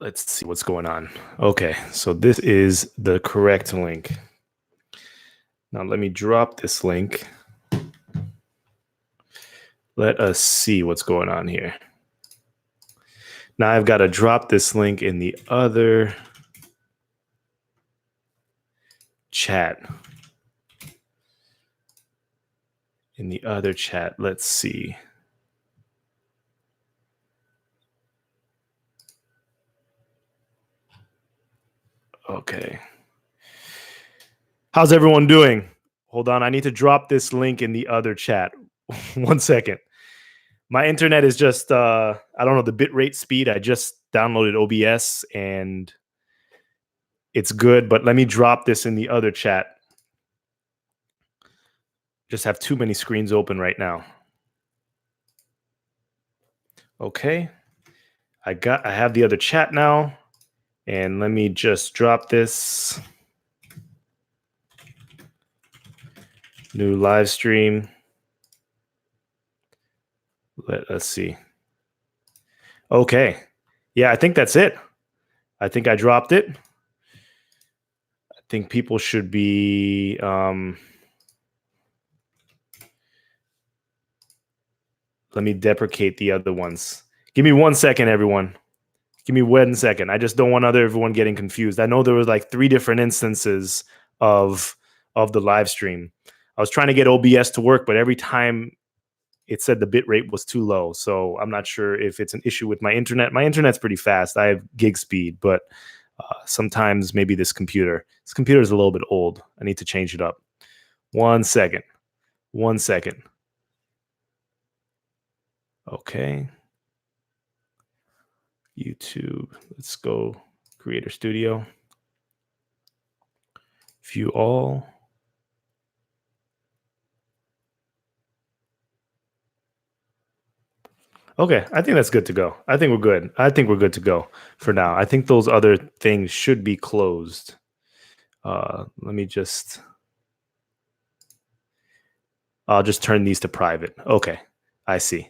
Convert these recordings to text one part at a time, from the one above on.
Let's see what's going on. Okay, so this is the correct link. Now let me drop this link. Let us see what's going on here. Now I've got to drop this link in the other chat. In the other chat, let's see. Okay. How's everyone doing? Hold on, I need to drop this link in the other chat. 1 second. My internet is just, I don't know the bitrate speed. I just downloaded OBS and it's good, but let me drop this in the other chat. Just have too many screens open right now. Okay. I have the other chat now. And let me just drop this. New live stream. Let us see. Okay. Yeah, I think that's it. I think I dropped it. I think people should be let me deprecate the other ones. Give me 1 second, everyone. Give me 1 second. I just don't want everyone getting confused. I know there was like 3 different instances of the live stream. I was trying to get OBS to work, but every time it said the bit rate was too low. So I'm not sure if it's an issue with my internet. My internet's pretty fast. I have gig speed, but sometimes maybe this computer is a little bit old. I need to change it up. 1 second. 1 second. Okay. YouTube. Let's go Creator Studio. View all. Okay, I think that's good to go. I think we're good. I think we're good to go for now. I think those other things should be closed. Let me just... I'll just turn these to private. Okay, I see.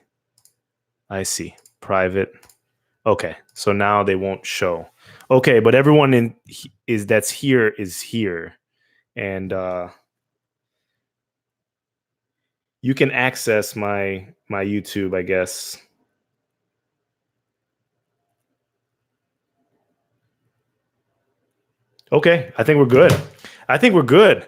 I see. Private. Okay, so now they won't show. Okay, but everyone that's here is here. And you can access my YouTube, I guess. Okay, I think we're good. I think we're good.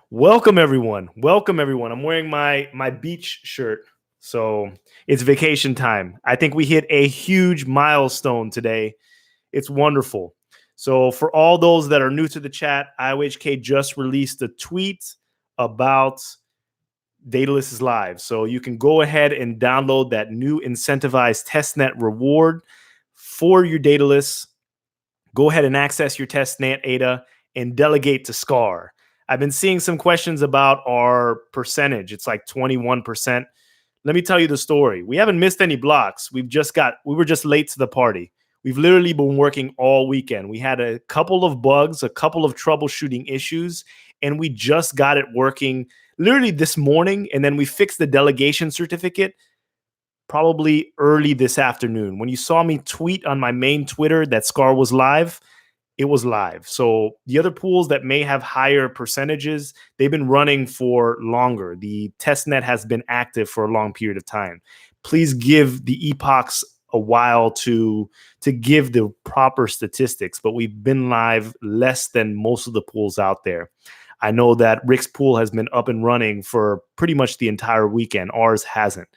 Welcome everyone. Welcome everyone. I'm wearing my beach shirt. So it's vacation time. I think we hit a huge milestone today. It's wonderful. So for all those that are new to the chat, IOHK just released a tweet about Daedalus is live. So you can go ahead and download that new incentivized testnet reward for your Daedalus. Go ahead and access your testnet ADA and delegate to SCAR. I've been seeing some questions about our percentage. It's like 21%. Let me tell you the story. We haven't missed any blocks. We were just late to the party. We've literally been working all weekend. We had a couple of bugs, a couple of troubleshooting issues, and we just got it working literally this morning. And then we fixed the delegation certificate probably early this afternoon. When you saw me tweet on my main Twitter that SCAR was live, it was live. So the other pools that may have higher percentages, they've been running for longer. The testnet has been active for a long period of time. Please give the epochs a while to give the proper statistics, but we've been live less than most of the pools out there. I know that Rick's pool has been up and running for pretty much the entire weekend. Ours hasn't.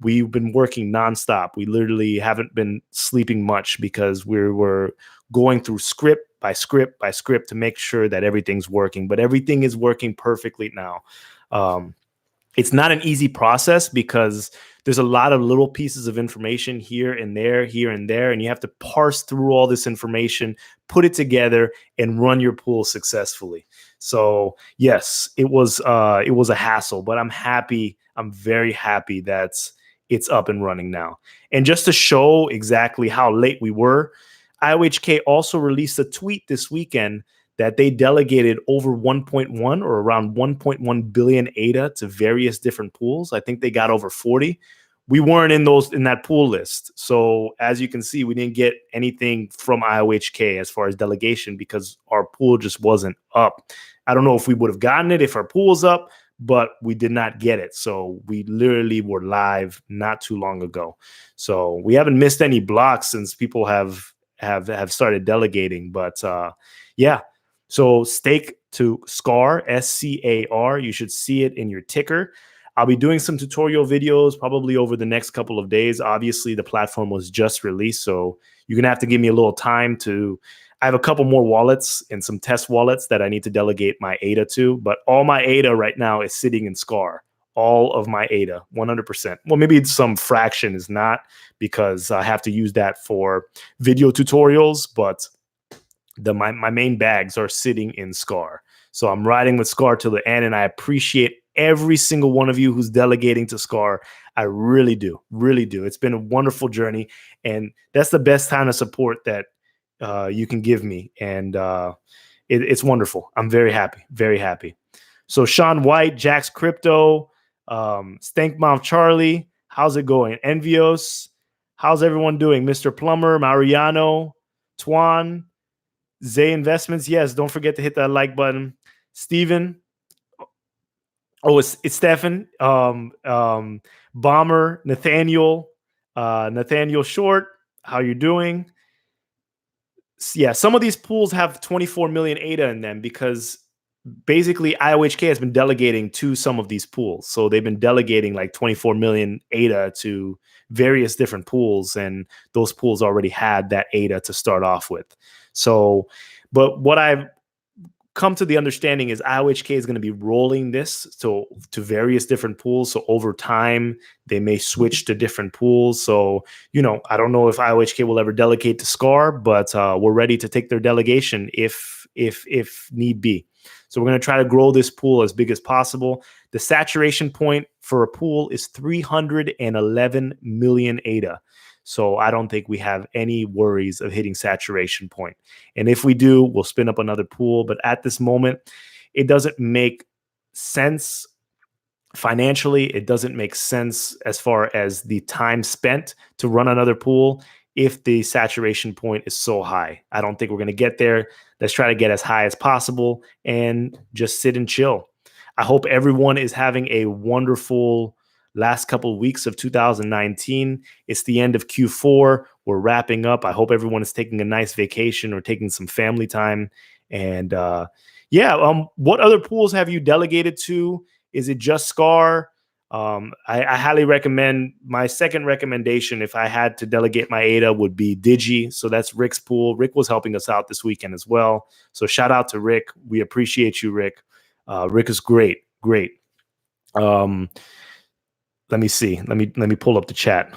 We've been working nonstop. We literally haven't been sleeping much because we were going through script by script by script to make sure that everything's working. But everything is working perfectly now. It's not an easy process because there's a lot of little pieces of information here and there, and you have to parse through all this information, put it together, and run your pool successfully. So yes, it was a hassle, but I'm happy. I'm very happy that it's up and running now. And just to show exactly how late we were, IOHK also released a tweet this weekend that they delegated over 1.1 or around 1.1 billion ADA to various different pools. I think they got over 40. we weren't in that pool list. So as you can see, we didn't get anything from IOHK as far as delegation because our pool just wasn't up. I don't know if we would have gotten it if our pool was up, but we did not get it. So we literally were live not too long ago. So we haven't missed any blocks since people have started delegating. But yeah, so stake to SCAR, SCAR. You should see it in your ticker. I'll be doing some tutorial videos probably over the next couple of days. Obviously, the platform was just released, so you're going to have to give me a little time to. I have a couple more wallets and some test wallets that I need to delegate my ADA to, but all my ADA right now is sitting in SCAR. All of my ADA, 100%. Well, maybe some fraction is not because I have to use that for video tutorials, but my main bags are sitting in SCAR. So I'm riding with SCAR to the end, and I appreciate every single one of you who's delegating to SCAR. I really do, really do. It's been a wonderful journey, and that's the best kind of support that you can give me, and it's wonderful. I'm very happy, very happy. So Sean White, Jax Crypto, Stankmouth Charlie, how's it going? Envios, how's everyone doing? Mr. Plumber, Mariano, Twan, Zay Investments. Yes, don't forget to hit that like button. Steven. Oh, it's Stefan. Bomber, Nathaniel, Nathaniel Short. How you doing? Yeah, some of these pools have 24 million ADA in them because basically IOHK has been delegating to some of these pools. So they've been delegating like 24 million ADA to various different pools, and those pools already had that ADA to start off with. So, but what I've come to the understanding is IOHK is going to be rolling this to various different pools. So over time, they may switch to different pools. So, I don't know if IOHK will ever delegate to SCAR, but we're ready to take their delegation if need be. So we're going to try to grow this pool as big as possible. The saturation point for a pool is 311 million ADA. So I don't think we have any worries of hitting saturation point. And if we do, we'll spin up another pool. But at this moment, it doesn't make sense financially. It doesn't make sense as far as the time spent to run another pool if the saturation point is so high. I don't think we're going to get there. Let's try to get as high as possible and just sit and chill. I hope everyone is having a wonderful last couple of weeks of 2019. It's the end of Q4. We're wrapping up. I hope everyone is taking a nice vacation or taking some family time. And what other pools have you delegated to? Is it just SCAR? I highly recommend. My second recommendation, if I had to delegate my ADA, would be Digi. So that's Rick's pool. Rick was helping us out this weekend as well. So shout out to Rick. We appreciate you, Rick. Rick is great. Let me see. Let me pull up the chat.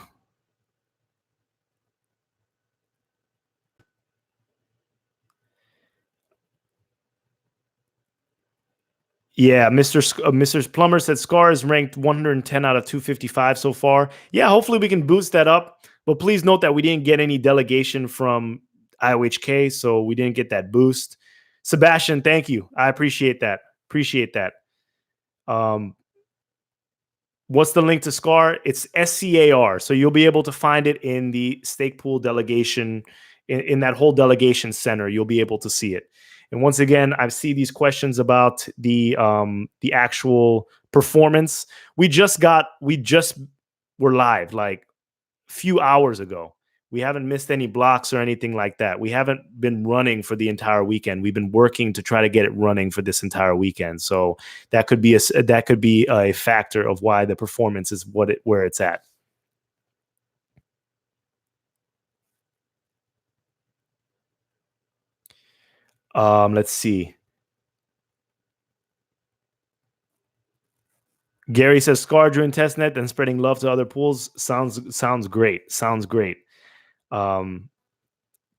Yeah, Mr. Plumber said SCAR is ranked 110 out of 255 so far. Yeah, hopefully we can boost that up. But please note that we didn't get any delegation from IOHK, so we didn't get that boost. Sebastian, thank you. I appreciate that. What's the link to SCAR? It's SCAR. So you'll be able to find it in the stake pool delegation, in that whole delegation center. You'll be able to see it. And once again, I see these questions about the actual performance. We just were live like a few hours ago. We haven't missed any blocks or anything like that. We haven't been running for the entire weekend. We've been working to try to get it running for this entire weekend. So that could be a factor of why the performance is where it's at. Let's see. Gary says SCAR during testnet and spreading love to other pools sounds great.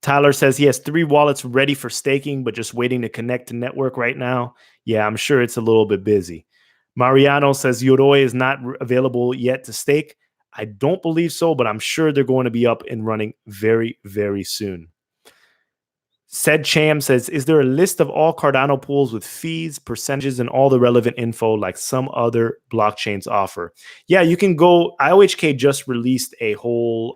Tyler says he has 3 wallets ready for staking, but just waiting to connect to network right now. Yeah, I'm sure it's a little bit busy. Mariano says Yoroi is not available yet to stake. I don't believe so, but I'm sure they're going to be up and running very, very soon. Said Cham says, is there a list of all Cardano pools with fees, percentages, and all the relevant info like some other blockchains offer? Yeah, you can go. IOHK just released a whole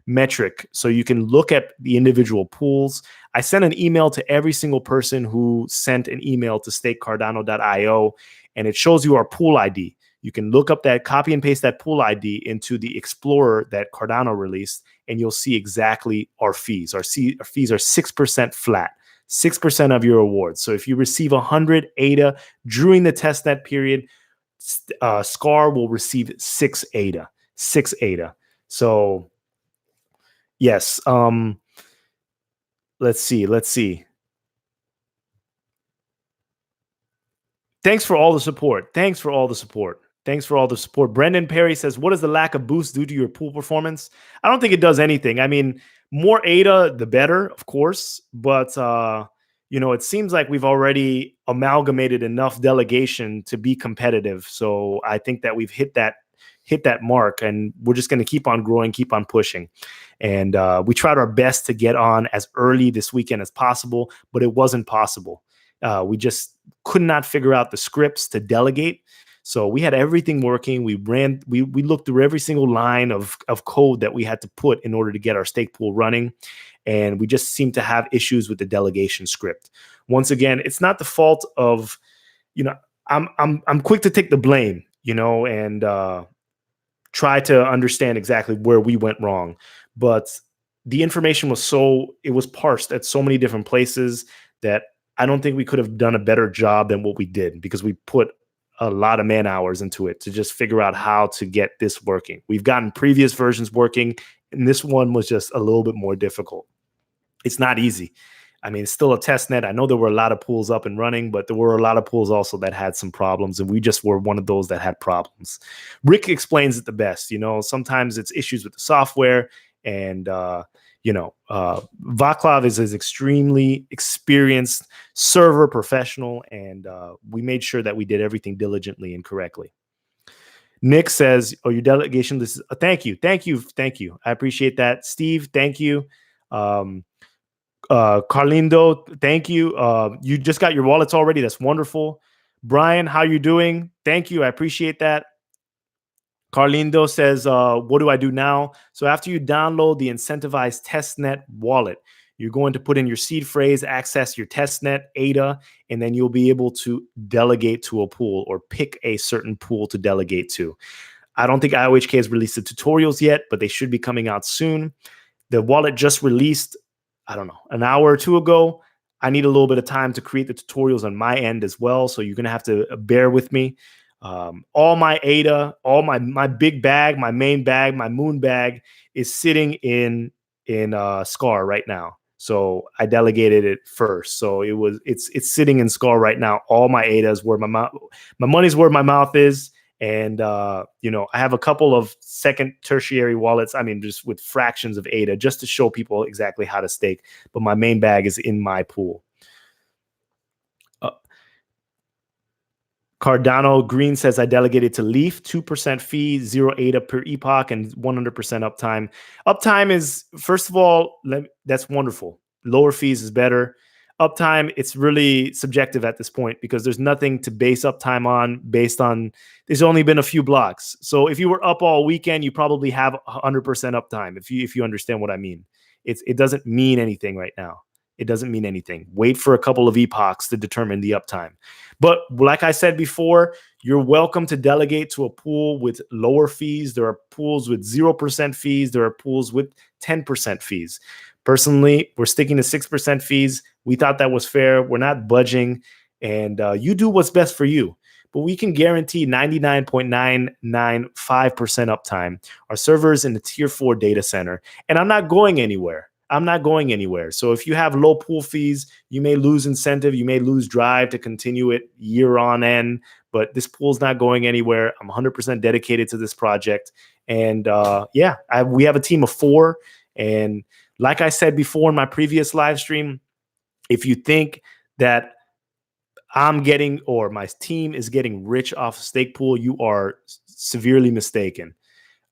metric, so you can look at the individual pools. I sent an email to every single person who sent an email to stakecardano.io, and it shows you our pool ID. You can look up that, copy and paste that pool ID into the Explorer that Cardano released, and you'll see exactly our fees. Our fees are 6% flat, 6% of your awards. So if you receive 100 ADA during the testnet period, SCAR will receive 6 ADA, 6 ADA. So yes, let's see. Thanks for all the support. Brendan Perry says, what does the lack of boost do to your pool performance? I don't think it does anything. I mean, more ADA, the better, of course. But, it seems like we've already amalgamated enough delegation to be competitive. So I think that we've hit that mark, and we're just going to keep on growing, keep on pushing. And we tried our best to get on as early this weekend as possible, but it wasn't possible. We just could not figure out the scripts to delegate. So we had everything working. We looked through every single line of code that we had to put in order to get our stake pool running. And we just seemed to have issues with the delegation script. Once again, it's not the fault of, I'm quick to take the blame, and try to understand exactly where we went wrong. But the information was parsed at so many different places that I don't think we could have done a better job than what we did, because we put a lot of man hours into it to just figure out how to get this working. We've gotten previous versions working, and this one was just a little bit more difficult. It's not easy. I mean, it's still a test net. I know there were a lot of pools up and running, but there were a lot of pools also that had some problems, and we just were one of those that had problems. Rick explains it the best. Sometimes it's issues with the software, and Vaclav is an extremely experienced server professional, and we made sure that we did everything diligently and correctly. Nick says, "Oh, your delegation. This is thank you. I appreciate that, Steve. Thank you, Carlindo. Thank you. You just got your wallets already. That's wonderful. Brian, how you doing? Thank you. I appreciate that." Carlindo says, what do I do now? So after you download the incentivized testnet wallet, you're going to put in your seed phrase, access your testnet, ADA, and then you'll be able to delegate to a pool or pick a certain pool to delegate to. I don't think IOHK has released the tutorials yet, but they should be coming out soon. The wallet just released, I don't know, an hour or two ago. I need a little bit of time to create the tutorials on my end as well, so you're going to have to bear with me. All my ADA, all my big bag, my main bag, my moon bag is sitting in SCAR right now. So I delegated it first. So it's sitting in SCAR right now. All my ADAs where my money's where my mouth is. And I have a couple of second tertiary wallets. I mean, just with fractions of ADA, just to show people exactly how to stake. But my main bag is in my pool. Cardano Green says, I delegated to Leaf, 2% fee, 0 ADA per epoch, and 100% uptime. Uptime is, first of all, that's wonderful. Lower fees is better. Uptime, it's really subjective at this point, because there's nothing to base uptime on based on, there's only been a few blocks. So if you were up all weekend, you probably have 100% uptime, if you understand what I mean. It doesn't mean anything right now. It doesn't mean anything. Wait for a couple of epochs to determine the uptime. But like I said before, you're welcome to delegate to a pool with lower fees. There are pools with 0% fees. There are pools with 10% fees. Personally, we're sticking to 6% fees. We thought that was fair. We're not budging. And you do what's best for you. But we can guarantee 99.995% uptime. Our server is in the tier 4 data center. And I'm not going anywhere. So if you have low pool fees, you may lose incentive, you may lose drive to continue it year on end, but this pool's not going anywhere. I'm 100% dedicated to this project. And we have a team of 4. And like I said before in my previous live stream, if you think that I'm getting, or my team is getting rich off of stake pool, you are severely mistaken.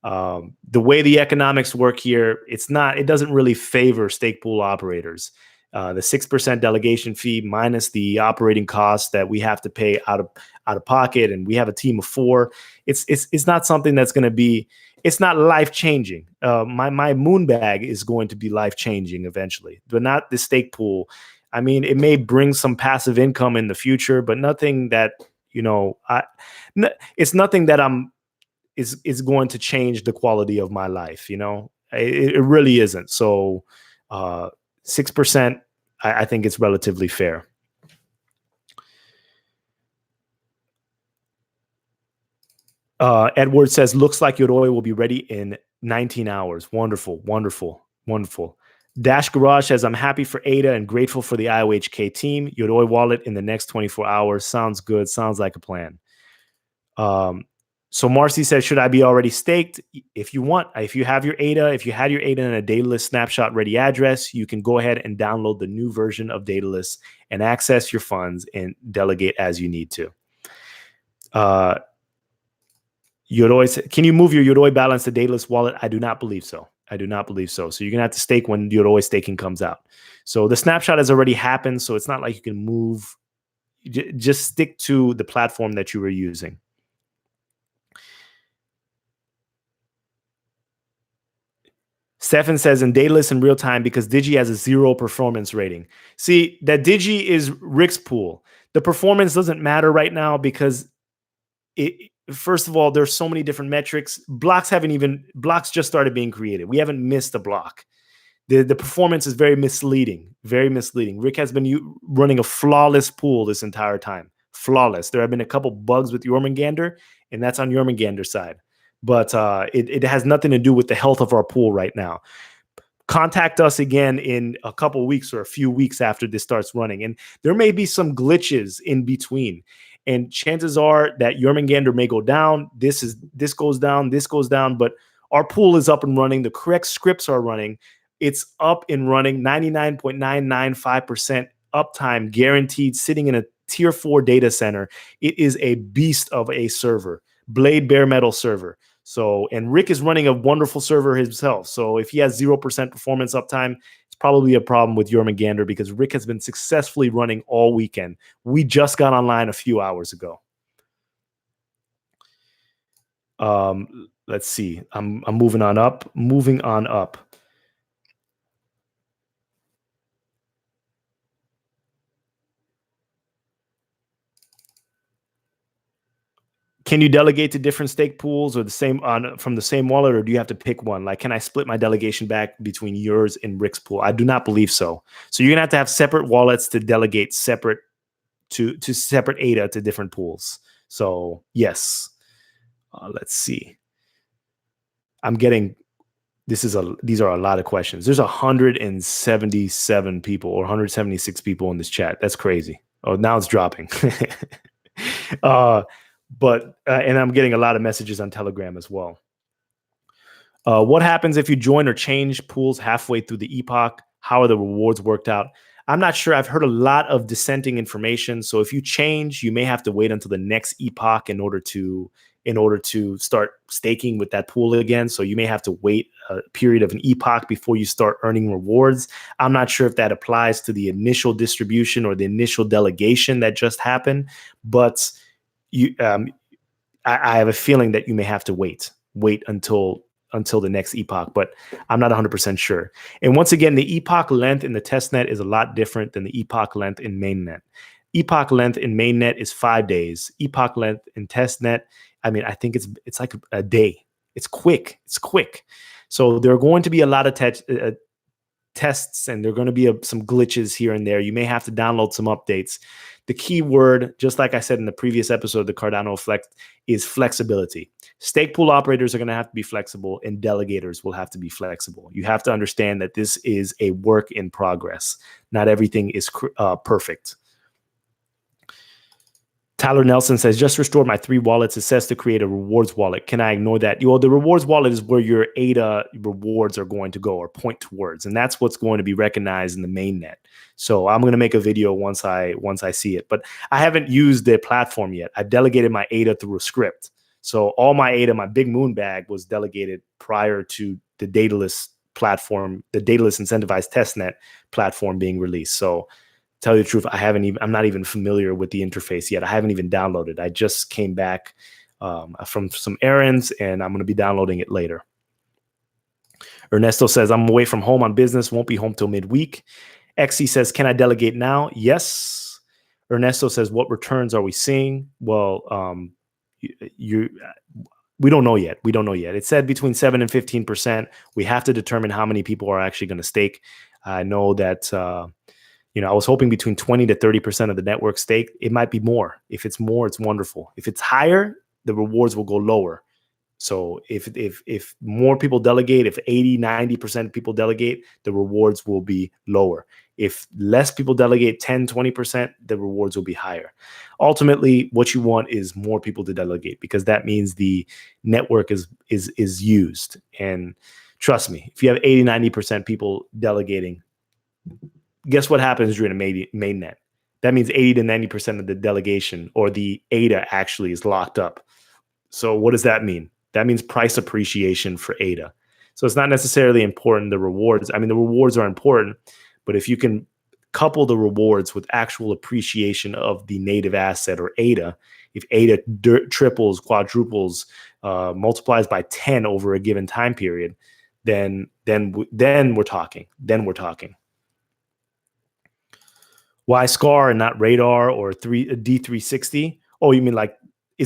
The way the economics work here, it doesn't really favor stake pool operators. The 6% delegation fee minus the operating costs that we have to pay out of pocket, and we have a team of 4. It's not something that's going to be. It's not life changing. My moon bag is going to be life changing eventually, but not the stake pool. I mean, it may bring some passive income in the future, but nothing that it's nothing that is going to change the quality of my life. It really isn't. So 6%, I think it's relatively fair. Edward says, looks like Yoroi will be ready in 19 hours. Wonderful, wonderful, wonderful. Dash Garage says, I'm happy for ADA and grateful for the IOHK team. Yoroi wallet in the next 24 hours. Sounds good. Sounds like a plan. So Marcy says, should I be already staked? If you want, if you have your ADA, if you had your ADA in a Daedalus snapshot ready address, you can go ahead and download the new version of Daedalus and access your funds and delegate as you need to. Yoroi, can you move your Yoroi balance to Daedalus wallet? I do not believe so. I do not believe so. So you're going to have to stake when Yoroi staking comes out. So the snapshot has already happened. So it's not like you can move. Just stick to the platform that you were using. Stefan says, in Daedalus in real time because Digi has a 0 performance rating. See, that Digi is Rick's pool. The performance doesn't matter right now because first of all, there's so many different metrics. Blocks just started being created. We haven't missed a block. The performance is very misleading, very misleading. Rick has been running a flawless pool this entire time. Flawless. There have been a couple bugs with Jormungandr, and that's on Jormungandr's side. But it has nothing to do with the health of our pool right now. Contact us again in a couple weeks or a few weeks after this starts running. And there may be some glitches in between. And chances are that Jormungandr may go down. This goes down, but our pool is up and running. The correct scripts are running. It's up and running, 99.995% uptime guaranteed, sitting in a tier 4 data center. It is a beast of a server, Blade bare metal server. So, and Rick is running a wonderful server himself. So if he has 0% performance uptime, it's probably a problem with Jormungandr because Rick has been successfully running all weekend. We just got online a few hours ago. Let's see. I'm moving on up. Can you delegate to different stake pools or from the same wallet, or do you have to pick one? Like, can I split my delegation back between yours and Rick's pool? I do not believe so. So you're gonna have separate wallets to delegate separate to separate ADA to different pools. So yes, let's see. These are a lot of questions. There's 177 people or 176 people in this chat. That's crazy. Oh, now it's dropping. But I'm getting a lot of messages on Telegram as well. What happens if you join or change pools halfway through the epoch? How are the rewards worked out? I'm not sure. I've heard a lot of dissenting information. So if you change, you may have to wait until the next epoch in order to start staking with that pool again. So you may have to wait a period of an epoch before you start earning rewards. I'm not sure if that applies to the initial distribution or the initial delegation that just happened, but I have a feeling that you may have to wait until the next epoch, but I'm not 100% sure. And once again, the epoch length in the testnet is a lot different than the epoch length in mainnet. Epoch length in mainnet is 5 days. Epoch length in testnet, I mean, I think it's like a day. It's quick. So there are going to be a lot of tests, and there are going to be some glitches here and there. You may have to download some updates. The key word, just like I said in the previous episode, the Cardano Flex, is flexibility. Stake pool operators are going to have to be flexible, and delegators will have to be flexible. You have to understand that this is a work in progress. Not everything is perfect. Tyler Nelson says, just restored my 3 wallets. It says to create a rewards wallet. Can I ignore that? Well, the rewards wallet is where your ADA rewards are going to go or point towards. And that's what's going to be recognized in the mainnet. So I'm going to make a video once I see it. But I haven't used the platform yet. I've delegated my ADA through a script. So all my ADA, my big moon bag, was delegated prior to the Daedalus platform, the Daedalus incentivized testnet platform being released. So tell you the truth, I'm not even familiar with the interface yet. I haven't even downloaded. I just came back from some errands, and I'm going to be downloading it later. Ernesto says, I'm away from home on business, won't be home till midweek. XE says, can I delegate now? Yes. Ernesto says, what returns are we seeing? Well, we don't know yet. We don't know yet. It said between 7 and 15%. We have to determine how many people are actually going to stake. I know that, I was hoping between 20 to 30% of the network stake. It might be more. If it's more, it's wonderful. If it's higher, the rewards will go lower. So if more people delegate, if 80, 90% people delegate, the rewards will be lower. If less people delegate, 10, 20%, the rewards will be higher. Ultimately, what you want is more people to delegate, because that means the network is used. And trust me, if you have 80, 90% people delegating, guess what happens during a mainnet? That means 80 to 90% of the delegation, or the ADA, actually is locked up. So what does that mean? That means price appreciation for ADA. So it's not necessarily important, the rewards. I mean, the rewards are important, but if you can couple the rewards with actual appreciation of the native asset, or ADA, if ADA triples, quadruples, multiplies by 10 over a given time period, then we're talking. Then we're talking. Why SCAR and not Radar or D360? Oh, you mean like,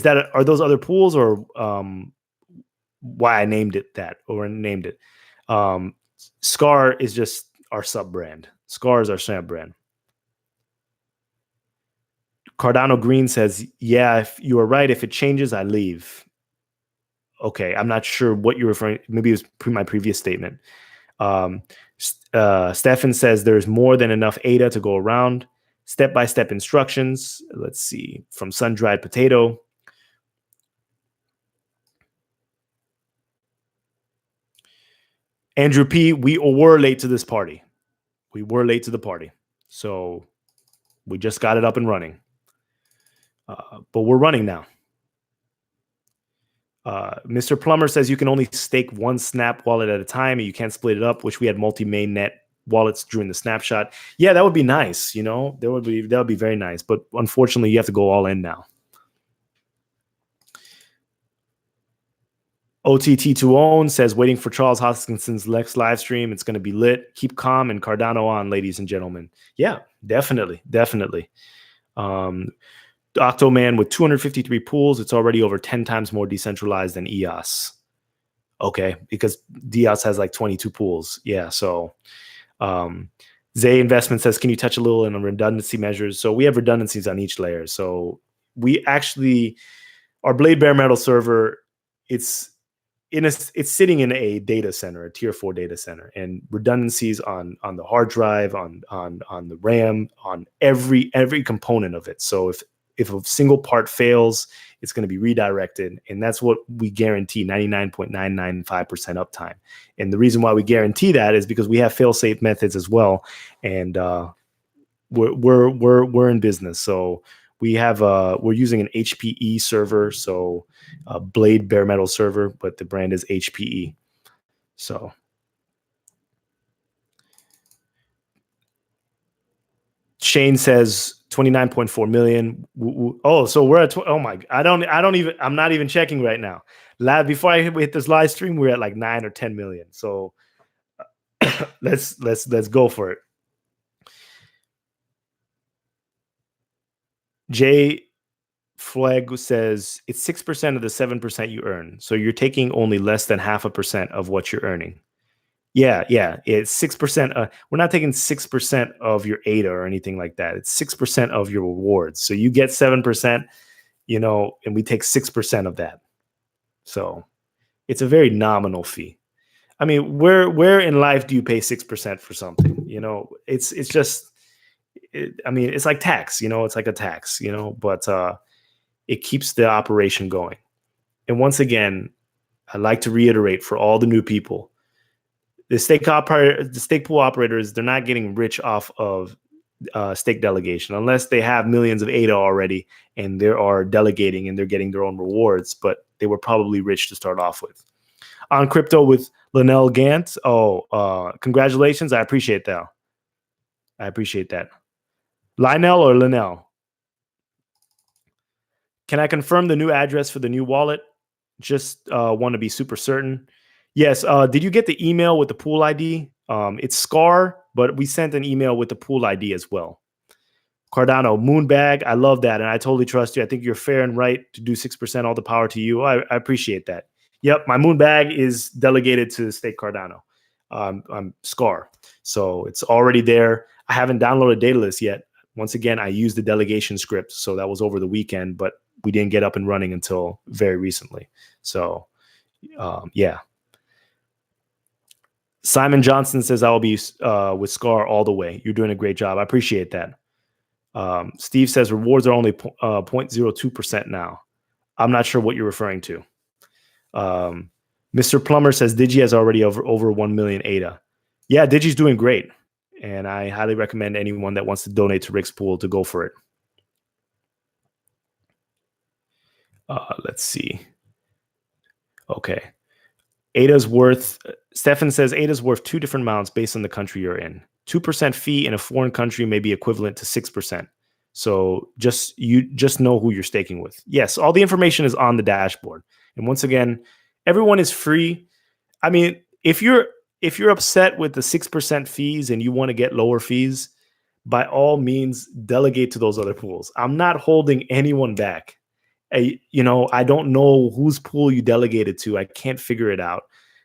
are those other pools, or why I named it that, or named it? SCAR is just our sub brand. SCAR is our sub brand. Cardano Green says, yeah, if you are right, if it changes, I leave. Okay, I'm not sure what you're referring. Maybe it was my previous statement. Stefan says there's more than enough ADA to go around. Step-by-step instructions. Let's see, from Sun-Dried Potato. Andrew P., we were late to this party. We were late to the party. So we just got it up and running. But we're running now. Mr. Plummer says you can only stake one snap wallet at a time, and you can't split it up, which we had multi-mainnet wallets during the snapshot. Yeah, that would be nice. That would be very nice. But unfortunately, you have to go all in now. OTT2Own says, waiting for Charles Hoskinson's next live stream. It's going to be lit. Keep calm and Cardano on, ladies and gentlemen. Yeah, definitely. Octoman with 253 pools. It's already over 10 times more decentralized than EOS. Okay, because EOS has like 22 pools. Yeah, so Zay Investment says, can you touch a little on redundancy measures? So we have redundancies on each layer. So we actually, our Blade Bare Metal server, it's sitting in a data center, a tier 4 data center, and redundancies on the hard drive, on the RAM, on every component of it. So if a single part fails, it's going to be redirected, and that's what we guarantee, 99.995% uptime. And the reason why we guarantee that is because we have fail-safe methods as well, and we're in business. So we're using an HPE server, so a Blade Bare Metal server, but the brand is HPE. So Shane says 29.4 million. Oh, so we're at I'm not even checking right now. Before I hit this live stream, we're at like 9 or 10 million. So let's go for it. Jay Flag says it's 6% of the 7% you earn. So you're taking only less than 0.5% of what you're earning. Yeah. It's 6%. We're not taking 6% of your ADA or anything like that. It's 6% of your rewards. So you get 7%, and we take 6% of that. So it's a very nominal fee. I mean, where in life do you pay 6% for something? It's just, it's like tax. It's like a tax. But it keeps the operation going. And once again, I'd like to reiterate for all the new people, the stake pool operators, they're not getting rich off of stake delegation unless they have millions of ADA already and they are delegating and they're getting their own rewards, but they were probably rich to start off with. On crypto with Linnell Gantz. Oh, congratulations. I appreciate that. I appreciate that. Lionel or Linnell? Can I confirm the new address for the new wallet? Just want to be super certain. Yes. Did you get the email with the pool ID? It's Scar, but we sent an email with the pool ID as well. Cardano, Moonbag. I love that. And I totally trust you. I think you're fair and right to do 6%. All the power to you. I appreciate that. Yep. My Moonbag is delegated to Stake Cardano. I'm Scar. So it's already there. I haven't downloaded Daedalus yet. Once again, I used the delegation script. So that was over the weekend, but we didn't get up and running until very recently. So, yeah. Simon Johnson says, I will be with Scar all the way. You're doing a great job. I appreciate that. Steve says rewards are only 0.02% now. I'm not sure what you're referring to. Mr. Plumber says Digi has already over 1 million ADA. Yeah, Digi's doing great. And I highly recommend anyone that wants to donate to Rick's Pool to go for it. Let's see. Okay. ADA's worth, Stefan says ADA's worth two different amounts based on the country you're in. 2% fee in a foreign country may be equivalent to 6%. So just know who you're staking with. Yes, all the information is on the dashboard. And once again, everyone is free. I mean, if you're upset with the 6% fees and you want to get lower fees, by all means, delegate to those other pools. I'm not holding anyone back. I don't know whose pool you delegated to. I can't figure it out.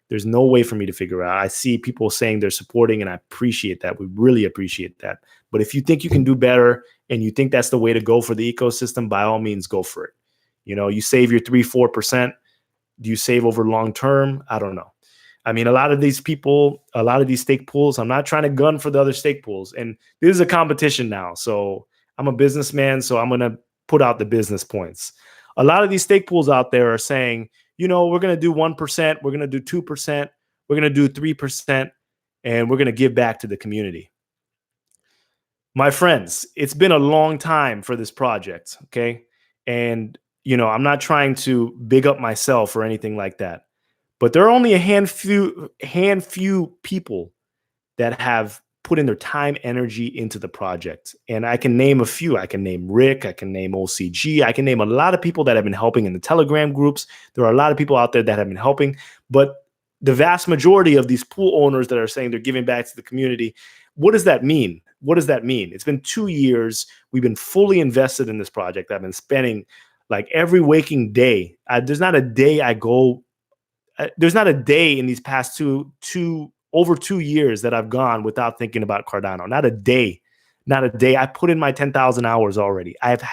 There's no way for me to figure out. I see people saying they're supporting, and I appreciate that. We really appreciate that. But if you think you can do better and you think that's the way to go for the ecosystem, by all means, go for it. You save your 3-4%. Do you save over long term? I don't know. I mean, a lot of these people, a lot of these stake pools, I'm not trying to gun for the other stake pools. And this is a competition now. So I'm a businessman, so I'm going to put out the business points. A lot of these stake pools out there are saying, we're going to do 1%, we're going to do 2%, we're going to do 3%, and we're going to give back to the community. My friends, it's been a long time for this project, okay? And, I'm not trying to big up myself or anything like that. But there are only a handful people that have put in their time, energy into the project. And I can name a few. I can name Rick. I can name OCG. I can name a lot of people that have been helping in the Telegram groups. There are a lot of people out there that have been helping. But the vast majority of these pool owners that are saying they're giving back to the community, what does that mean? What does that mean? It's been 2 years. We've been fully invested in this project. I've been spending like every waking day. There's not a day I go there's not a day in these past over 2 years that I've gone without thinking about Cardano. Not a day. I put in my 10,000 hours already. I've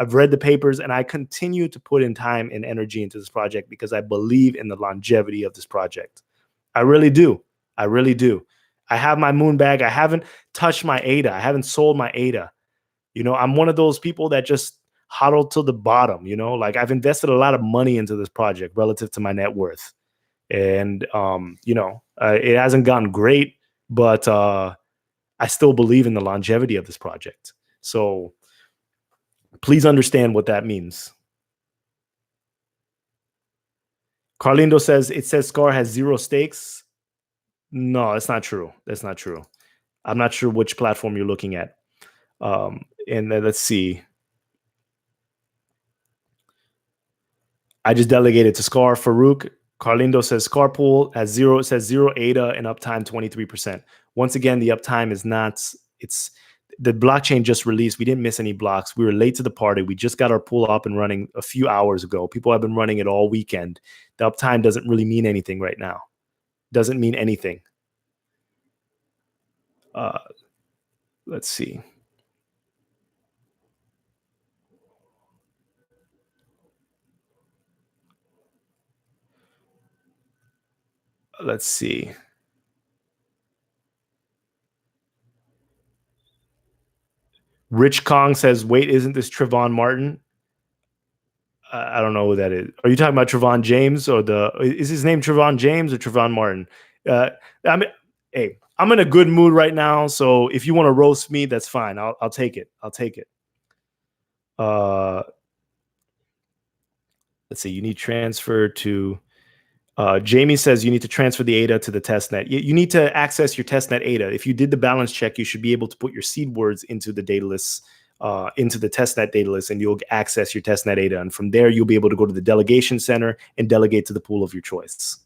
read the papers, and I continue to put in time and energy into this project because I believe in the longevity of this project. I really do. I have my moon bag. I haven't touched my ADA. I haven't sold my ADA. I'm one of those people that just hodl to the bottom. Like I've invested a lot of money into this project relative to my net worth. And, it hasn't gone great, but I still believe in the longevity of this project. So please understand what that means. Carlindo says, it says Scar has 0 stakes. No, that's not true. I'm not sure which platform you're looking at. And then let's see. I just delegated to Scar. Farouk. Carlindo says Carpool has 0. It says 0 ADA and uptime 23%. Once again, the uptime is not. It's the blockchain just released. We didn't miss any blocks. We were late to the party. We just got our pool up and running a few hours ago. People have been running it all weekend. The uptime doesn't really mean anything right now. Doesn't mean anything. Let's see. Let's see. Rich Kong says, wait, isn't this Trayvon Martin? I don't know who that is. Are you talking about Trayvon James or is his name Trayvon James or Trayvon Martin? Hey, I'm in a good mood right now. So if you want to roast me, that's fine. I'll take it. Let's see. You need transfer to, Jamie says you need to transfer the ADA to the testnet. You need to access your testnet ADA. If you did the balance check, you should be able to put your seed words into the Daedalus, into the testnet Daedalus, and you'll access your testnet ADA. And from there, you'll be able to go to the delegation center and delegate to the pool of your choice.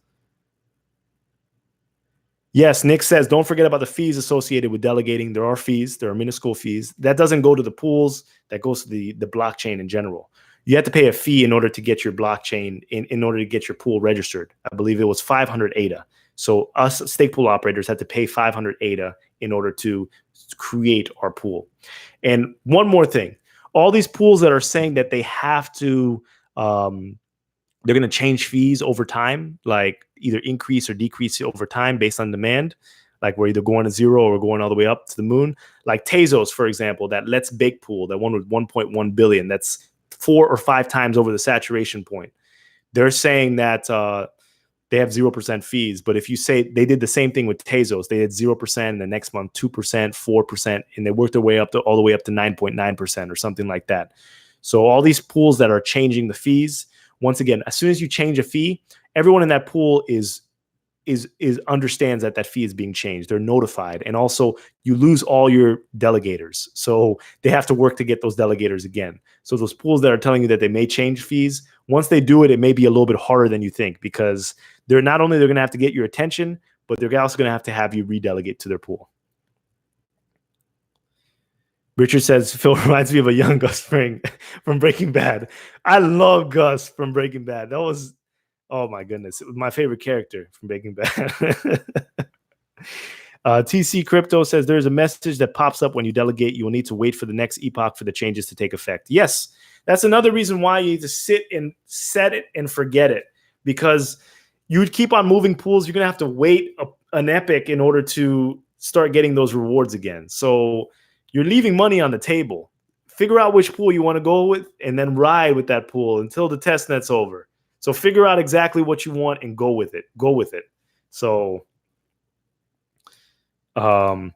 Yes, Nick says, don't forget about the fees associated with delegating. There are fees. There are minuscule fees. That doesn't go to the pools. That goes to the blockchain in general. You have to pay a fee in order to get your blockchain, in order to get your pool registered. I believe it was 500 ADA. So us stake pool operators had to pay 500 ADA in order to create our pool. And one more thing, all these pools that are saying that they have to, they're going to change fees over time, like either increase or decrease over time based on demand. Like we're either going to zero or we're going all the way up to the moon. Like Tezos, for example, that Let's Bake pool, that one with 1.1 billion, that's 4 or 5 times over the saturation point. They're saying that they have 0% fees. But if you say they did the same thing with Tezos, they did 0%, the next month 2%, 4%, and they worked their way up to all the way up to 9.9% or something like that. So all these pools that are changing the fees, once again, as soon as you change a fee, everyone in that pool is understands that that fee is being changed. They're notified, and also you lose all your delegators, so they have to work to get those delegators again. So those pools that are telling you that they may change fees, once they do it, it may be a little bit harder than you think, because they're not only they're going to have to get your attention, but they're also going to have you redelegate to their pool. Richard says, Phil reminds me of a young Gus Fring from Breaking Bad. I love Gus from Breaking Bad. That was, oh my goodness, it was my favorite character from Breaking Bad. TC Crypto says, there's a message that pops up when you delegate. You will need to wait for the next epoch for the changes to take effect. Yes, that's another reason why you need to sit and set it and forget it, because you would keep on moving pools. You're going to have to wait an epoch in order to start getting those rewards again. So you're leaving money on the table. Figure out which pool you want to go with and then ride with that pool until the test net's over. So figure out exactly what you want and go with it. Go with it. So, yeah,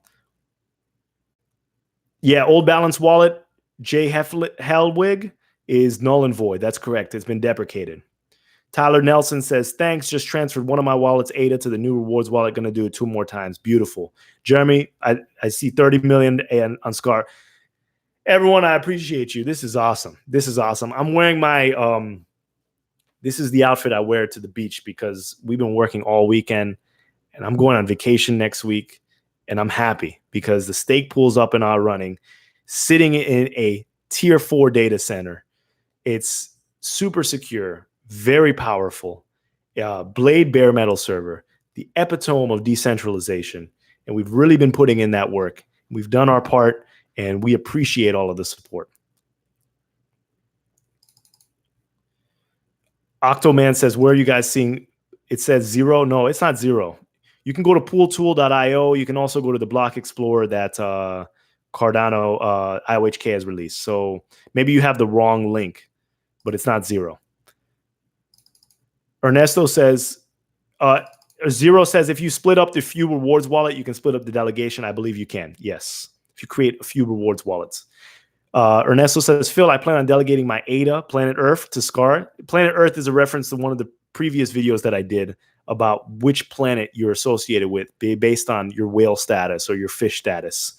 Old Balance Wallet, J. Helwig, is null and void. That's correct. It's been deprecated. Tyler Nelson says, thanks, just transferred one of my wallets, ADA, to the new rewards wallet. Going to do it 2 more times. Beautiful. Jeremy, I see 30 million on Scar. Everyone, I appreciate you. This is awesome. This is awesome. I'm wearing my, this is the outfit I wear to the beach because we've been working all weekend and I'm going on vacation next week. And I'm happy because the stake pool's up and all running, sitting in a tier 4 data center. It's super secure, very powerful, Blade bare metal server, the epitome of decentralization. And we've really been putting in that work. We've done our part, and we appreciate all of the support. Octoman says, where are you guys seeing? It says 0. No, it's not 0. You can go to pooltool.io. You can also go to the block explorer that Cardano IOHK has released. So maybe you have the wrong link, but it's not 0. Ernesto says, 0 says, if you split up the few rewards wallet, you can split up the delegation. I believe you can. Yes. If you create a few rewards wallets. Ernesto says, Phil, I plan on delegating my ADA, Planet Earth, to Scar. Planet Earth is a reference to one of the previous videos that I did about which planet you're associated with based on your whale status or your fish status.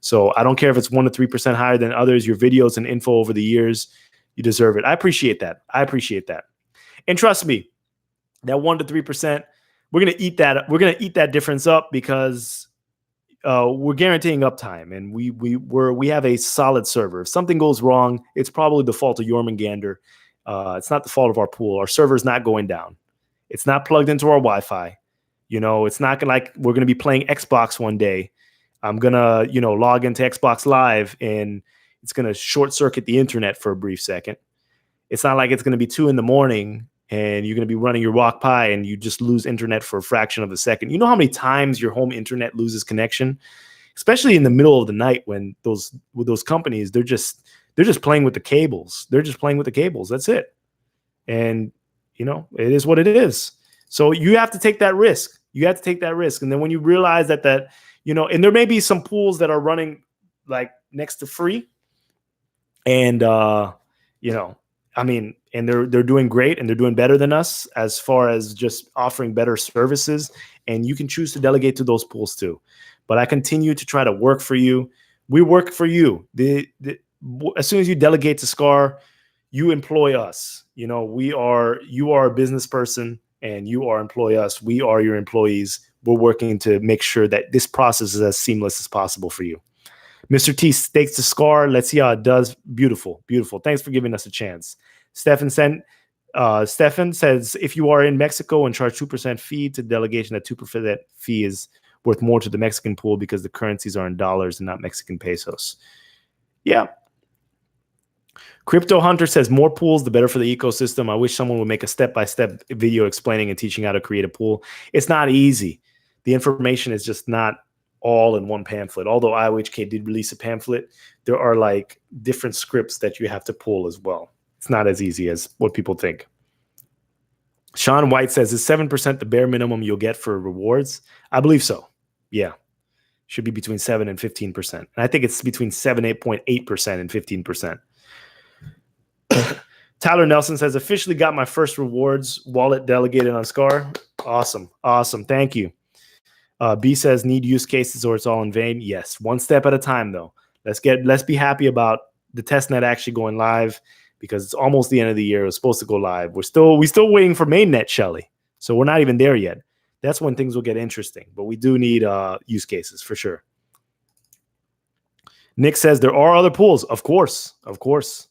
So I don't care if it's 1 to 3% higher than others. Your videos and info over the years, you deserve it. I appreciate that. I appreciate that. And trust me, that 1 to 3%, we're gonna eat that. We're gonna eat that difference up because we're guaranteeing uptime, and we have a solid server. If something goes wrong, it's probably the fault of Jormungandr. It's not the fault of our pool. Our server is not going down. It's not plugged into our Wi-Fi. You know, it's not like we're gonna be playing Xbox one day. I'm gonna, log into Xbox Live and it's gonna short circuit the internet for a brief second. It's not like it's gonna be 2 a.m. and you're going to be running your Walk Pi and you just lose internet for a fraction of a second. You know how many times your home internet loses connection, especially in the middle of the night when those companies, they're just playing with the cables. They're just playing with the cables. That's it. And, it is what it is. So you have to take that risk. You have to take that risk. And then when you realize that, and there may be some pools that are running like next to free and, I mean, and they're doing great, and they're doing better than us as far as just offering better services. And you can choose to delegate to those pools too. But I continue to try to work for you. We work for you. As soon as you delegate to SCAR, you employ us. You know, you are a business person, and you are employ us. We are your employees. We're working to make sure that this process is as seamless as possible for you. Mr. T stakes the SCAR. Let's see how it does. Beautiful, beautiful. Thanks for giving us a chance. Stefan says, if you are in Mexico and charge 2% fee to delegation, that 2% fee is worth more to the Mexican pool because the currencies are in dollars and not Mexican pesos. Yeah. Crypto Hunter says, more pools, the better for the ecosystem. I wish someone would make a step-by-step video explaining and teaching how to create a pool. It's not easy. The information is just not all in one pamphlet. Although IOHK did release a pamphlet, there are like different scripts that you have to pull as well. It's not as easy as what people think. Sean White says, is 7% the bare minimum you'll get for rewards? I believe so. Yeah. Should be between 7 and 15%. And I think it's between 8.8% and 15%. Tyler Nelson says, officially got my first rewards wallet delegated on SCAR. Awesome. Awesome. Thank you. B says, need use cases or it's all in vain. Yes. One step at a time, though. Let's be happy about the testnet actually going live, because it's almost the end of the year. It was supposed to go live. We're still waiting for mainnet, Shelly. So we're not even there yet. That's when things will get interesting. But we do need use cases for sure. Nick says, there are other pools. Of course. Of course.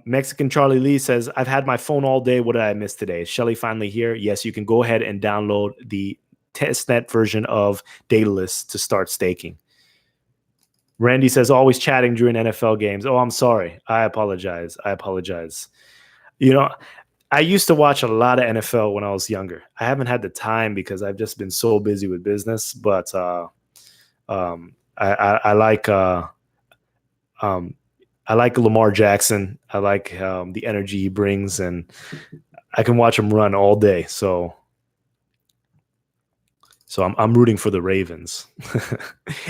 Mexican Charlie Lee says, I've had my phone all day. What did I miss today? Is Shelly finally here? Yes, you can go ahead and download the testnet version of Daedalus to start staking. Randy says, always chatting during NFL games. Oh, I'm sorry. I apologize. You know, I used to watch a lot of NFL when I was younger. I haven't had the time because I've just been so busy with business, but I like Lamar Jackson. I like the energy he brings, and I can watch him run all day. So I'm rooting for the Ravens,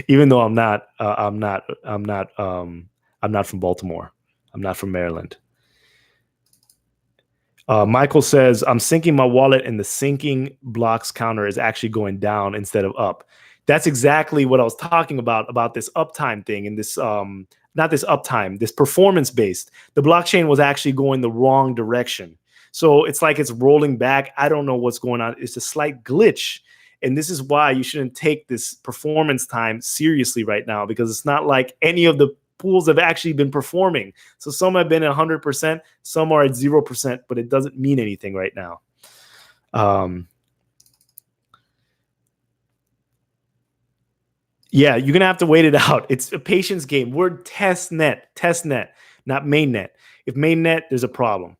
even though I'm not from Baltimore. I'm not from Maryland. Michael says, I'm syncing my wallet, and the syncing blocks counter is actually going down instead of up. That's exactly what I was talking about this uptime thing, and this not this uptime, this performance based. The blockchain was actually going the wrong direction. So it's like it's rolling back. I don't know what's going on. It's a slight glitch. And this is why you shouldn't take this performance time seriously right now, because it's not like any of the pools have actually been performing. So some have been 100%, some are at 0%, but it doesn't mean anything right now. Yeah, you're gonna have to wait it out. It's a patience game. We're testnet, not mainnet. If mainnet, there's a problem.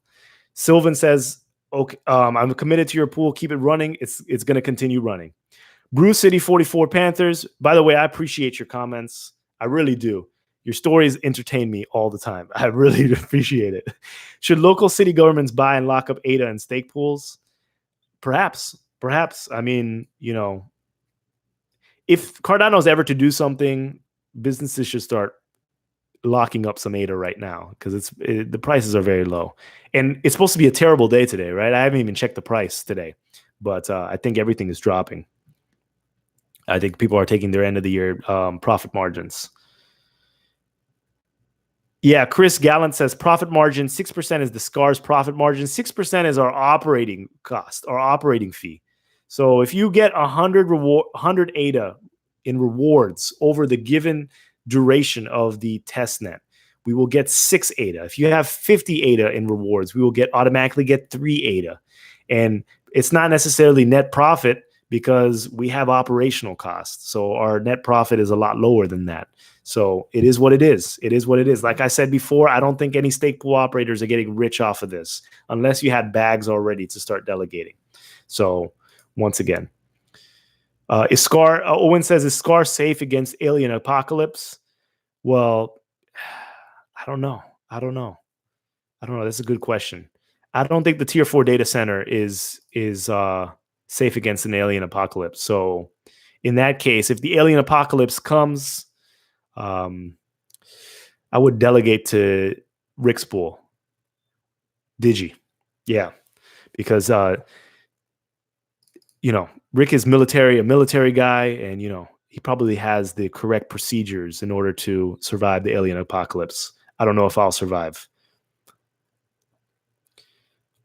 Sylvan says, okay, I'm committed to your pool. Keep it running. It's going to continue running. Brew City 44 Panthers. By the way, I appreciate your comments. I really do. Your stories entertain me all the time. I really appreciate it. Should local city governments buy and lock up ADA and stake pools? Perhaps. I mean, you know, if Cardano is ever to do something, businesses should start locking up some ADA right now, because the prices are very low, and it's supposed to be a terrible day today, right? I haven't even checked the price today, but I think everything is dropping. I think people are taking their end of the year profit margins. Yeah, Chris Gallant says profit margin 6% is the SCAR's profit margin. 6% is our operating cost, our operating fee. So if you get 100 ADA in rewards over the given duration of the testnet, we will get 6 ADA. If you have 50 ADA in rewards, we will automatically get 3 ADA. And it's not necessarily net profit, because we have operational costs. So our net profit is a lot lower than that. So it is what it is. It is what it is. Like I said before, I don't think any stake pool operators are getting rich off of this unless you had bags already to start delegating. So once again, is SCAR, Owen says, is SCAR safe against alien apocalypse? Well, I don't know. That's a good question. I don't think the tier 4 data center is safe against an alien apocalypse. So in that case, if the alien apocalypse comes, I would delegate to Rick's pool. Digi. Yeah. Because Rick is a military guy, and he probably has the correct procedures in order to survive the alien apocalypse. I don't know if I'll survive.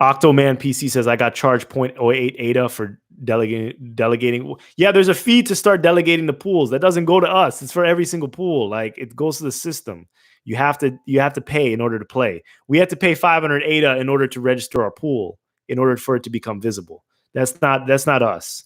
Octoman PC says I got charged 0.08 ADA for delegating. Yeah, there's a fee to start delegating the pools. That doesn't go to us. It's for every single pool. Like, it goes to the system. You have to pay in order to play. We have to pay 500 ADA in order to register our pool, in order for it to become visible. That's not us.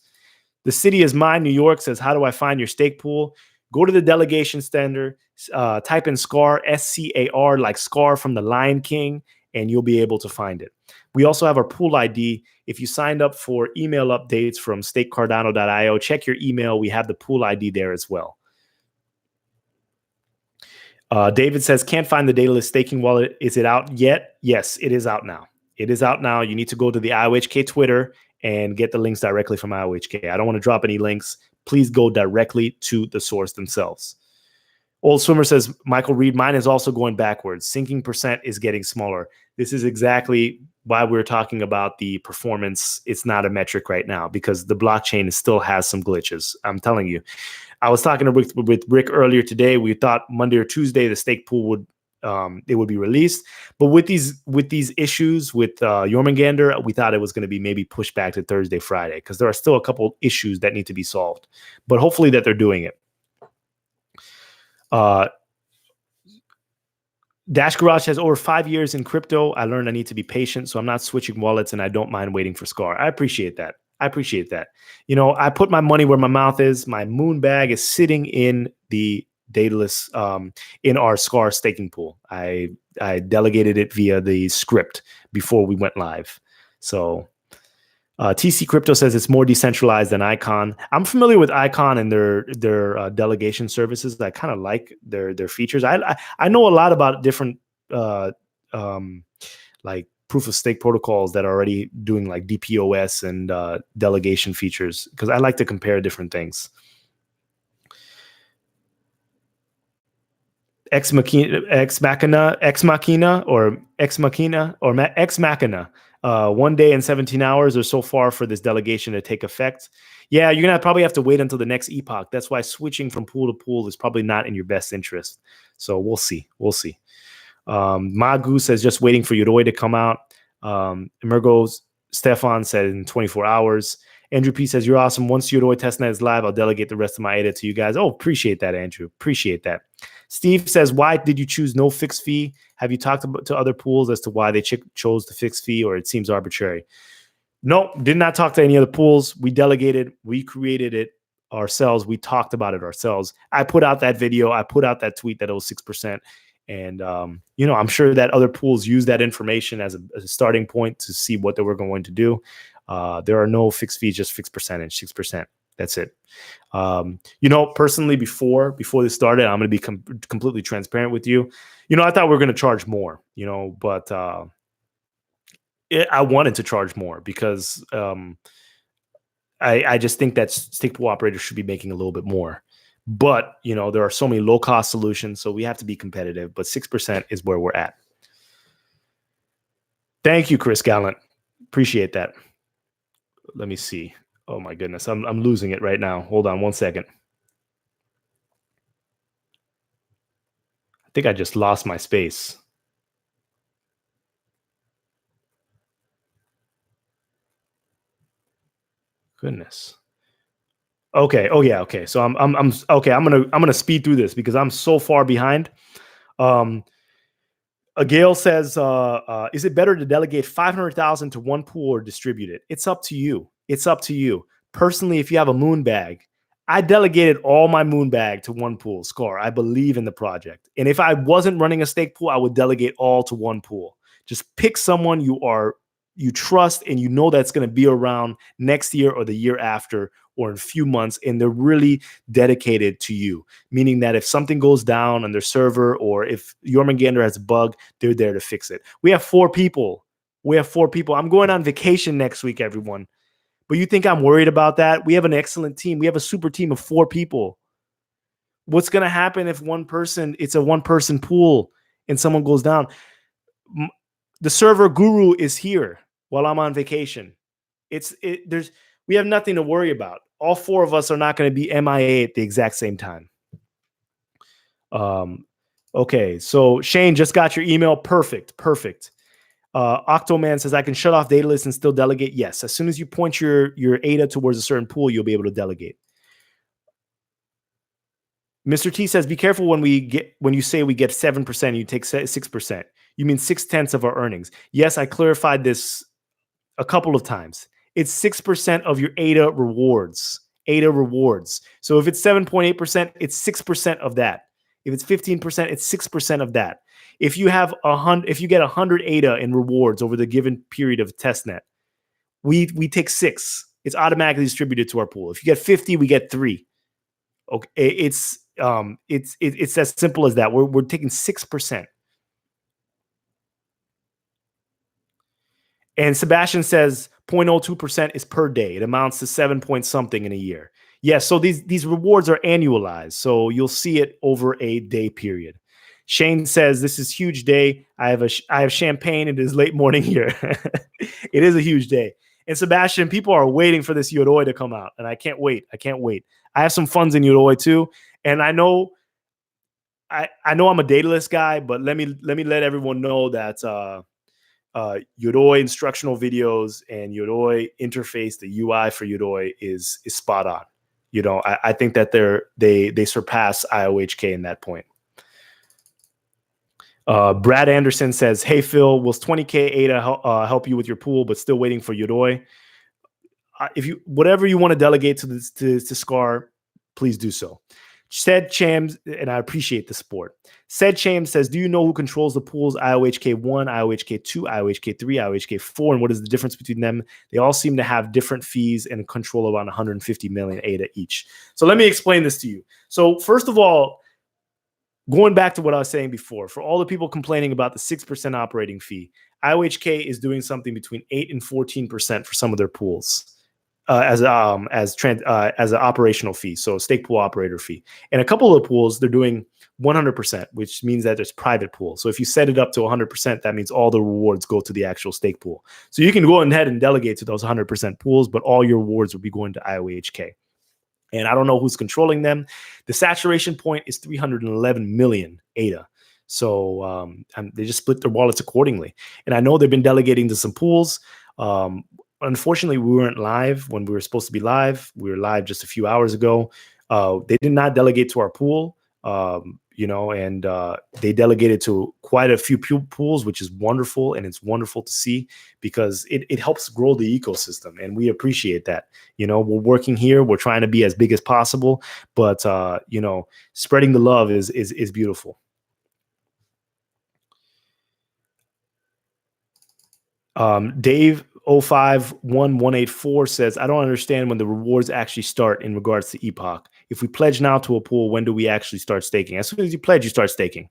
The city is mine. New York says, how do I find your stake pool? Go to the delegation standard, type in SCAR, SCAR, like Scar from the Lion King, and you'll be able to find it. We also have our pool ID. If you signed up for email updates from stakecardano.io, check your email. We have the pool ID there as well. David says, can't find the Daedalus staking wallet. Is it out yet? Yes, it is out now. It is out now. You need to go to the IOHK Twitter and get the links directly from IOHK. I don't want to drop any links. Please go directly to the source themselves. Old Swimmer says, Michael Reed, mine is also going backwards. Sinking percent is getting smaller. This is exactly why we're talking about the performance. It's not a metric right now because the blockchain still has some glitches. I'm telling you. I was talking with Rick earlier today. We thought Monday or Tuesday the stake pool would be released, but with these issues with Jormungandr, we thought it was going to be maybe pushed back to Thursday, Friday, because there are still a couple issues that need to be solved. But hopefully that they're doing it. Dash Garage has over 5 years in crypto. I learned I need to be patient, so I'm not switching wallets, and I don't mind waiting for SCAR. I appreciate that. I put my money where my mouth is. My moon bag is sitting in the Daedalus, in our SCAR staking pool. I delegated it via the script before we went live. So TC Crypto says it's more decentralized than Icon. I'm familiar with Icon and their delegation services. I kind of like their features. I know a lot about different like proof of stake protocols that are already doing like DPoS and delegation features, because I like to compare different things. Ex Machina, 1 day and 17 hours or so far for this delegation to take effect. Yeah, you're gonna probably have to wait until the next epoch. That's why switching from pool to pool is probably not in your best interest. So we'll see. Magu says just waiting for Yoroi to come out. Emergo Stefan said in 24 hours. Andrew P says, you're awesome. Once Yoroi testnet is live, I'll delegate the rest of my ADA to you guys. Oh, appreciate that, Andrew. Appreciate that. Steve says, why did you choose no fixed fee? Have you talked to other pools as to why they chose the fixed fee, or it seems arbitrary? No, did not talk to any other pools. We delegated. We created it ourselves. We talked about it ourselves. I put out that video. I put out that tweet that it was 6%. And, I'm sure that other pools use that information as a starting point to see what they were going to do. There are no fixed fees, just fixed percentage, 6%. That's it. Personally, before this started, I'm going to be completely transparent with you. I thought we were going to charge more, but I wanted to charge more because I just think that stake pool operators should be making a little bit more. But, there are so many low-cost solutions, so we have to be competitive. But 6% is where we're at. Thank you, Chris Gallant. Appreciate that. Let me see. Oh, my goodness. I'm losing it right now. Hold on 1 second. I think I just lost my space. Goodness. Okay. Oh yeah. Okay. So I'm okay. I'm gonna speed through this because I'm so far behind. Gail says, is it better to delegate 500,000 to one pool or distribute it? It's up to you. Personally, if you have a moon bag, I delegated all my moon bag to one pool, SCAR. I believe in the project. And if I wasn't running a stake pool, I would delegate all to one pool. Just pick someone you trust and that's going to be around next year or the year after or in a few months, and they're really dedicated to you, meaning that if something goes down on their server or if Jormungandr has a bug, they're there to fix it. We have 4 people. I'm going on vacation next week, everyone. But you think I'm worried about that? We have an excellent team. We have a super team of 4 people. What's going to happen if it's a one-person pool and someone goes down? The server guru is here while I'm on vacation. We have nothing to worry about. All four of us are not going to be MIA at the exact same time. Okay, so Shane just got your email. Perfect. Octoman says, I can shut off Daedalus and still delegate. Yes, as soon as you point your ADA towards a certain pool, you'll be able to delegate. Mr. T says, be careful when you say we get 7%, you take 6%. You mean 6/10 of our earnings. Yes, I clarified this a couple of times. It's 6% of your ADA rewards. So if it's 7.8%, it's 6% of that. If it's 15%, it's 6% of that. If you get 100 ADA in rewards over the given period of testnet, we take 6. It's automatically distributed to our pool. If you get 50, we get 3. Okay, it's as simple as that. We're taking 6%. And Sebastian says 0.02% is per day. It amounts to 7 point something in a year. Yes, so these rewards are annualized, so you'll see it over a day period. Shane says, this is huge day. I have champagne. It is late morning here. It is a huge day. And Sebastian, people are waiting for this Yoroi to come out, and I can't wait. I have some funds in Yoroi too, and I know I'm a Daedalus guy, but let me let everyone know that Yoroi instructional videos and Yoroi interface, the UI for Yoroi is spot on. I think that they surpass IOHK in that point. Brad Anderson says, hey, Phil, will 20K ADA help you with your pool, but still waiting for Yoroi? Whatever you want to delegate to SCAR, please do so. Said Chams, and I appreciate the support. Said Chams says, do you know who controls the pools IOHK 1, IOHK 2, IOHK 3, IOHK 4, and what is the difference between them? They all seem to have different fees and control around 150 million ADA each. So let me explain this to you. So first of all, going back to what I was saying before, for all the people complaining about the 6% operating fee, IOHK is doing something between 8 and 14% for some of their pools. As an operational fee, so stake pool operator fee. And a couple of pools, they're doing 100%, which means that there's private pool. So if you set it up to 100%, that means all the rewards go to the actual stake pool. So you can go ahead and delegate to those 100% pools, but all your rewards will be going to IOHK. And I don't know who's controlling them. The saturation point is 311 million ADA. So they just split their wallets accordingly. And I know they've been delegating to some pools. Unfortunately, we weren't live when we were supposed to be live. We were live just a few hours ago. They did not delegate to our pool, and they delegated to quite a few pools, which is wonderful. And it's wonderful to see because it helps grow the ecosystem. And we appreciate that. We're working here. We're trying to be as big as possible. But, spreading the love is beautiful. Dave 051184 says, I don't understand when the rewards actually start in regards to Epoch. If we pledge now to a pool, when do we actually start staking? As soon as you pledge, you start staking.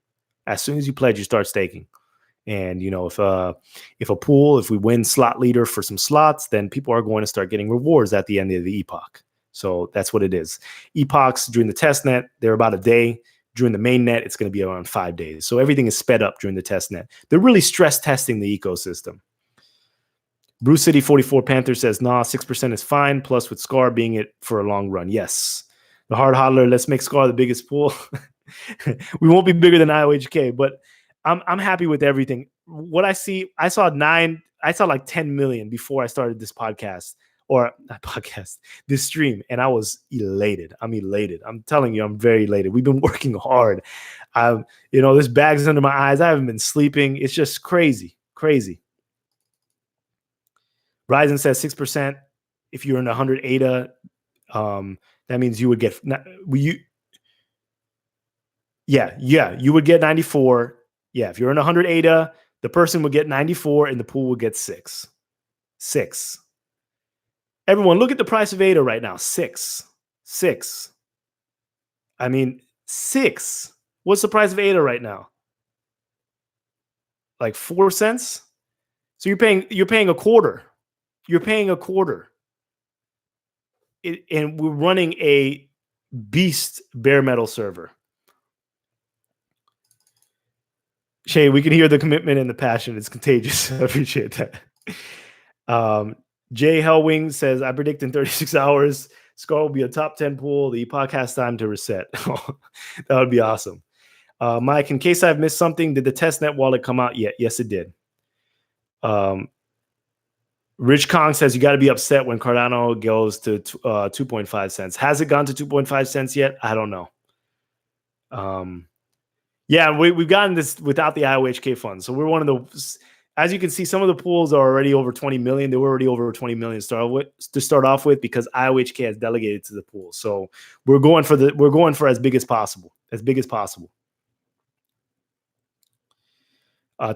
And if we win slot leader for some slots, then people are going to start getting rewards at the end of the Epoch. So that's what it is. Epochs during the test net, they're about a day. During the main net, it's going to be around 5 days. So everything is sped up during the test net. They're really stress testing the ecosystem. Bruce City 44 Panther says, nah, 6% is fine. Plus with SCAR being it for a long run. Yes. The hard hodler, let's make SCAR the biggest pool. We won't be bigger than IOHK, but I'm happy with everything. What I see, I saw like 10 million before I started this podcast, or not podcast, this stream, and I was elated. I'm elated. I'm telling you, I'm very elated. We've been working hard. This bag's under my eyes. I haven't been sleeping. It's just crazy. Ryzen says 6%. If you're in 100 ADA, that means you would get you would get 94. Yeah, if you're in 100 ADA, the person would get 94 and the pool would get 6. Everyone, look at the price of ADA right now. 6. I mean, 6. What's the price of ADA right now? Like 4 cents? So you're paying a quarter. And we're running a beast bare metal server. Shay, we can hear the commitment and the passion. It's contagious. I appreciate that. Jay Hellwing says, I predict in 36 hours, Scar will be a top 10 pool. The podcast time to reset. That would be awesome. Mike, in case I've missed something, did the testnet wallet come out yet? Yes, it did. Rich Kong says, you got to be upset when Cardano goes to 2.5 cents. Has it gone to 2.5 cents yet? I don't know. Yeah, we've gotten this without the IOHK fund. So we're one of the, as you can see, some of the pools are already over 20 million. They were already over 20 million to start off with because IOHK has delegated to the pool. So we're going for as big as possible,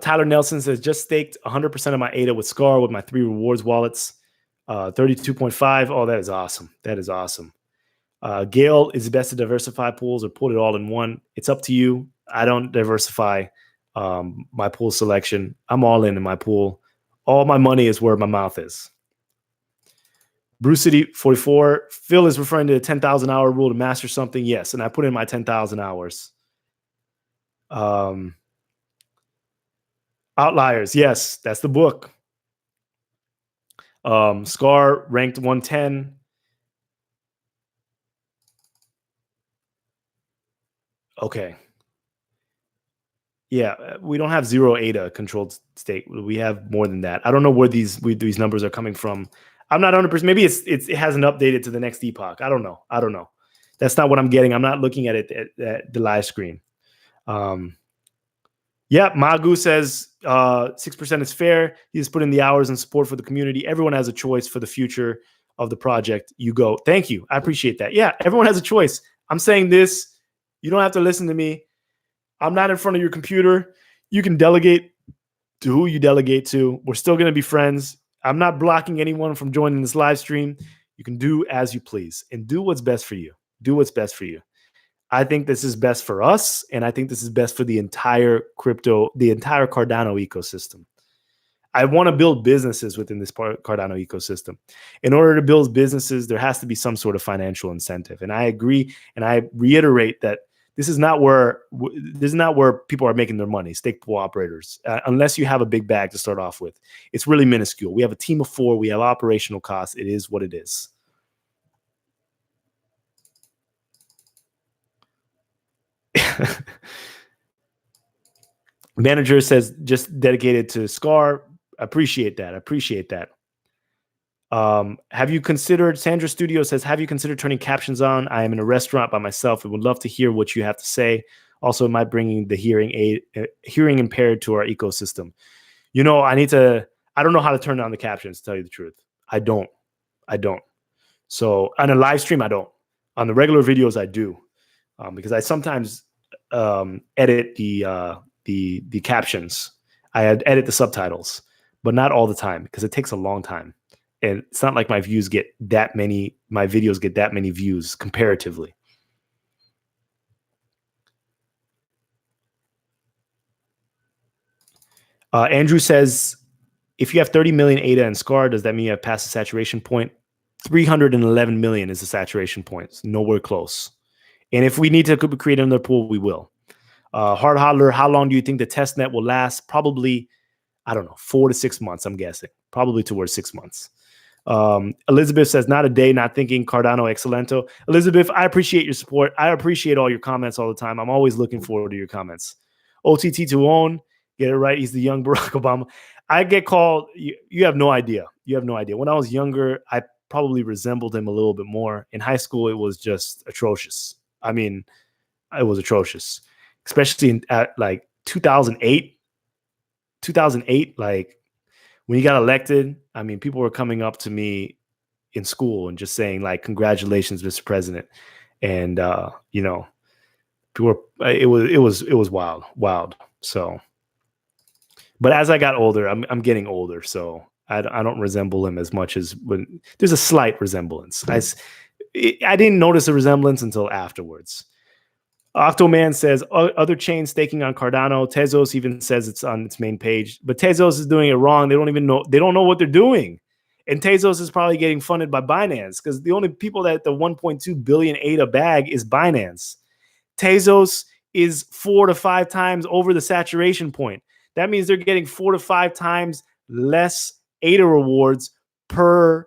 Tyler Nelson says, just staked 100% of my ADA with SCAR with my 3 rewards wallets, 32.5. Oh, that is awesome. That is awesome. Gail, is it best to diversify pools or put it all in one? It's up to you. I don't diversify my pool selection. I'm all in my pool. All my money is where my mouth is. Bruce City 44. Phil is referring to the 10,000 hour rule to master something. Yes, and I put in my 10,000 hours. Outliers. Yes, that's the book. SCAR ranked 110. Okay. Yeah, we don't have 0 ADA controlled state. We have more than that. I don't know where these numbers are coming from. I'm not 100%. Maybe it hasn't updated to the next epoch. I don't know. That's not what I'm getting. I'm not looking at it at the live screen. Yeah, Magu says 6% is fair. He's put in the hours and support for the community. Everyone has a choice for the future of the project. You go. Thank you. I appreciate that. Yeah, everyone has a choice. I'm saying this. You don't have to listen to me. I'm not in front of your computer. You can delegate to who you delegate to. We're still going to be friends. I'm not blocking anyone from joining this live stream. You can do as you please and do what's best for you. Do what's best for you. I think this is best for us, and I think this is best for the entire Cardano ecosystem. I want to build businesses within this Cardano ecosystem. In order to build businesses, there has to be some sort of financial incentive. And I agree, and I reiterate that this is not where people are making their money, stake pool operators, unless you have a big bag to start off with. It's really minuscule. We have a team of 4. We have operational costs. It is what it is. Manager says, just dedicated to SCAR. Appreciate that. Have you considered, Sandra Studio says, have you considered turning captions on? I am in a restaurant by myself and would love to hear what you have to say. Also, am I bringing the hearing impaired to our ecosystem? I don't know how to turn on the captions, to tell you the truth. I don't. So on a live stream, I don't. On the regular videos, I do. Because I sometimes edit the captions. I edit the subtitles, but not all the time because it takes a long time. And it's not like my videos get that many views comparatively. Andrew says, if you have 30 million ADA and SCAR, does that mean you have passed the saturation point? 311 million is the saturation point. It's nowhere close. And if we need to create another pool, we will. Hard Hodler, how long do you think the test net will last? Probably, I don't know, 4 to 6 months, I'm guessing. Probably towards 6 months. Elizabeth says, not a day, not thinking Cardano Excelento. Elizabeth, I appreciate your support. I appreciate all your comments all the time. I'm always looking forward to your comments. OTT to own, get it right. He's the young Barack Obama. I get called, you have no idea. When I was younger, I probably resembled him a little bit more. In high school, it was just atrocious. I mean, it was atrocious, especially at like 2008, like when he got elected. I mean, people were coming up to me in school and just saying like, congratulations, Mr. President. And, people were, it was wild. So, but as I got older, I'm getting older. So I don't resemble him as much as when there's a slight resemblance. I didn't notice a resemblance until afterwards. Octoman says, other chains staking on Cardano. Tezos even says it's on its main page, but Tezos is doing it wrong. They don't know what they're doing. And Tezos is probably getting funded by Binance because the only people that the 1.2 billion ADA bag is Binance. Tezos is 4 to 5 times over the saturation point. That means they're getting 4 to 5 times less ADA rewards per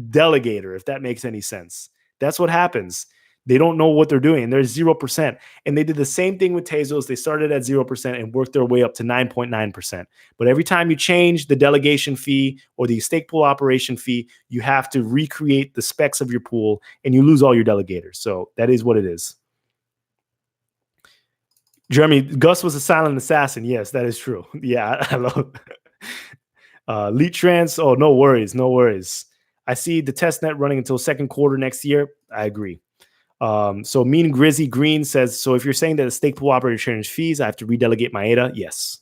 delegator, if that makes any sense. That's what happens. They don't know what they're doing. They're 0%. And they did the same thing with Tezos. They started at 0% and worked their way up to 9.9%. But every time you change the delegation fee or the stake pool operation fee, you have to recreate the specs of your pool and you lose all your delegators. So that is what it is. Jeremy, Gus was a silent assassin. Yes, that is true. Yeah, I love Lead Trans. Oh, no worries. No worries. I see the testnet running until second quarter next year. I agree. So Mean Grizzy Green says, so if you're saying that a stake pool operator changes fees, I have to redelegate my ADA? Yes.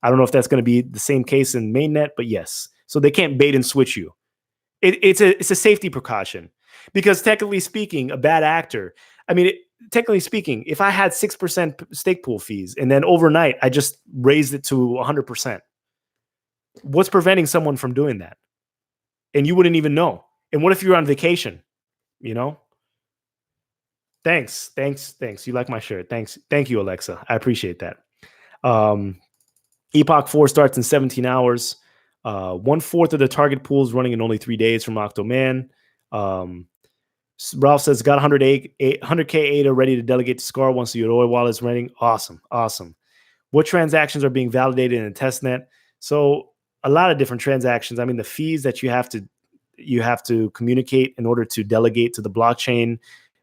I don't know if that's going to be the same case in mainnet, but yes. So they can't bait and switch you. It's a safety precaution because technically speaking, a bad actor, technically speaking, if I had 6% stake pool fees and then overnight I just raised it to 100%, what's preventing someone from doing that? And you wouldn't even know. And what if you're on vacation? You know? Thanks. You like my shirt. Thanks. Thank you, Alexa. I appreciate that. Epoch 4 starts in 17 hours. 1/4 of the target pool is running in only 3 days from Octoman. Ralph says, got 100K ADA ready to delegate to SCAR once the Yoroi wallet is running. Awesome. What transactions are being validated in testnet? So a lot of different transactions. The fees that you have to communicate in order to delegate to the blockchain,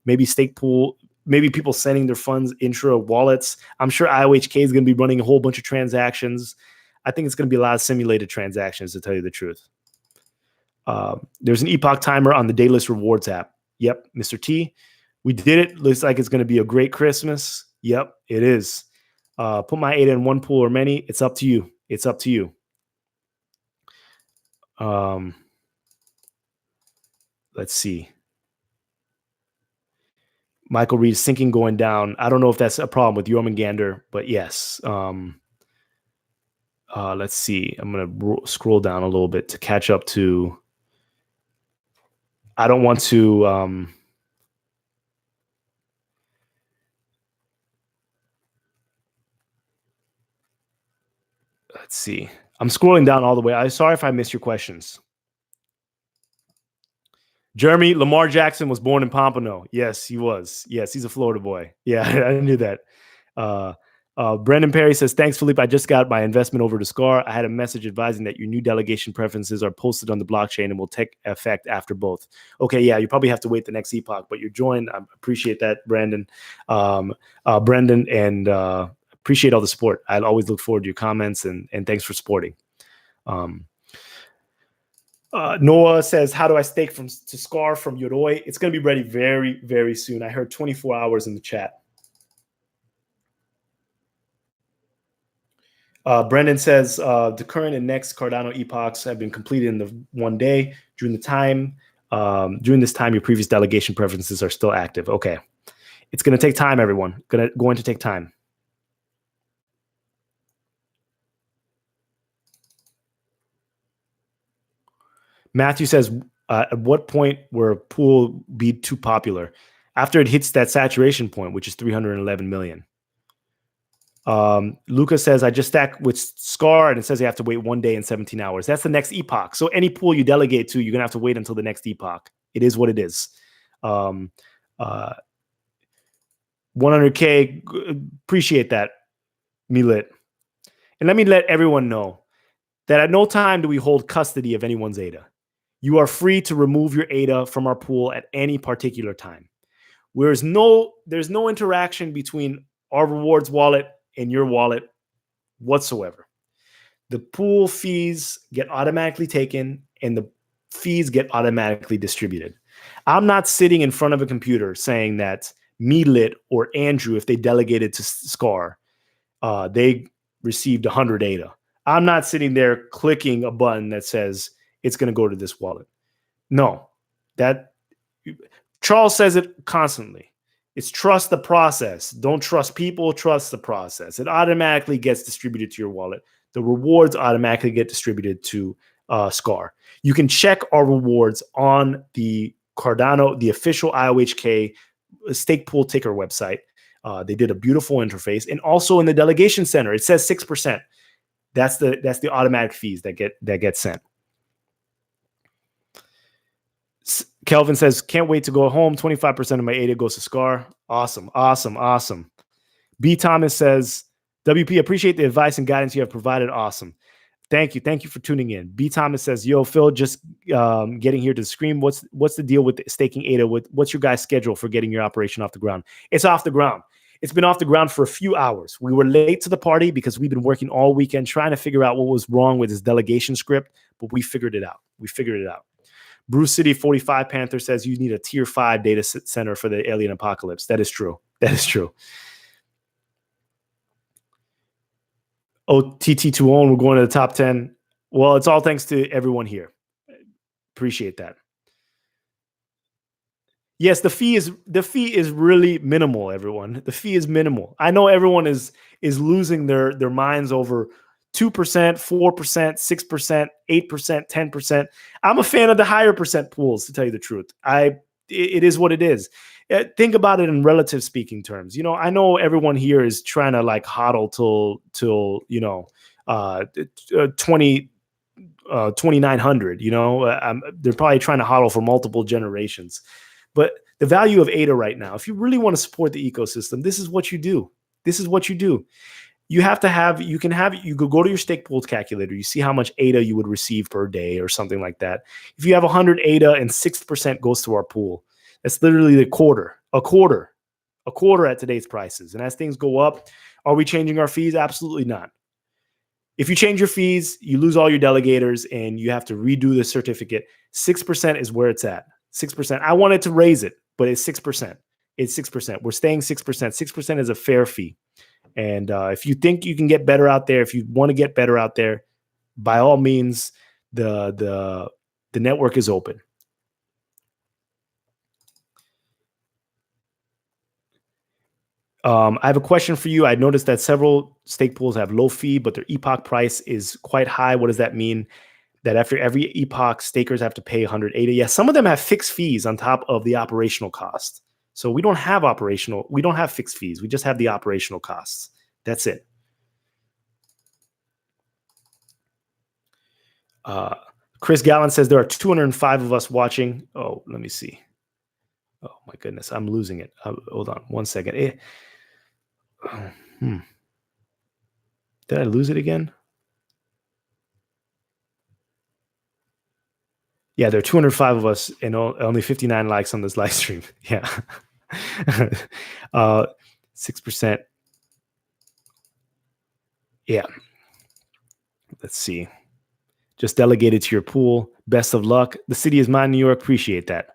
maybe stake pool, maybe people sending their funds intra wallets. I'm sure IOHK is going to be running a whole bunch of transactions. I think it's going to be a lot of simulated transactions, to tell you the truth. There's an Epoch timer on the Daedalus rewards app. Yep, Mr. T. We did it. Looks like it's going to be a great Christmas. Yep, it is. Put my ADA in one pool or many. It's up to you. Let's see. Michael Reed's sinking going down. I don't know if that's a problem with Jormungandr, but yes. Let's see. I'm going to scroll down a little bit to catch up to. I don't want to. Let's see. I'm scrolling down all the way. I'm sorry if I missed your questions. Jeremy, Lamar Jackson was born in Pompano. Yes, he was. Yes, he's a Florida boy. Yeah, I knew that. Brendan Perry says, thanks, Philippe. I just got my investment over to SCAR. I had a message advising that your new delegation preferences are posted on the blockchain and will take effect after both. Okay, yeah, you probably have to wait the next epoch, but you're joined. I appreciate that, Brandon. Brendan, and appreciate all the support. I'll always look forward to your comments, and thanks for supporting. Noah says, how do I stake to SCAR from Yoroi? It's going to be ready very, very soon. I heard 24 hours in the chat. Brendan says, the current and next Cardano epochs have been completed in the 1 day. During this time, your previous delegation preferences are still active. Okay. It's going to take time, everyone. Going to take time. Matthew says, at what point will a pool be too popular? After it hits that saturation point, which is 311 million. Lucas says, I just stack with SCAR and it says you have to wait 1 day and 17 hours. That's the next epoch. So any pool you delegate to, you're going to have to wait until the next epoch. It is what it is. 100K, appreciate that, Milit. And let me let everyone know that at no time do we hold custody of anyone's ADA. You are free to remove your ADA from our pool at any particular time. There's no interaction between our rewards wallet and your wallet whatsoever. The pool fees get automatically taken and the fees get automatically distributed. I'm not sitting in front of a computer saying that Melit or Andrew, if they delegated to SCAR, they received 100 ADA. I'm not sitting there clicking a button that says it's going to go to this wallet. No, Charles says it constantly. It's trust the process. Don't trust people, trust the process. It automatically gets distributed to your wallet. The rewards automatically get distributed to SCAR. You can check our rewards on the Cardano, the official IOHK stake pool ticker website. They did a beautiful interface, and also in the delegation center, it says 6%. That's the automatic fees that get sent. Kelvin says, can't wait to go home. 25% of my ADA goes to SCAR. Awesome, awesome, awesome. B. Thomas says, WP, appreciate the advice and guidance you have provided. Awesome. Thank you. Thank you for tuning in. B. Thomas says, yo, Phil, just getting here to the screen. What's the deal with staking ADA? What's your guys' schedule for getting your operation off the ground? It's off the ground. It's been off the ground for a few hours. We were late to the party because we've been working all weekend trying to figure out what was wrong with this delegation script, but we figured it out. Bruce City 45 Panther says you need a tier 5 data center for the alien apocalypse. That is true. That is true. OTT2OWN, we're going to the top 10. Well, it's all thanks to everyone here. Appreciate that. Yes, the fee is really minimal, everyone. The fee is minimal. I know everyone is losing their minds over 2%, 4%, 6%, 8%, 10%. I'm a fan of the higher percent pools, to tell you the truth. It is what it is. Think about it in relative speaking terms. I know everyone here is trying to like hodl till 2900. They're probably trying to hodl for multiple generations. But the value of ADA right now, if you really want to support the ecosystem, this is what you do. You have to have, you could go to your stake pools calculator. You see how much ADA you would receive per day or something like that. If you have 100 ADA and 6% goes to our pool, that's literally a quarter at today's prices. And as things go up, are we changing our fees? Absolutely not. If you change your fees, you lose all your delegators and you have to redo the certificate. 6% is where it's at. 6%. I wanted to raise it, but it's 6%. It's 6%. We're staying 6%. 6% is a fair fee. And if you think you can get better out there, if you want to get better out there, by all means, the network is open. I have a question for you. I noticed that several stake pools have low fee, but their epoch price is quite high. What does that mean? That after every epoch, stakers have to pay 180. Yeah, some of them have fixed fees on top of the operational cost. So we don't have fixed fees. We just have the operational costs. That's it. Chris Gallen says there are 205 of us watching. Oh, let me see. Oh my goodness, I'm losing it. Hold on 1 second. Did I lose it again? Yeah, there are 205 of us and only 59 likes on this live stream. Yeah. 6%. Yeah. Let's see. Just delegate it to your pool. Best of luck. The city is mine, New York. Appreciate that.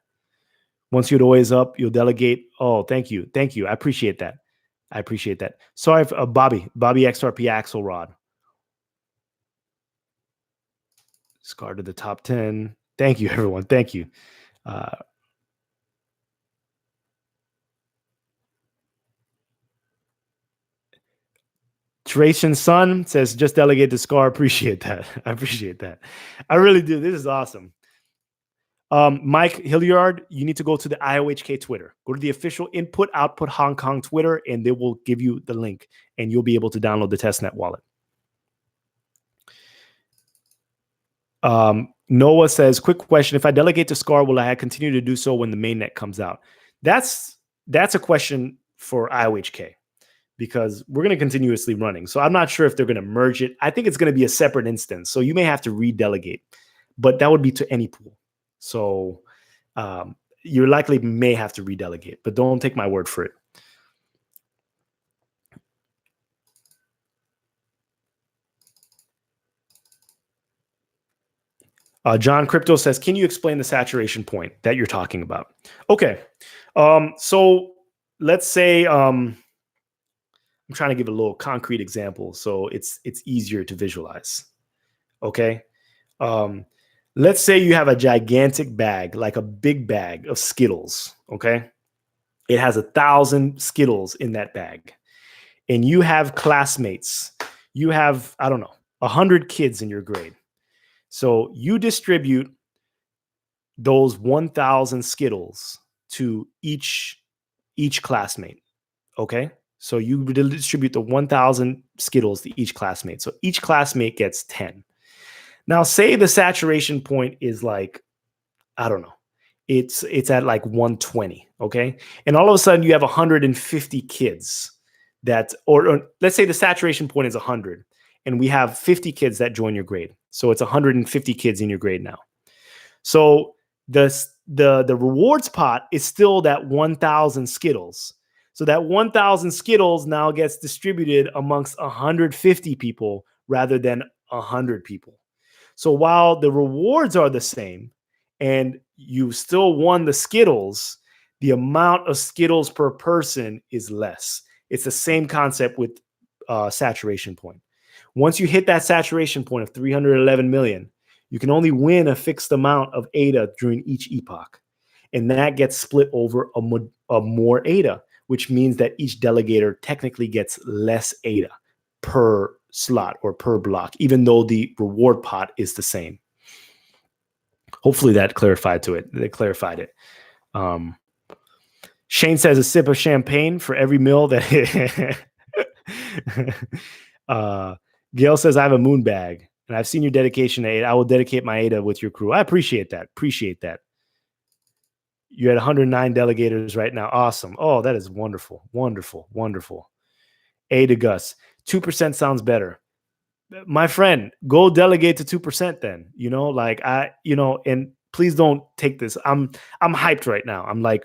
Once you're always up, you'll delegate. Oh, thank you. Thank you. I appreciate that. Sorry, Bobby XRP Axelrod. Scar to the top 10. Thank you, everyone. Thank you. Tracian Sun says, just delegate to Scar. Appreciate that. I appreciate that. I really do. This is awesome. Mike Hilliard, you need to go to the IOHK Twitter. Go to the official Input Output Hong Kong Twitter, and they will give you the link, and you'll be able to download the testnet wallet. Noah says, quick question. If I delegate to SCAR, will I continue to do so when the mainnet comes out? That's a question for IOHK because we're going to continuously running. So I'm not sure if they're going to merge it. I think it's going to be a separate instance. So you may have to redelegate, but that would be to any pool. So you likely may have to redelegate, but don't take my word for it. John Crypto says, can you explain the saturation point that you're talking about? Okay. So let's say I'm trying to give a little concrete example so it's easier to visualize. Okay. Let's say you have a gigantic bag, like a big bag of Skittles. Okay. It has 1,000 Skittles in that bag. And you have classmates. You have, I don't know, 100 kids in your grade. So you distribute those 1,000 Skittles to each classmate, okay? So you distribute the 1,000 Skittles to each classmate. So each classmate gets 10. Now, say the saturation point is like, I don't know, it's at like 120, okay? And all of a sudden you have 150 kids that, or let's say the saturation point is 100, and we have 50 kids that join your grade. So it's 150 kids in your grade now. So the rewards pot is still that 1,000 Skittles. So that 1,000 Skittles now gets distributed amongst 150 people rather than 100 people. So while the rewards are the same and you still won the Skittles, the amount of Skittles per person is less. It's the same concept with saturation point. Once you hit that saturation point of 311 million, you can only win a fixed amount of ADA during each epoch. And that gets split over a more ADA, which means that each delegator technically gets less ADA per slot or per block, even though the reward pot is the same. Hopefully that clarified it. Shane says a sip of champagne for every mil that Gail says I have a moon bag and I've seen your dedication to ADA. I will dedicate my ADA with your crew. I appreciate that. You're at 109 delegators right now. Awesome. Oh, that is wonderful. ADA Gus. 2% sounds better. My friend, go delegate to 2% then. And please don't take this. I'm hyped right now. I'm like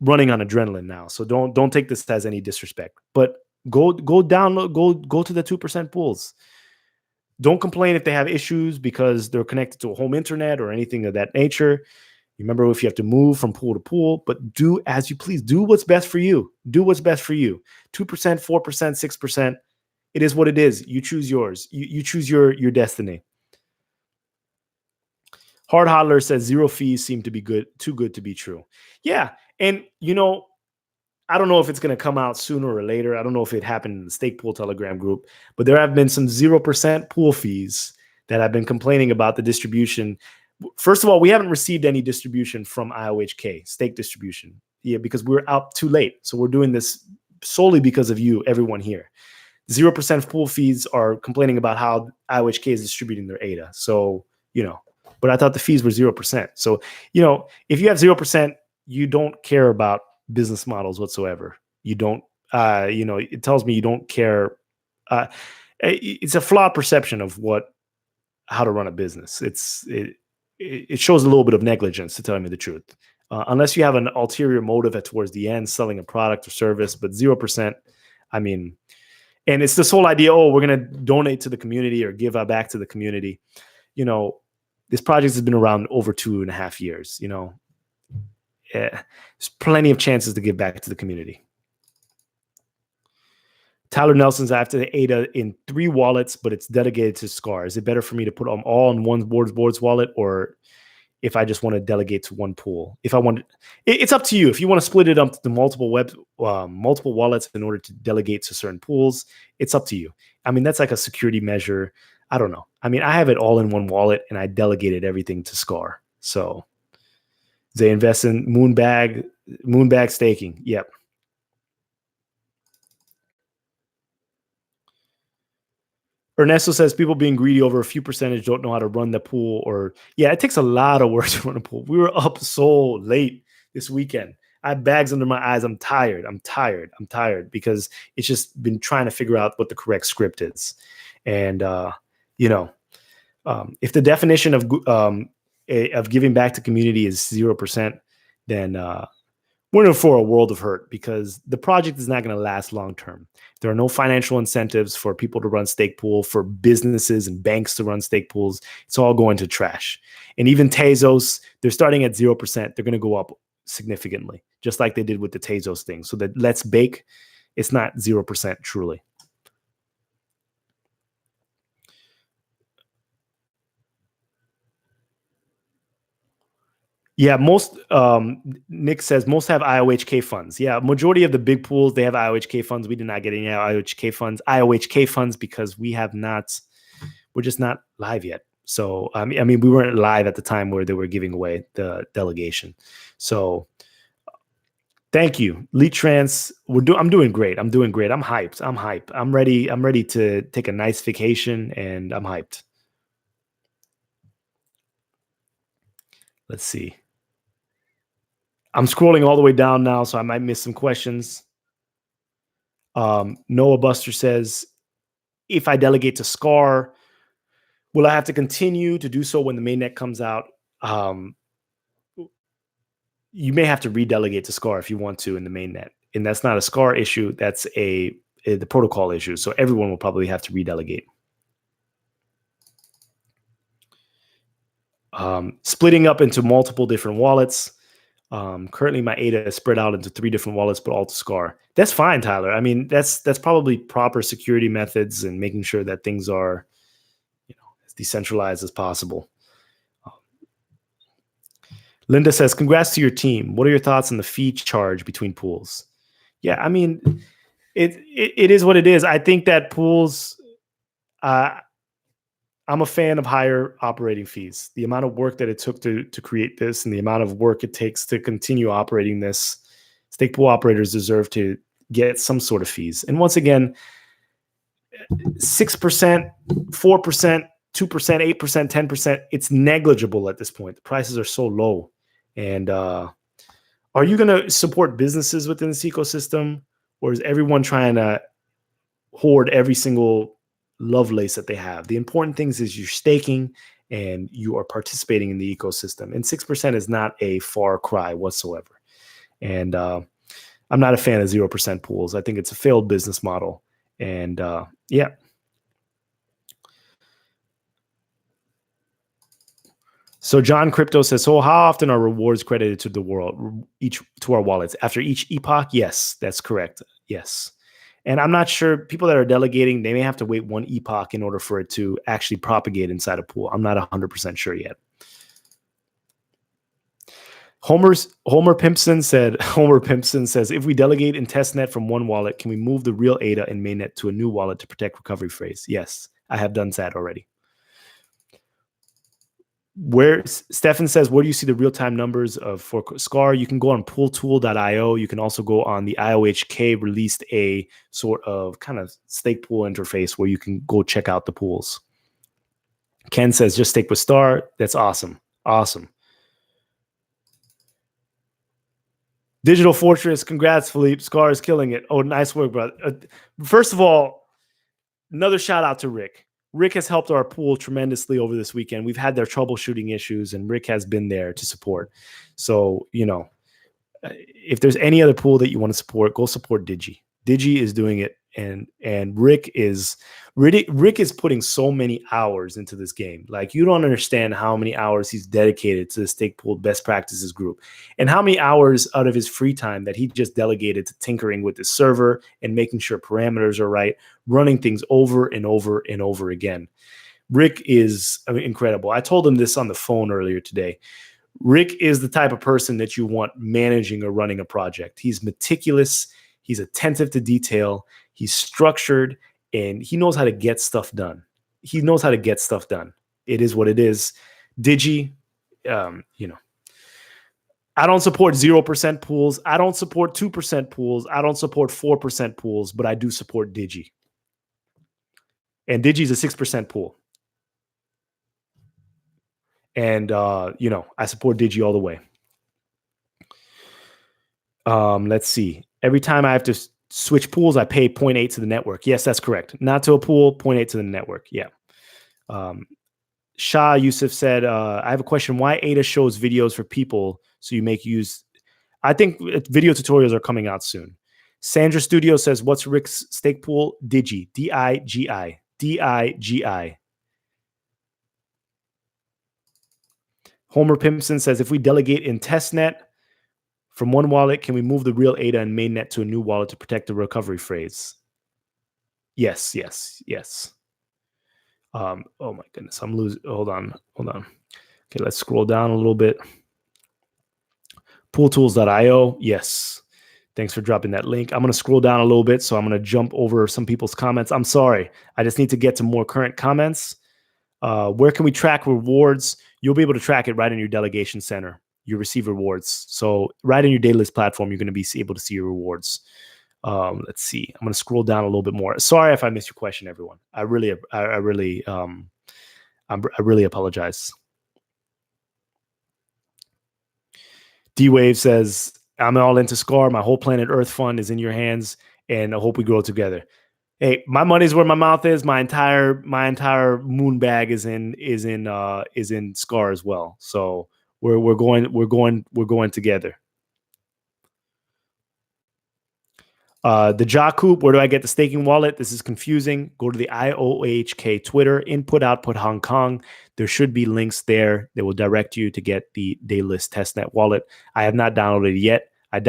running on adrenaline now. So don't take this as any disrespect. But go download, go to the 2% pools. Don't complain if they have issues because they're connected to a home internet or anything of that nature. Remember, if you have to move from pool to pool, but do as you please. Do what's best for you. 2%, 4%, 6%. It is what it is. You choose yours. You choose your destiny. Hard Hodler says 0 fees seem to be too good to be true. Yeah. And, I don't know if it's going to come out sooner or later. I don't know if it happened in the Stake Pool Telegram group, but there have been some 0% pool fees that have been complaining about the distribution. First of all, we haven't received any distribution from IOHK, stake distribution. Yeah, because we're out too late. So we're doing this solely because of you, everyone here. 0% pool fees are complaining about how IOHK is distributing their ADA. So, but I thought the fees were 0%. So, if you have 0%, you don't care about business models whatsoever. You don't, it tells me you don't care. It's a flawed perception of how to run a business. It shows a little bit of negligence, to tell me the truth. Unless you have an ulterior motive towards the end, selling a product or service, but 0%, and it's this whole idea, we're going to donate to the community or give back to the community. This project has been around over 2.5 years, there's plenty of chances to give back to the community. Tyler Nelson's after the ADA in 3 wallets, but it's delegated to SCAR. Is it better for me to put them all in one board's wallet, or if I just want to delegate to one pool? If I want, it's up to you. If you want to split it up to multiple wallets in order to delegate to certain pools, it's up to you. That's like a security measure. I don't know. I have it all in one wallet and I delegated everything to SCAR. So they invest in Moonbag staking. Yep. Ernesto says people being greedy over a few percentage don't know how to run the pool, it takes a lot of work to run a pool. We were up so late this weekend. I have bags under my eyes. I'm tired because it's just been trying to figure out what the correct script is. And, if the definition of giving back to community is 0%, then we're in for a world of hurt because the project is not going to last long term. There are no financial incentives for people to run stake pool, for businesses and banks to run stake pools. It's all going to trash. And even Tezos, they're starting at 0%. They're going to go up significantly, just like they did with the Tezos thing. So that Let's Bake, it's not 0% truly. Yeah, Nick says most have IOHK funds. Yeah, majority of the big pools, they have IOHK funds. We did not get any IOHK funds because we're just not live yet. So, we weren't live at the time where they were giving away the delegation. So Thank you. Lead Trans, I'm doing great. I'm doing great. I'm hyped. I'm ready. I'm ready to take a nice vacation, and I'm hyped. Let's see. I'm scrolling all the way down now, so I might miss some questions. Noah Buster says, if I delegate to SCAR, will I have to continue to do so when the mainnet comes out? You may have to redelegate to SCAR if you want to in the mainnet. And that's not a SCAR issue. That's the protocol issue. So everyone will probably have to redelegate. Splitting up into multiple different wallets. Currently, my ADA is spread out into 3 different wallets, but all to SCAR. That's fine, Tyler. I mean, that's probably proper security methods and making sure that things are, as decentralized as possible. Linda says, congrats to your team. What are your thoughts on the fee charge between pools? Yeah, I mean, it is what it is. I think that pools, I'm a fan of higher operating fees. The amount of work that it took to create this and the amount of work it takes to continue operating this, stake pool operators deserve to get some sort of fees. And once again, 6%, 4%, 2%, 8%, 10%, it's negligible at this point. The prices are so low. And are you going to support businesses within this ecosystem, or is everyone trying to hoard every single Lovelace that they have? The important things is you're staking and you are participating in the ecosystem. And 6% is not a far cry whatsoever. And I'm not a fan of 0% pools. I think it's a failed business model. And yeah. So John Crypto says, so how often are rewards credited to the world, to our wallets? After each epoch? Yes, that's correct. Yes. And I'm not sure, people that are delegating, they may have to wait 1 epoch in order for it to actually propagate inside a pool. I'm not 100% sure yet. Homer Pimpson says, if we delegate in testnet from one wallet, can we move the real ADA and mainnet to a new wallet to protect recovery phrase? Yes, I have done that already. Where Stefan says, where do you see the real-time numbers for SCAR? You can go on pooltool.io. You can also go on the IOHK released a sort of kind of stake pool interface where you can go check out the pools. Ken says, just stake with Star. That's awesome. Awesome. Digital Fortress, congrats, Philippe. SCAR is killing it. Oh, nice work, brother. First of all, another shout out to Rick. Rick has helped our pool tremendously over this weekend. We've had their troubleshooting issues, and Rick has been there to support. So, if there's any other pool that you want to support, go support Digi. Digi is doing it, and Rick is putting so many hours into this game. Like, you don't understand how many hours he's dedicated to the stake pool best practices group, and how many hours out of his free time that he just delegated to tinkering with the server and making sure parameters are right, running things over and over and over again. Rick is incredible. I told him this on the phone earlier today. Rick is the type of person that you want managing or running a project. He's meticulous. He's attentive to detail. He's structured, and he knows how to get stuff done. It is what it is. Digi, I don't support 0% pools. I don't support 2% pools. I don't support 4% pools, but I do support Digi. And Digi is a 6% pool. And, I support Digi all the way. Let's see. Every time I have to switch pools, I pay 0.8 to the network. Yes, that's correct. Not to a pool, 0.8 to the network. Yeah. Shah Yusuf said, I have a question. Why ADA shows videos for people so you make use? I think video tutorials are coming out soon. Sandra Studio says, what's Rick's stake pool? Digi. D-I-G-I. D-I-G-I. Homer Pimpson says, if we delegate in testnet from one wallet, can we move the real ADA and mainnet to a new wallet to protect the recovery phrase? Yes. Oh my goodness, I'm losing. Hold on. Okay, let's scroll down a little bit. Pooltools.io. Yes. Thanks for dropping that link. I'm going to scroll down a little bit, so I'm going to jump over some people's comments. I'm sorry. I just need to get to more current comments. Where can we track rewards? You'll be able to track it right in your delegation center. you receive rewards. So right in your Daedalus platform, you're going to be able to see your rewards. Let's see. I'm going to scroll down a little bit more. Sorry if I missed your question, everyone. I really apologize. D-Wave says, I'm all into Scar. My whole Planet Earth fund is in your hands, and I hope we grow together. Hey, my money's where my mouth is. My entire moon bag is in Scar as well. So we're going together. The Jacoop, where do I get the staking wallet? This is confusing. Go to the IOHK Twitter, input, output, Hong Kong. There should be links there that will direct you to get the Daedalus testnet wallet. I have not downloaded it yet. I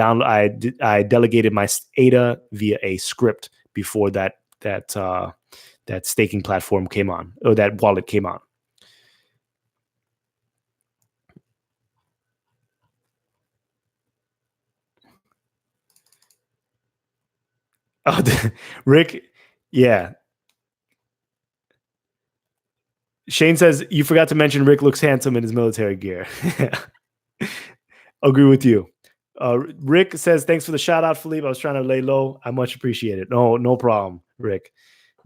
delegated my ADA via a script before that staking platform came on, or that wallet came on. Oh, Rick, yeah. Shane says, you forgot to mention Rick looks handsome in his military gear. Agree with you. Rick says, thanks for the shout out, Philippe. I was trying to lay low. I much appreciate it. No problem, Rick.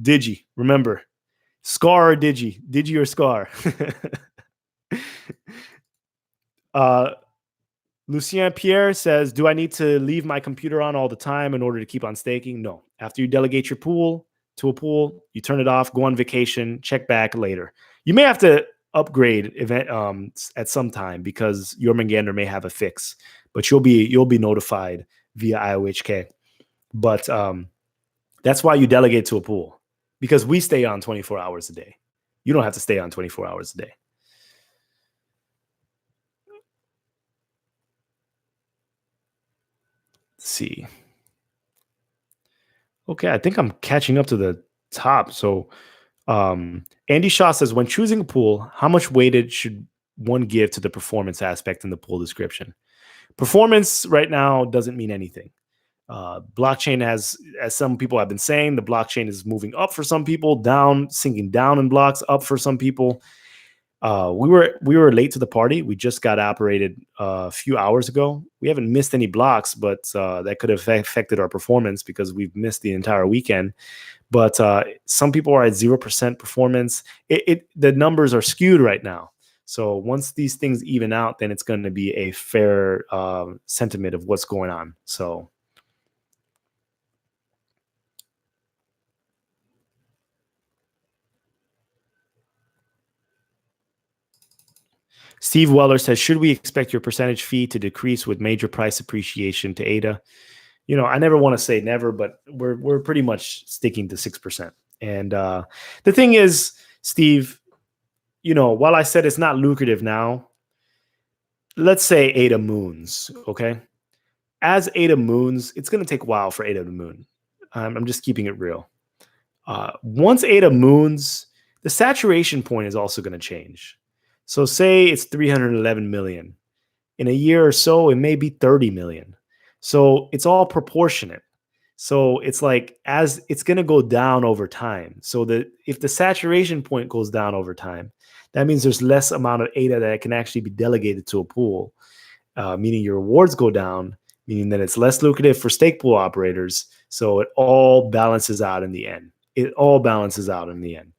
Digi, remember, Scar or Digi? Digi or Scar? Lucien Pierre says, do I need to leave my computer on all the time in order to keep on staking? No. After you delegate your pool to a pool, you turn it off, go on vacation, check back later. You may have to upgrade at some time because your Jormungandr may have a fix, but you'll be notified via IOHK. But that's why you delegate to a pool, because we stay on 24 hours a day. You don't have to stay on 24 hours a day. Let's see. Okay, I think I'm catching up to the top. So Andy Shaw says, when choosing a pool, how much weighted should one give to the performance aspect in the pool description? Performance right now doesn't mean anything. Blockchain has, as some people have been saying, the blockchain is moving up for some people, down, sinking down in blocks, up for some people. We were late to the party. We just got operated a few hours ago. We haven't missed any blocks, but that could have affected our performance because we've missed the entire weekend. But some people are at 0% performance. The numbers are skewed right now. So once these things even out, then it's going to be a fair sentiment of what's going on. So Steve Weller says, should we expect your percentage fee to decrease with major price appreciation to ADA? You know, I never want to say never, but we're pretty much sticking to 6%. And the thing is, Steve, you know, while I said it's not lucrative now, let's say ADA moons, okay? As ADA moons, it's going to take a while for ADA to moon. I'm just keeping it real. Once ADA moons, the saturation point is also going to change. So say it's 311 million. In a year or so, it may be 30 million. So it's all proportionate. So it's like, as it's going to go down over time. So that if the saturation point goes down over time, that means there's less amount of ADA that can actually be delegated to a pool, meaning your rewards go down, meaning that it's less lucrative for stake pool operators. So it all balances out in the end. It all balances out in the end.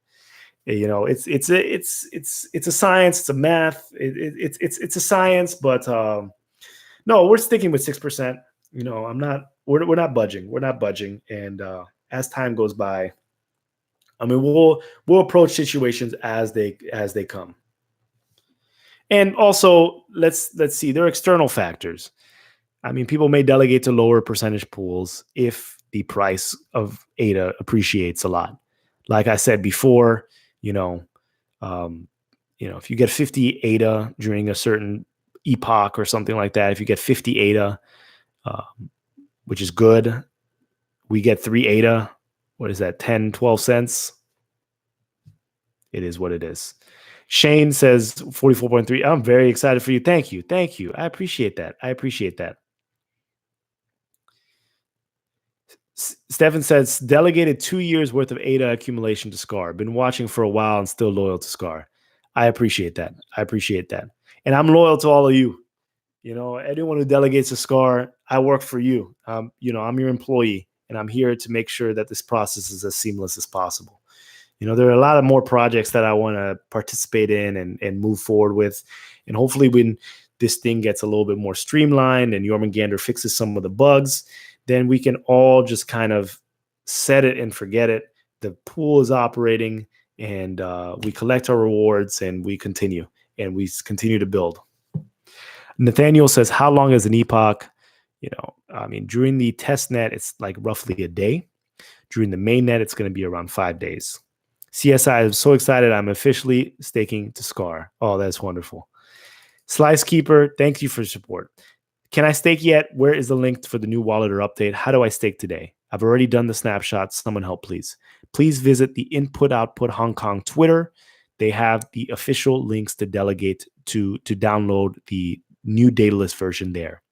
You know, it's a science, it's a math, it's a science, but no, we're sticking with 6%. You know, we're not budging, and as time goes by, I mean, we'll approach situations as they come. And also, let's see, there are external factors. I mean, people may delegate to lower percentage pools if the price of ADA appreciates a lot. Like I said before, you know, if you get 50 ADA during a certain epoch or something like that, if you get 50 ADA, which is good, we get 3 ADA. What is that? 10, 12 cents. It is what it is. Shane says 44.3. I'm very excited for you. Thank you. I appreciate that. Stefan says, delegated 2 years worth of ADA accumulation to Scar. Been watching for a while and still loyal to Scar. I appreciate that. And I'm loyal to all of you. anyone who delegates a SCAR, I work for you. I'm your employee, and I'm here to make sure that this process is as seamless as possible. There are a lot of more projects that I want to participate in and move forward with. And hopefully when this thing gets a little bit more streamlined and Jormungandr fixes some of the bugs, then we can all just kind of set it and forget it. The pool is operating, and we collect our rewards, and we continue to build. Nathaniel says, how long is an epoch? During the test net, it's like roughly a day. During the main net, it's going to be around 5 days. CSI, I'm so excited. I'm officially staking to SCAR. Oh, that's wonderful. Slice Keeper, thank you for your support. Can I stake yet? Where is the link for the new wallet or update? How do I stake today? I've already done the snapshot. Someone help, please. Please visit the Input Output Hong Kong Twitter. They have the official links to Delegate to download the new Daedalus version there.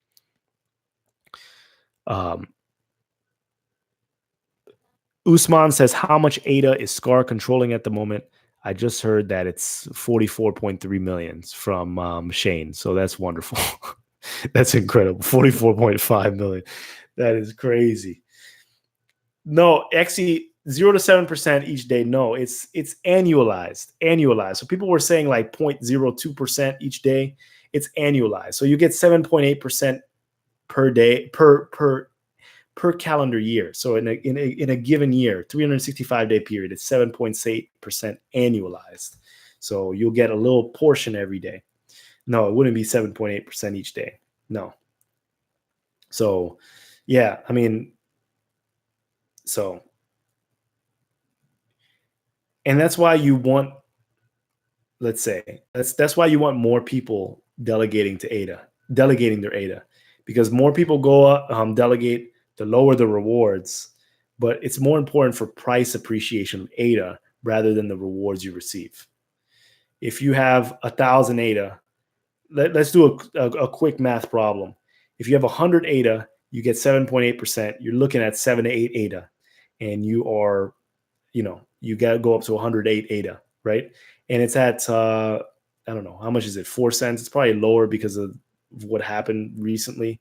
Usman says, how much ADA is SCAR controlling at the moment? I just heard that it's 44.3 million from Shane. So that's wonderful. That's incredible. 44.5 million. That is crazy. No, actually 0 to 7% each day. No, it's annualized. So people were saying like 0.02% each day. It's annualized. So you get 7.8% per day per calendar year. So in a given year, 365-day period, it's 7.8% annualized. So you'll get a little portion every day. No, it wouldn't be 7.8% each day. No. So, yeah, and that's why you want, let's say, that's why you want more people delegating their ADA, because more people go delegate, the lower the rewards, but it's more important for price appreciation of ADA rather than the rewards you receive. If you have 1,000 ADA, let's do a quick math problem. If you have 100 ADA, you get 7.8%. You're looking at 7 to 8 ADA, and you got to go up to 108 ADA, right? And it's at, I don't know, how much is it? 4 cents. It's probably lower because of what happened recently.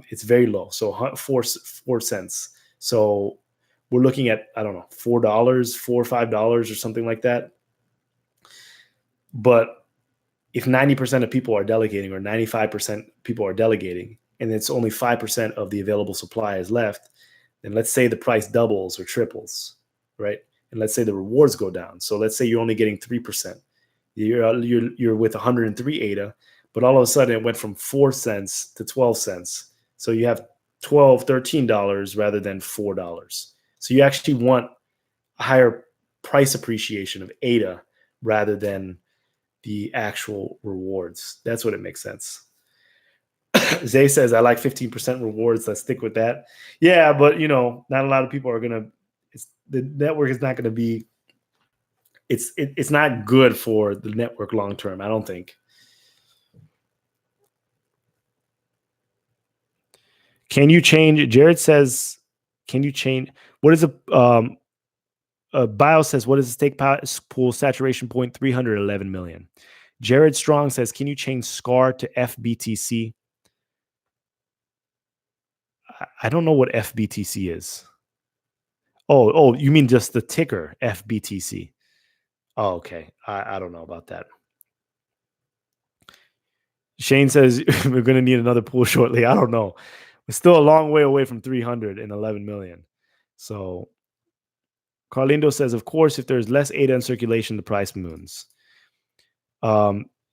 It's very low. So 4 cents. So we're looking at, I don't know, $4, $4 or $5 or something like that. But if 90% of people are delegating, or 95% people are delegating, and it's only 5% of the available supply is left, then let's say the price doubles or triples, right? And let's say the rewards go down. So let's say you're only getting 3%. You're with 103 ADA, but all of a sudden it went from 4 cents to 12 cents. So you have $12, $13 rather than $4. So you actually want a higher price appreciation of ADA rather than the actual rewards. That's what it makes sense. Zay says, I like 15% rewards. Let's stick with that. Yeah, but not a lot of people are gonna. The network is not gonna be. It's not good for the network long term, I don't think. Can you change? Jared says, can you change? What is a Bio says, what is the stake pool saturation point? 311 million. Jared Strong says, can you change SCAR to FBTC? I don't know what FBTC is. Oh, you mean just the ticker FBTC? Oh, okay. I don't know about that. Shane says we're going to need another pool shortly. I don't know. We're still a long way away from 311 million. So Carlindo says, of course, if there's less ADA in circulation, the price moons.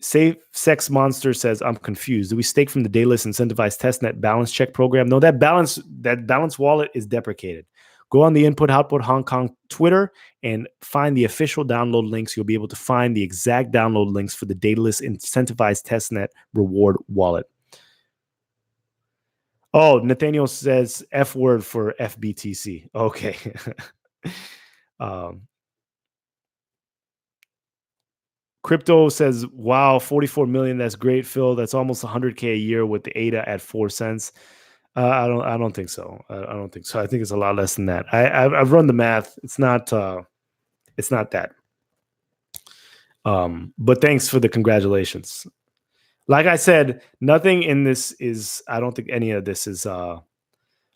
Safe Sex Monster says, I'm confused. Do we stake from the Daedalus incentivized testnet balance check program? No, that balance wallet is deprecated. Go on the Input Output Hong Kong Twitter and find the official download links. You'll be able to find the exact download links for the Daedalus incentivized testnet reward wallet. Oh, Nathaniel says F word for FBTC. Okay. Crypto says, wow, 44 million. That's great, Phil. That's almost 100K a year with the ADA at 4 cents. I don't think so. I don't think so. I think it's a lot less than that. I've run the math. It's not that. But thanks for the congratulations. Like I said, nothing in this is, I don't think any of this is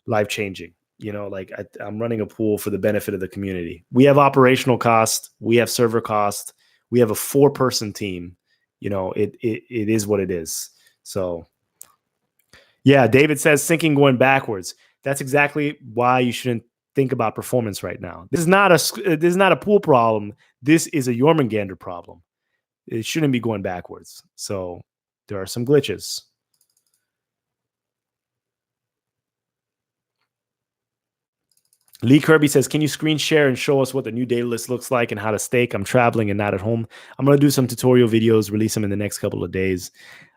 life changing. Like I'm running a pool for the benefit of the community. We have operational cost, we have server cost, we have a 4-person team. It is what it is. So yeah, David says syncing going backwards. That's exactly why you shouldn't think about performance right now. This is not a pool problem. This is a Jormungandr problem. It shouldn't be going backwards. So there are some glitches. Lee Kirby says, can you screen share and show us what the new Daedalus looks like and how to stake? I'm traveling and not at home. I'm going to do some tutorial videos, release them in the next couple of days.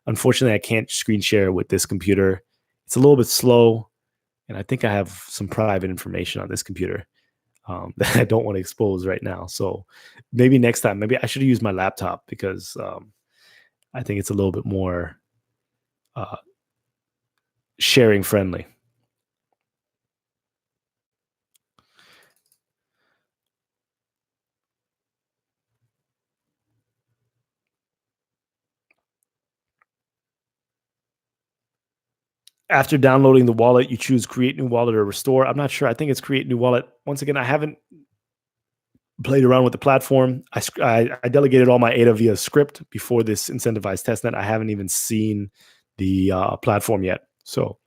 Unfortunately, I can't screen share with this computer. It's a little bit slow, and I think I have some private information on this computer that I don't want to expose right now. So maybe next time, maybe I should use my laptop because I think it's a little bit more sharing friendly. After downloading the wallet, you choose create new wallet or restore. I'm not sure. I think it's create new wallet. Once again, I haven't played around with the platform. I delegated all my ADA via script before this incentivized testnet. I haven't even seen the platform yet. So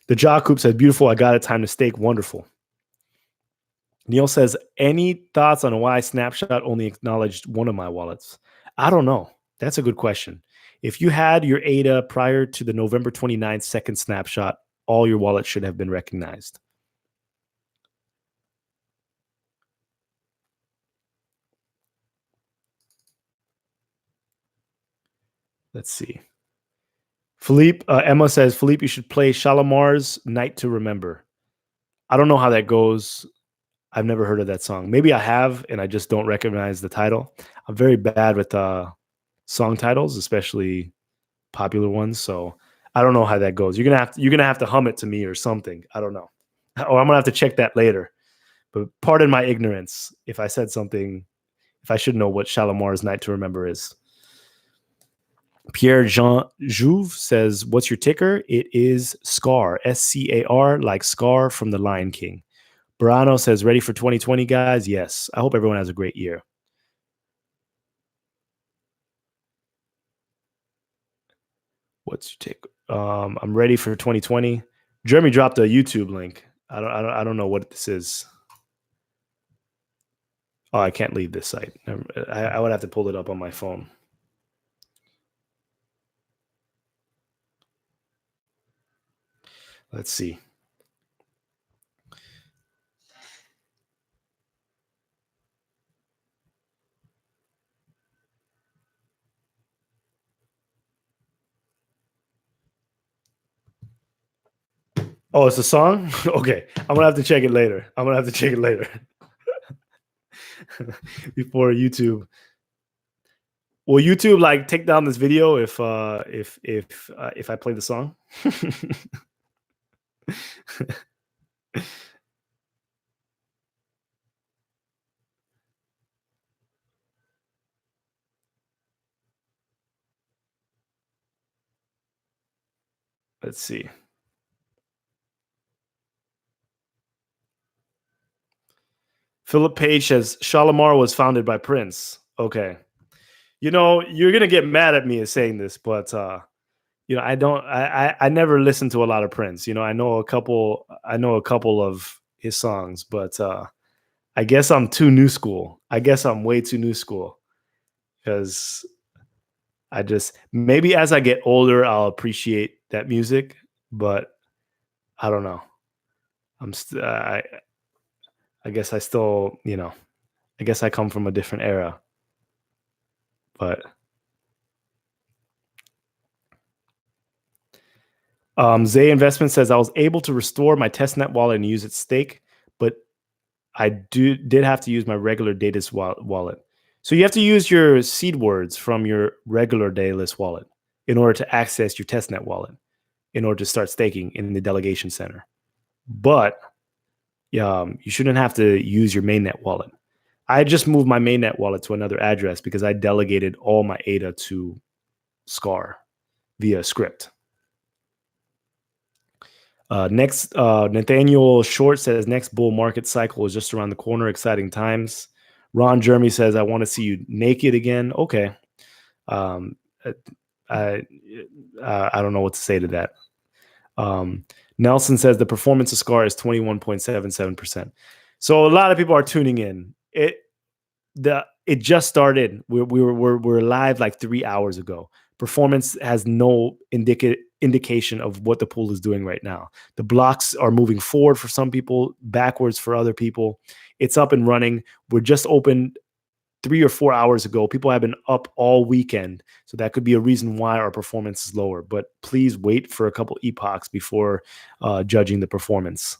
the Jacob says, beautiful. I got it. Time to stake. Wonderful. Neil says, any thoughts on why Snapshot only acknowledged one of my wallets? I don't know. That's a good question. If you had your ADA prior to the November 29th second snapshot, all your wallets should have been recognized. Let's see. Philippe, Emma says, Philippe, you should play Shalamar's Night to Remember. I don't know how that goes. I've never heard of that song. Maybe I have, and I just don't recognize the title. I'm very bad with song titles, especially popular ones. So I don't know how that goes. You're gonna have to hum it to me or something. I don't know. Or I'm gonna have to check that later. But pardon my ignorance if I said something, if I should know what Shalamar's Night to Remember is. Pierre-Jean Jouve says, what's your ticker? It is SCAR, SCAR, like Scar from The Lion King. Brano says, ready for 2020, guys? Yes. I hope everyone has a great year. What's your ticker? I'm ready for 2020. Jeremy dropped a YouTube link. I don't know what this is. Oh, I can't leave this site. I would have to pull it up on my phone. Let's see. Oh, it's a song? Okay. I'm going to have to check it later. Before YouTube. Will YouTube like take down this video if I play the song? Let's see. Philip Page says Shalimar was founded by Prince. Okay. You're gonna get mad at me as saying this, but I never listened to a lot of Prince. I know a couple of his songs, but I guess I'm too new school. I guess I'm way too new school because maybe as I get older, I'll appreciate that music, but I don't know. I guess I still, I guess I come from a different era, but Zay Investment says I was able to restore my testnet wallet and use its stake, but I did have to use my regular Daedalus wallet. So you have to use your seed words from your regular Daedalus wallet in order to access your testnet wallet, in order to start staking in the delegation center. But you shouldn't have to use your mainnet wallet. I just moved my mainnet wallet to another address because I delegated all my ADA to SCAR via script. Next, Nathaniel Short says next bull market cycle is just around the corner. Exciting times. Ron Jeremy says I want to see you naked again. Okay. I I don't know what to say to that. Nelson says the performance of SCAR is 21.77%. So a lot of people are tuning in. It just started. We're live like 3 hours ago. Performance has no indication of what the pool is doing right now. The blocks are moving forward for some people, backwards for other people. It's up and running. We're just opened 3 or 4 hours ago. People have been up all weekend. So that could be a reason why our performance is lower. But please wait for a couple epochs before judging the performance.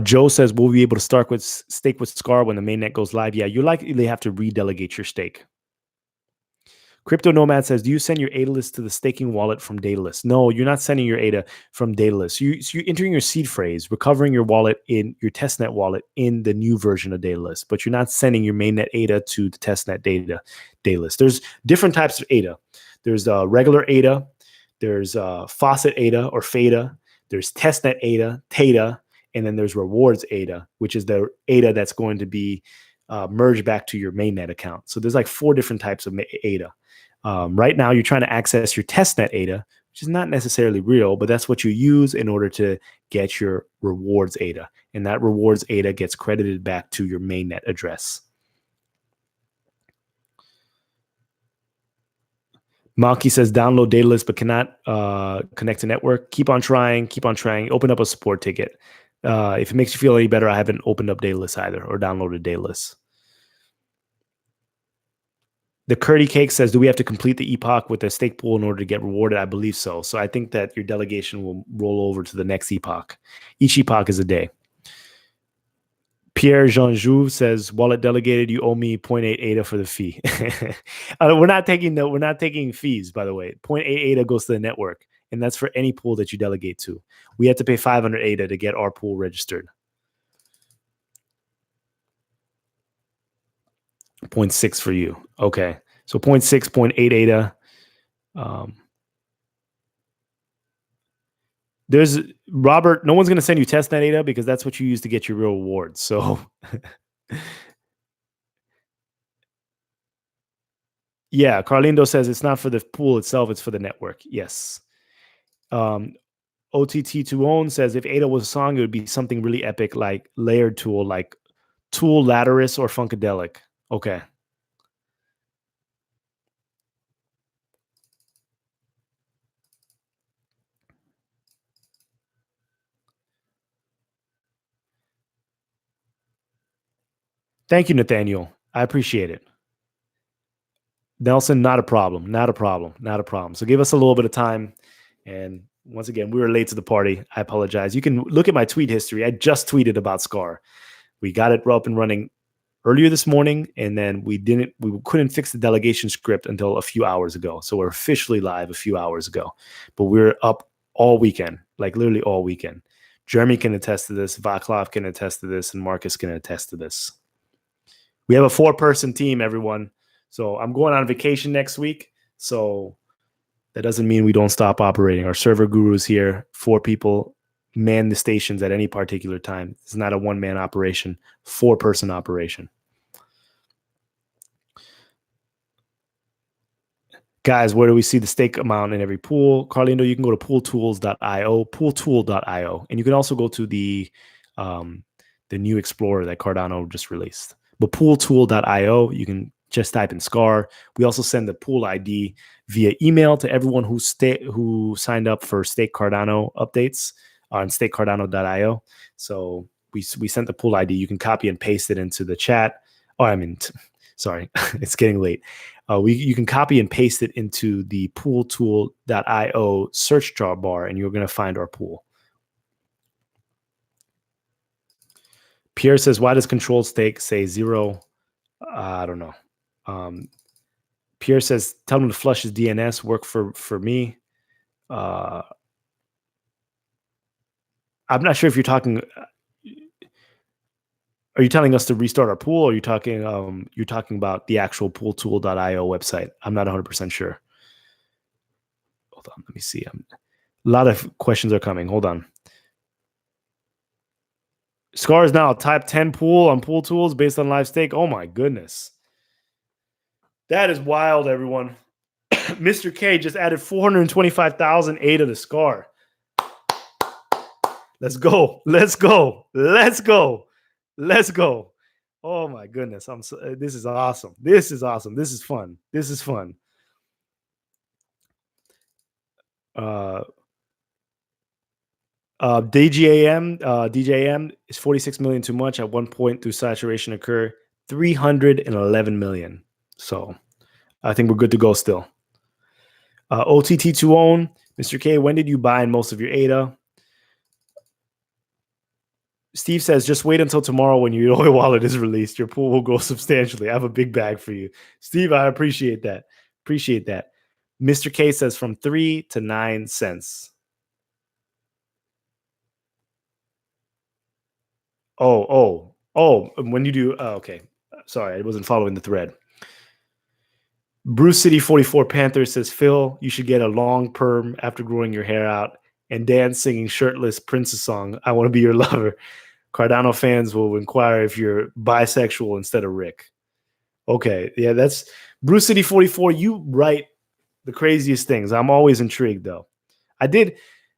Joe says, will we be able to stake with SCAR when the mainnet goes live? Yeah, you likely have to redelegate your stake. Crypto Nomad says, do you send your Daedalus to the staking wallet from Daedalus? No, you're not sending your ADA from Daedalus. You're entering your seed phrase, recovering your wallet in your testnet wallet in the new version of Daedalus, but you're not sending your mainnet ADA to the testnet Daedalus. There's different types of ADA. There's regular ADA. There's faucet ADA or FADA. There's testnet ADA, TADA, and then there's rewards ADA, which is the ADA that's going to be merged back to your mainnet account. So there's like 4 different types of ADA. Right now, you're trying to access your testnet ADA, which is not necessarily real, but that's what you use in order to get your rewards ADA. And that rewards ADA gets credited back to your mainnet address. Malky says, download Daedalus but cannot connect to network. Keep on trying. Open up a support ticket. If it makes you feel any better, I haven't opened up Daedalus either or downloaded Daedalus. The Curdy Cake says, do we have to complete the epoch with a stake pool in order to get rewarded? I believe so. So I think that your delegation will roll over to the next epoch. Each epoch is a day. Pierre Jean Jouve says, wallet delegated, you owe me 0.8 ADA for the fee. We're not taking fees, by the way. 0.8 ADA goes to the network, and that's for any pool that you delegate to. We have to pay 500 ADA to get our pool registered. 0.6 for you. Okay. So 0.6, 0.8 ADA. There's Robert. No one's going to send you testnet ADA because that's what you use to get your real rewards. So yeah, Carlindo says it's not for the pool itself. It's for the network. Yes. OTT2Own says if ADA was a song, it would be something really epic like Layered Tool, like Tool, Lattice, or Funkadelic. Okay. Thank you, Nathaniel. I appreciate it. Nelson, not a problem. So give us a little bit of time. And once again, we were late to the party. I apologize. You can look at my tweet history. I just tweeted about SCAR. We got it up and running earlier this morning, and then we couldn't fix the delegation script until a few hours ago. So we're officially live a few hours ago, but we're up all weekend, like literally all weekend. Jeremy can attest to this. Vaclav can attest to this, and Marcus can attest to this. We have a 4-person team, everyone. So I'm going on vacation next week. So that doesn't mean we don't stop operating. Our server guru is here. 4 people man the stations at any particular time. It's not a 1-man operation, 4-person operation. Guys, where do we see the stake amount in every pool? Carlindo, you can go to pooltool.io, and you can also go to the new Explorer that Cardano just released. But pooltool.io, you can just type in SCAR. We also send the pool ID via email to everyone who signed up for Stake Cardano updates on stakecardano.io. So we sent the pool ID. You can copy and paste it into the chat. Sorry, it's getting late. You can copy and paste it into the pooltool.io search bar, and you're going to find our pool. Pierre says, why does controlled stake say 0? I don't know. Pierre says, tell him to flush his DNS. Work for me. I'm not sure if you're talking. Are you telling us to restart our pool, or are you talking you're talking about the actual pooltool.io website? I'm not 100% sure. Hold on, let me see. A lot of questions are coming. Hold on. Scar is now a type 10 pool on pool tools based on live stake. Oh my goodness. That is wild, everyone. Mr. K just added 425,000 ADA to Scar. Let's go. Let's go. Let's go. Let's go. Oh my goodness. This is awesome. This is awesome. This is fun. This is fun. DJM is 46 million too much. At one point through saturation occur 311 million. So I think we're good to go still. OTT to own. Mr. K, when did you buy in most of your ADA? Steve says, just wait until tomorrow when your Yoy wallet is released. Your pool will grow substantially. I have a big bag for you. Steve, I appreciate that. Appreciate that. Mr. K says from 3 to 9 cents. Oh, when you do, okay. Sorry, I wasn't following the thread. Bruce City 44 Panther says, Phil, you should get a long perm after growing your hair out and dance singing shirtless Princess song. I want to be your lover. Cardano fans will inquire if you're bisexual instead of Rick. Okay, yeah, that's Bruce City 44. You write the craziest things. I'm always intrigued, though.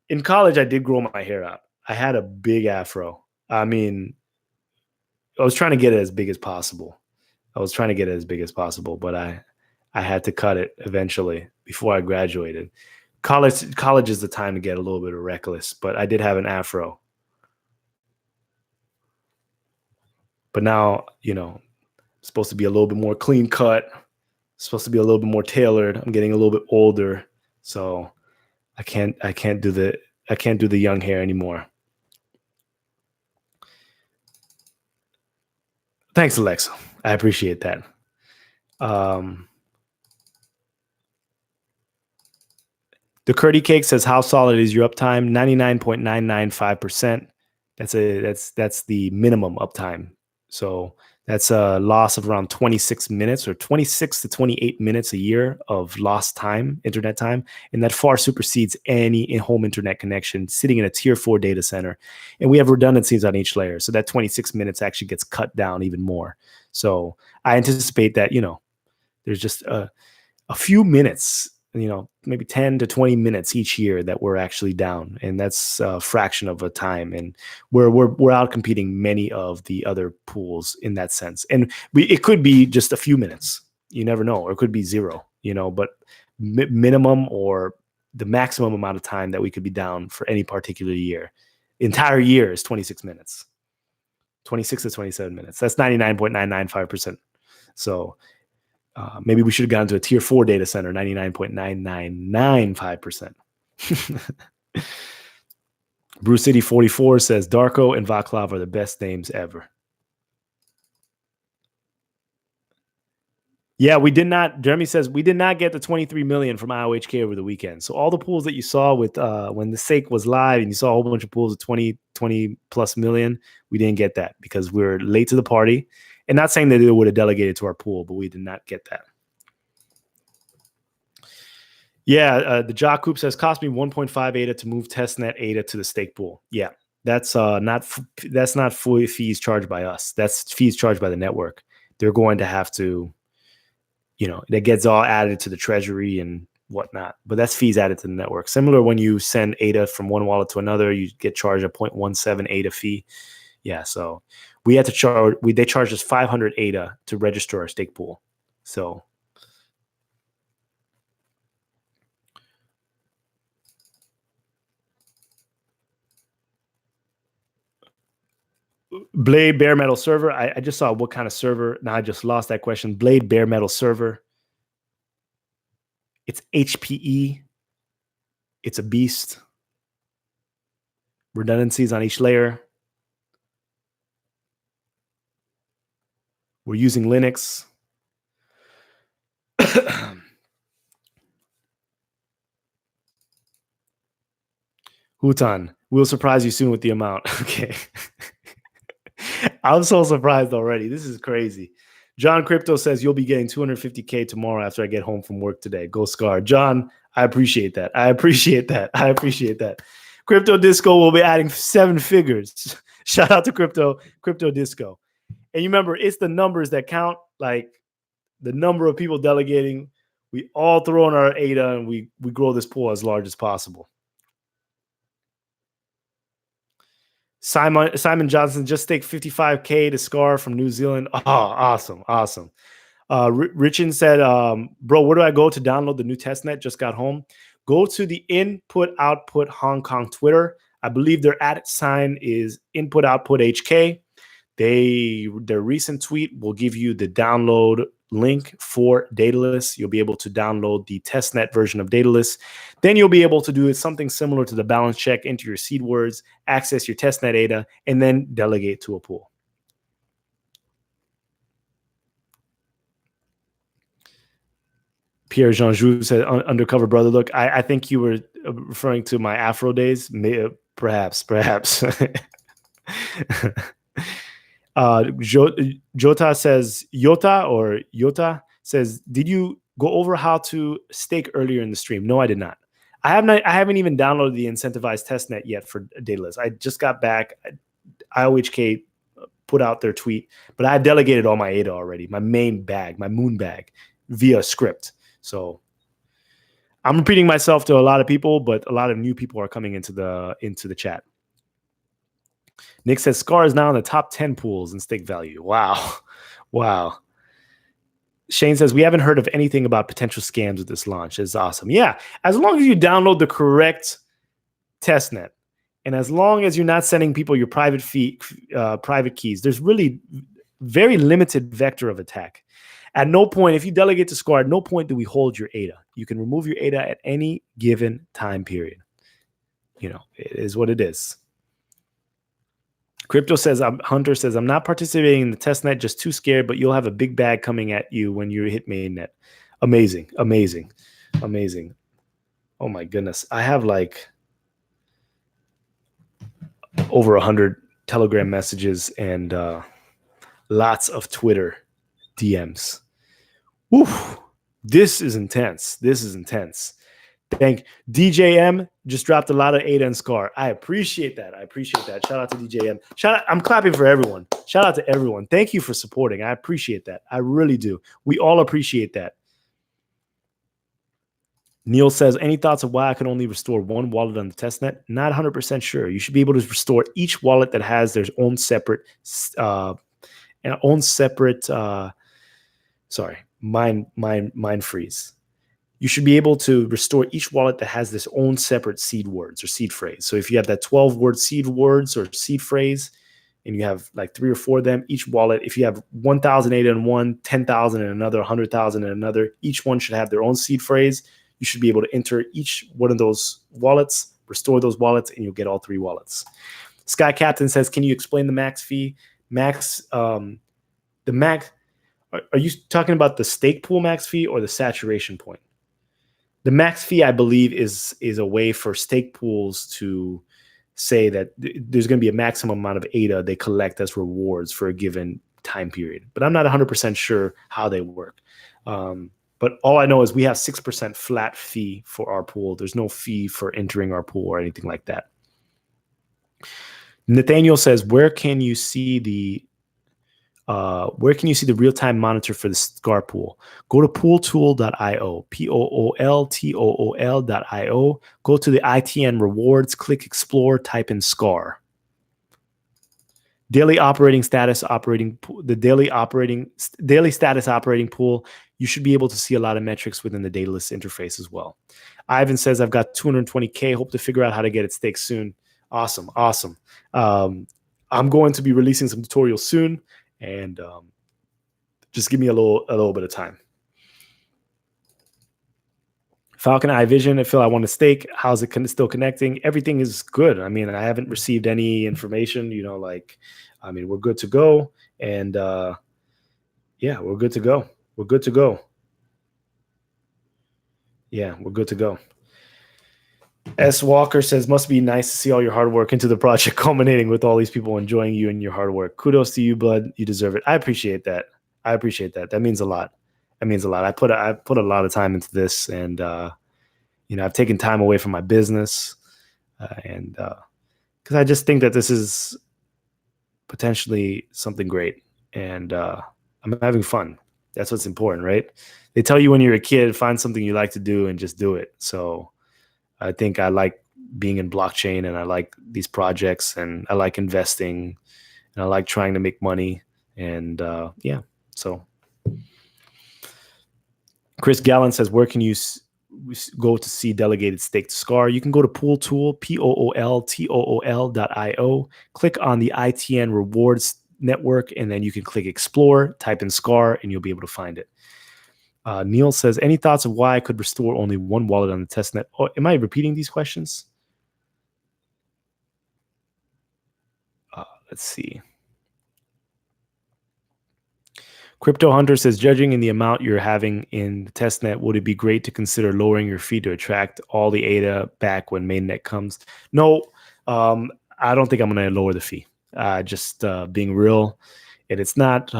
In college, I did grow my hair out. I had a big afro. I mean, I was trying to get it as big as possible. But I had to cut it eventually before I graduated. College is the time to get a little bit of reckless, but I did have an afro. But now, I'm supposed to be a little bit more clean cut, supposed to be a little bit more tailored. I'm getting a little bit older, so I can't do the young hair anymore. Thanks, Alexa. I appreciate that. The Curdy Cake says, how solid is your uptime? 99.995%. That's the minimum uptime. So that's a loss of around 26 minutes or 26 to 28 minutes a year of lost time, internet time. And that far supersedes any in-home internet connection sitting in a tier 4 data center. And we have redundancies on each layer. So that 26 minutes actually gets cut down even more. So I anticipate that, there's just a few minutes, maybe 10 to 20 minutes each year that we're actually down. And that's a fraction of a time. And we're out competing many of the other pools in that sense. And it could be just a few minutes. You never know. Or it could be zero, but minimum or the maximum amount of time that we could be down for any particular year. Entire year is 26 minutes. 26 to 27 minutes. That's 99.995%. So maybe we should have gone to a tier 4 data center, 99.9995%. Bruce City 44 says, Darko and Vaclav are the best names ever. Yeah, we did not. Jeremy says, we did not get the 23 million from IOHK over the weekend. So all the pools that you saw with when the SAKE was live and you saw a whole bunch of pools of 20 plus million, we didn't get that because we're late to the party. And not saying that it would have delegated to our pool, but we did not get that. Yeah, the Jacob says, cost me 1.5 ADA to move testnet ADA to the stake pool. Yeah, that's not full fees charged by us. That's fees charged by the network. They're going to have to, that gets all added to the treasury and whatnot. But that's fees added to the network. Similar when you send ADA from one wallet to another, you get charged a 0.17 ADA fee. Yeah, so we had to charge. They charged us 500 ADA to register our stake pool. So. Blade bare metal server. I just saw what kind of server. Now I just lost that question. Blade bare metal server. It's HPE. It's a beast. Redundancies on each layer. We're using Linux. Hutan, we'll surprise you soon with the amount. Okay. I'm so surprised already. This is crazy. John Crypto says you'll be getting 250K tomorrow after I get home from work today. Go Scar. John, I appreciate that. I appreciate that. I appreciate that. Crypto Disco will be adding 7 figures. Shout out to Crypto Disco. And you remember, it's the numbers that count, like the number of people delegating. We all throw in our ADA and we grow this pool as large as possible. Simon Johnson just staked 55K to Scar from New Zealand. Oh, awesome. Awesome. Richin said, bro, where do I go to download the new testnet? Just got home. Go to the Input Output Hong Kong Twitter. I believe their @ is Input Output HK. Their recent tweet will give you the download link for Daedalus. You'll be able to download the testnet version of Daedalus. Then you'll be able to do something similar to the balance check, into your seed words, access your testnet ADA, and then delegate to a pool. Pierre Jean Jou said, undercover brother. Look, I think you were referring to my Afro days. Perhaps. Jota says, Yota says, did you go over how to stake earlier in the stream? No, I did not. I haven't even downloaded the incentivized testnet yet for Daedalus. I just got back. IOHK put out their tweet, but I delegated all my ADA already, my main bag, my moon bag, via script. So I'm repeating myself to a lot of people, but a lot of new people are coming into the chat. Nick says Scar is now in the top 10 pools in stake value. Wow. Wow. Shane says, we haven't heard of anything about potential scams with this launch. It's awesome. Yeah. As long as you download the correct testnet, and as long as you're not sending people your private keys, there's really very limited vector of attack. At no point, if you delegate to Scar, at no point do we hold your ADA. You can remove your ADA at any given time period. You know, it is what it is. Crypto says, Hunter says, I'm not participating in the testnet, just too scared, but you'll have a big bag coming at you when you hit mainnet. Amazing, amazing, amazing. Oh my goodness. I have like over 100 Telegram messages and lots of Twitter DMs. Oof, this is intense. This is intense. Thank DJM just dropped a lot of ADA and Scar. I appreciate that. I appreciate that. Shout out to DJM. I'm clapping for everyone. Shout out to everyone. Thank you for supporting. I appreciate that. I really do. We all appreciate that. Neil says, any thoughts of why I can only restore one wallet on the testnet? Not 100% sure. You should be able to restore each wallet that has their own separate mind freeze. You should be able to restore each wallet that has this own separate seed words or seed phrase. So if you have that 12-word seed words or seed phrase, and you have like 3 or 4 of them, each wallet, if you have 1,000 ADA in one, 10,000 in another, 100,000 in another, each one should have their own seed phrase. You should be able to enter each one of those wallets, restore those wallets, and you'll get all 3 wallets. Sky Captain says, can you explain the max fee? The max, are you talking about the stake pool max fee or the saturation point? The max fee, I believe, is a way for stake pools to say that there's going to be a maximum amount of ADA they collect as rewards for a given time period. But I'm not 100% sure how they work. But all I know is we have 6% flat fee for our pool. There's no fee for entering our pool or anything like that. Nathaniel says, where can you see the real-time monitor for the Scar pool? Go to pooltool.io, pooltool.io. Go to the ITN rewards, click explore, type in Scar. Daily status operating pool. You should be able to see a lot of metrics within the Daedalus interface as well. Ivan says, I've got 220K. Hope to figure out how to get it staked soon. Awesome. I'm going to be releasing some tutorials soon. And just give me a little bit of time. Falcon Eye Vision, I feel I want to stake. How's it still connecting? Everything is good. I mean, I haven't received any information, we're good to go. And yeah, we're good to go. We're good to go. Yeah, we're good to go. S. Walker says, must be nice to see all your hard work into the project culminating with all these people enjoying you and your hard work. Kudos to you, bud. You deserve it. I appreciate that. I appreciate that. That means a lot. That means a lot. I put a lot of time into this, and I've taken time away from my business, and because I just think that this is potentially something great, and I'm having fun. That's what's important, right? They tell you when you're a kid, find something you like to do and just do it. So I think I like being in blockchain, and I like these projects, and I like investing, and I like trying to make money. And yeah, so Chris Gallen says, where can you go to see delegated stake to SCAR? You can go to PoolTool, POOLTOOL.io, click on the ITN rewards network, and then you can click explore, type in SCAR, and you'll be able to find it. Neil says, any thoughts of why I could restore only one wallet on the testnet? Oh, am I repeating these questions? Let's see. Crypto Hunter says, judging in the amount you're having in the testnet, would it be great to consider lowering your fee to attract all the ADA back when mainnet comes? No, I don't think I'm going to lower the fee. Just being real. And it's not,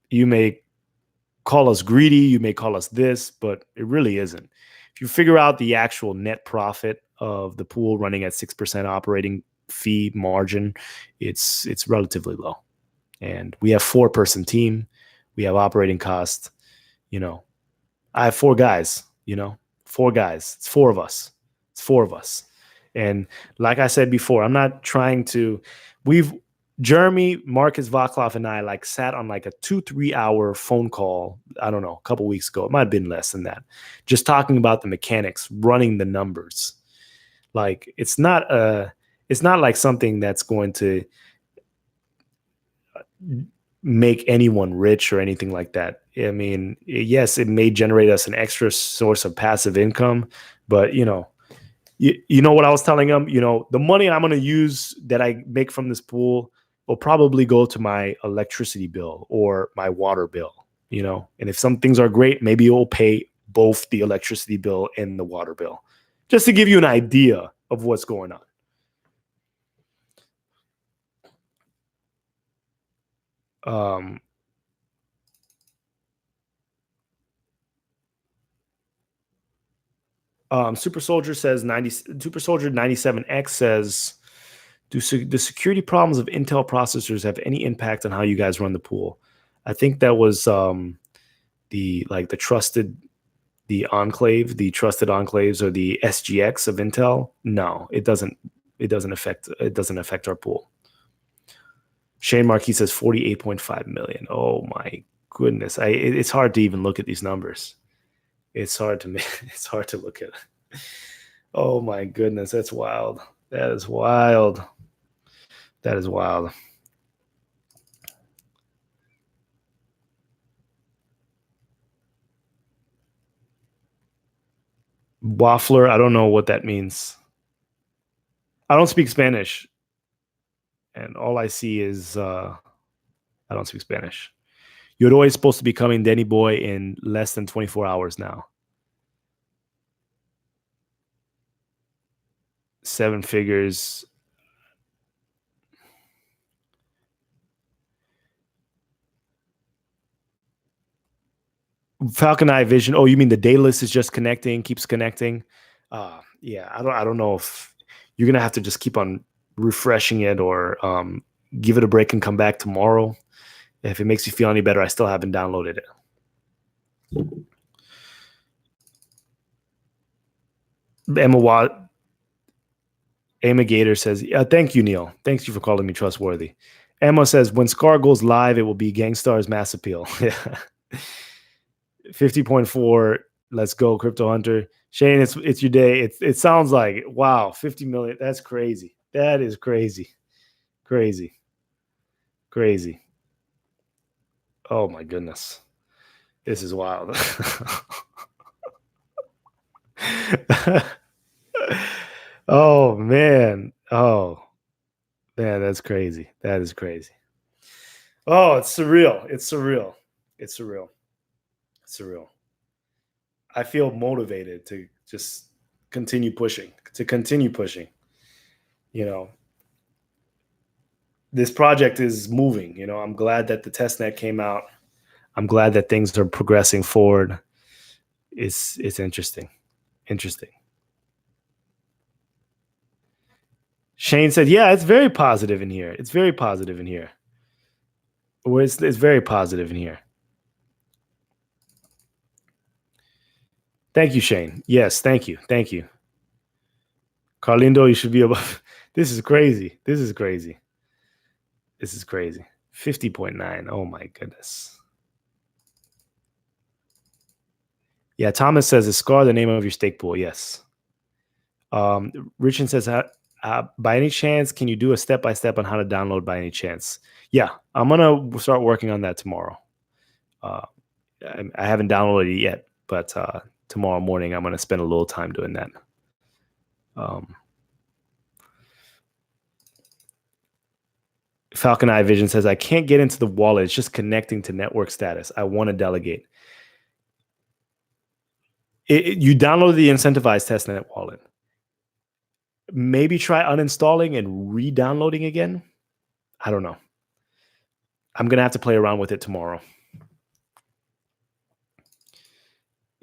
you may call us greedy, you may call us this, but it really isn't. If you figure out the actual net profit of the pool running at 6% operating fee margin, it's relatively low. And we have 4-person team. We have operating cost. I have 4 guys. 4 guys. It's 4 of us. It's 4 of us. And like I said before, I'm not trying to. Jeremy, Marcus Vaclav, and I sat on a 2-3 hour phone call. I don't know, a couple weeks ago. It might have been less than that. Just talking about the mechanics, running the numbers. It's not like something that's going to make anyone rich or anything like that. I mean, yes, it may generate us an extra source of passive income, but you know what I was telling them, the money I'm going to use that I make from this pool will probably go to my electricity bill or my water bill, and if some things are great, maybe it will pay both the electricity bill and the water bill, just to give you an idea of what's going on. Super Soldier says Super Soldier 97X says, do the security problems of Intel processors have any impact on how you guys run the pool? I think that was the trusted enclaves or the SGX of Intel. No, it doesn't affect our pool. Shane Marquis says 48.5 million. Oh my goodness. It's hard to even look at these numbers. It's hard to look at. Oh my goodness, that's wild. That is wild. That is wild. Waffler, I don't know what that means. I don't speak Spanish. And all I see is I don't speak Spanish. You're always supposed to be coming Denny Boy in less than 24 hours now. 7 figures. Falcon Eye Vision. Oh, you mean the Daedalus is just keeps connecting? Yeah, I don't know if you're gonna have to just keep on refreshing it or give it a break and come back tomorrow. If it makes you feel any better, I still haven't downloaded it. Emma Gator says, thank you, Neil. Thanks you for calling me trustworthy. Emma says, when SCAR goes live, it will be Gangstar's Mass Appeal. 50.4. Let's go, Crypto Hunter. Shane, it's your day. It sounds like it. Wow, 50 million. That's crazy. That is crazy. Crazy. Crazy. Oh my goodness. This is wild. Oh man. Oh man, that's crazy. That is crazy. Oh, it's surreal. It's surreal. It's surreal. It's surreal. I feel motivated to just continue pushing, You know, this project is moving. You know, I'm glad that the testnet came out. I'm glad that things are progressing forward. It's interesting. Interesting. Shane said, "Yeah, it's very positive in here. It's very positive in here. It's very positive in here." Thank you, Shane. Yes, thank you. Thank you. Carlindo, you should be above. This is crazy. This is crazy. This is crazy. 50.9. Oh my goodness. Yeah, Thomas says, is SCAR the name of your stake pool? Yes. Richard says, by any chance, can you do a step-by-step on how to download by any chance? Yeah, I'm going to start working on that tomorrow. I haven't downloaded it yet, but tomorrow morning, I'm going to spend a little time doing that. Falcon Eye Vision says, I can't get into the wallet. It's just connecting to network status. I want to delegate. You download the incentivized testnet wallet. Maybe try uninstalling and re-downloading again. I don't know. I'm going to have to play around with it tomorrow.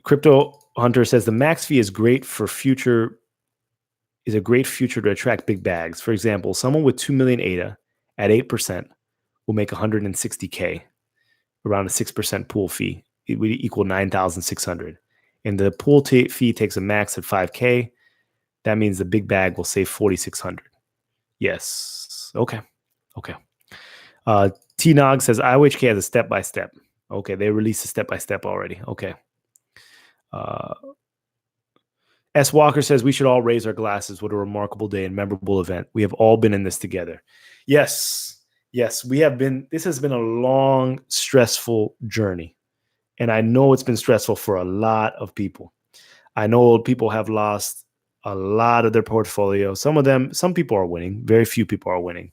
Crypto Hunter says the max fee is great for future. Is a great future to attract big bags. For example, someone with 2 million ADA at 8% will make 160K, around a 6% pool fee. It would equal 9,600. And the pool fee takes a max at 5K. That means the big bag will save 4,600. Yes. Okay. T-Nog says IOHK has a step-by-step. Okay, they released a step-by-step already. Okay. S. Walker says we should all raise our glasses. What a remarkable day and memorable event. We have all been in this together. Yes, we have been. This has been a long, stressful journey. And I know it's been stressful for a lot of people. I know people have lost a lot of their portfolio. Some people are winning. Very few people are winning.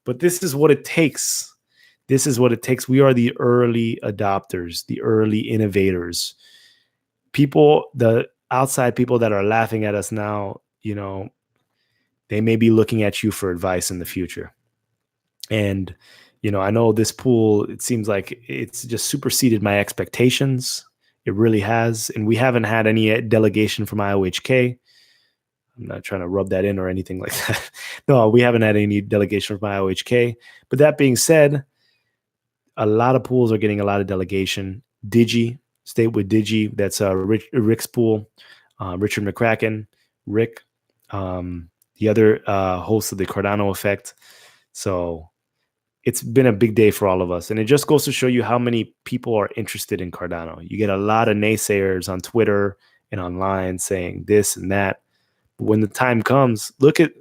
But this is what it takes. This is what it takes. We are the early adopters, the early innovators. People, the outside people that are laughing at us now, they may be looking at you for advice in the future. And, I know this pool, it seems like it's just superseded my expectations. It really has. And we haven't had any delegation from IOHK. I'm not trying to rub that in or anything like that. No, we haven't had any delegation from IOHK. But that being said, a lot of pools are getting a lot of delegation. Digi, stay with Digi. That's Rick's pool. Richard McCracken, Rick, the other host of the Cardano effect. So it's been a big day for all of us. And it just goes to show you how many people are interested in Cardano. You get a lot of naysayers on Twitter and online saying this and that. But when the time comes, look at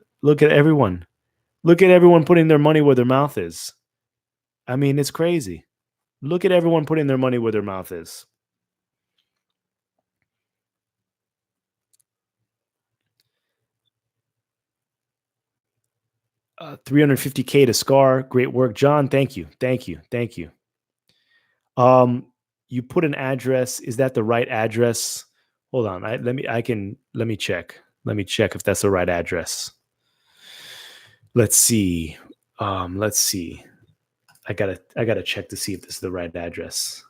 everyone. Look at everyone putting their money where their mouth is. I mean, it's crazy. Look at everyone putting their money where their mouth is. $350K to Scar. Great work, John. Thank you. You put an address. Is that the right address? Hold on. Let me check. Let me check if that's the right address. Let's see. I gotta check to see if this is the right address.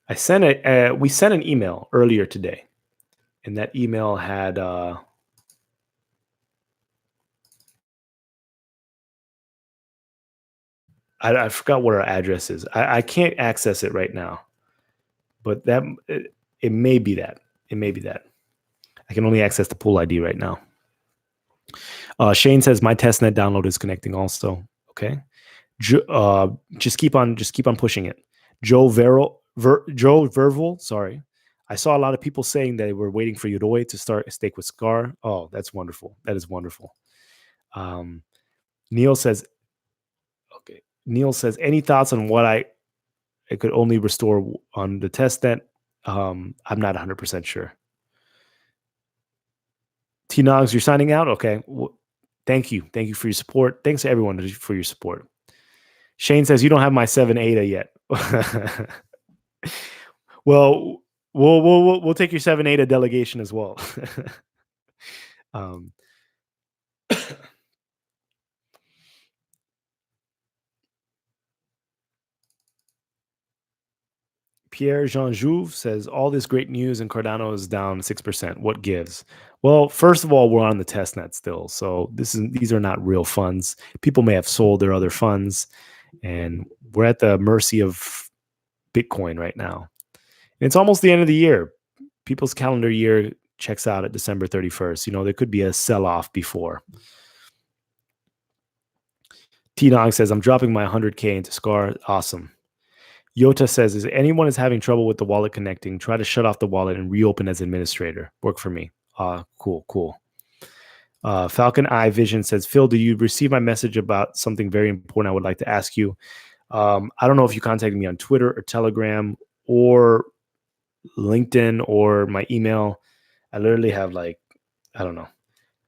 We sent an email earlier today, and that email had I forgot what our address is. I can't access it right now, but it may be that. It may be that. I can only access the pool ID right now. Shane says my testnet download is connecting also. Okay. Just keep on pushing it. Joe Verval, sorry. I saw a lot of people saying they were waiting for Udoi to start a stake with Scar. Oh, that's wonderful. That is wonderful. Neil says, any thoughts on what I could only restore on the testnet? I'm not 100% sure. T-Nogs, you're signing out? Okay. Well, thank you. Thank you for your support. Thanks to everyone for your support. Shane says, you don't have my 7 ADA yet. Well, We'll take your 7 ADA delegation as well. um, Pierre Jean Jouve says all this great news and Cardano is down 6%. What gives? Well, first of all, we're on the testnet still, so these are not real funds. People may have sold their other funds, and we're at the mercy of Bitcoin right now. And it's almost the end of the year. People's calendar year checks out at December 31st. There could be a sell-off before. T-Dog says, I'm dropping my 100K into SCAR. Awesome. Yota says, if anyone is having trouble with the wallet connecting, try to shut off the wallet and reopen as administrator. Work for me. Cool. Falcon Eye Vision says, Phil, do you receive my message about something very important I would like to ask you? I don't know if you contacted me on Twitter or Telegram or LinkedIn or my email. I literally have I don't know.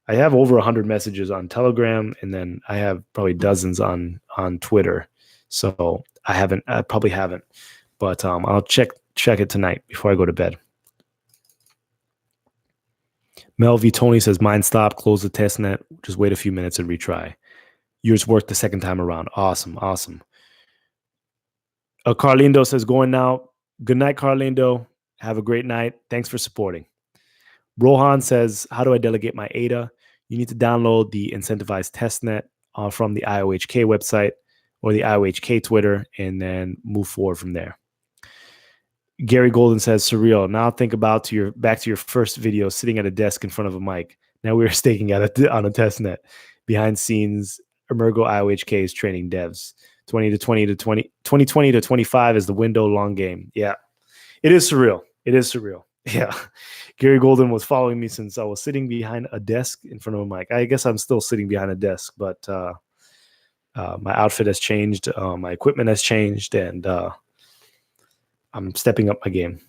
I have over 100 messages on Telegram, and then I have probably dozens on Twitter. So I probably haven't, but I'll check it tonight before I go to bed. Mel V. Tony says, mine stopped, close the test net, just wait a few minutes and retry. Yours worked the second time around. Awesome. Carlindo says, going now. Good night, Carlindo. Have a great night. Thanks for supporting. Rohan says, how do I delegate my ADA? You need to download the incentivized testnet from the IOHK website or the IOHK Twitter, and then move forward from there. Gary Golden says, surreal. Now think about back to your first video, sitting at a desk in front of a mic. Now we are staking on a testnet. Behind scenes, Emergo IOHK is training devs. 2020 to 25 is the window, long game. Yeah, it is surreal. Yeah. Gary Golden was following me since I was sitting behind a desk in front of a mic. I guess I'm still sitting behind a desk, but my outfit has changed. My equipment has changed, and I'm stepping up my game.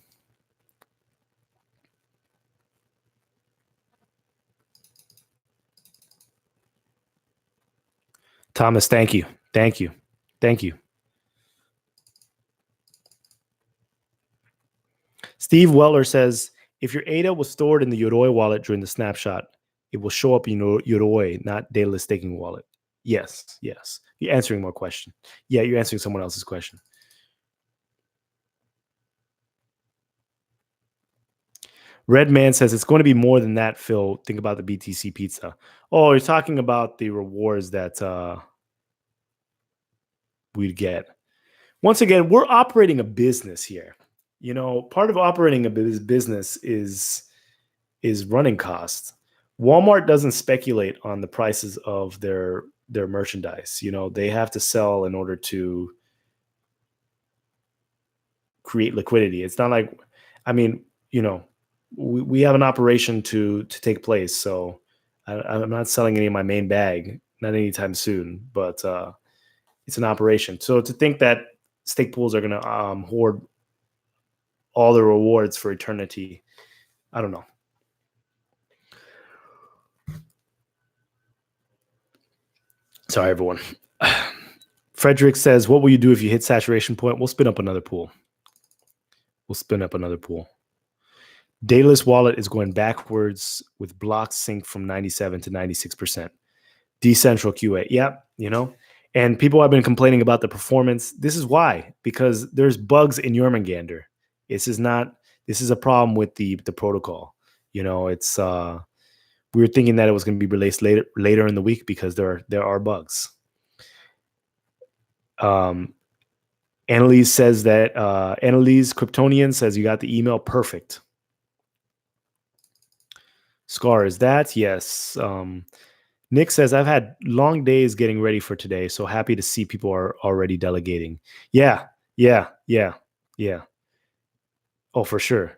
Thomas, thank you. Steve Weller says, if your ADA was stored in the Yoroi wallet during the snapshot, it will show up in Yoroi, not Daedalus staking wallet. Yes. You're answering more question. Yeah, you're answering someone else's question. Red Man says, it's going to be more than that, Phil. Think about the BTC pizza. Oh, you're talking about the rewards that we'd get. Once again, we're operating a business here. Part of operating a business is running costs. Walmart doesn't speculate on the prices of their merchandise. They have to sell in order to create liquidity. It's not like, we have an operation to take place. So I'm not selling any of my main bag, not anytime soon, but it's an operation. So to think that stake pools are going to hoard all the rewards for eternity, I don't know. Sorry, everyone. Frederick says, what will you do if you hit saturation point? We'll spin up another pool. Daedalus wallet is going backwards with blocks synced from 97 to 96%. Decentral QA. Yeah, and people have been complaining about the performance. This is why, because there's bugs in Jormungandr. This is a problem with the protocol. It's we were thinking that it was going to be released later in the week because there are bugs. Annalise says that Annalise Kryptonian says you got the email perfect. Scar, is that? Yes. Nick says, I've had long days getting ready for today, so happy to see people are already delegating. Yeah. Oh, for sure.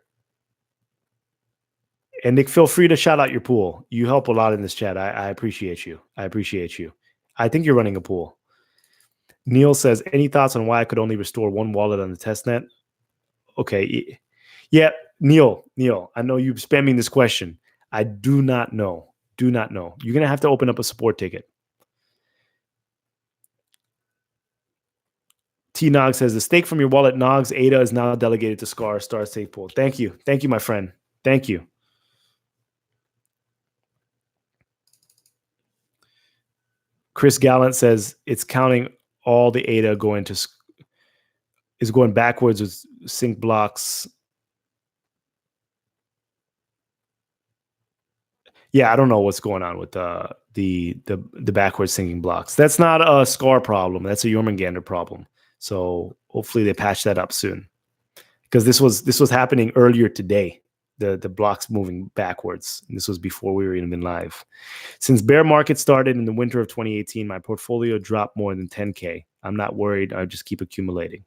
And Nick, feel free to shout out your pool. You help a lot in this chat. I appreciate you. I think you're running a pool. Neil says, any thoughts on why I could only restore one wallet on the testnet? Okay. Yeah, Neil, I know you're spamming this question. I do not know. You're going to have to open up a support ticket. T Nog says the stake from your wallet, Nogs ADA, is now delegated to Star Stake Pool. Thank you, my friend. Thank you. Chris Gallant says it's counting all the ADA going backwards with sync blocks. Yeah, I don't know what's going on with the backwards syncing blocks. That's not a SCAR problem. That's a Jormungandr problem. So hopefully they patch that up soon, because this was happening earlier today. The blocks moving backwards. And this was before we were even live. Since bear market started in the winter of 2018, my portfolio dropped more than 10K. I'm not worried. I just keep accumulating.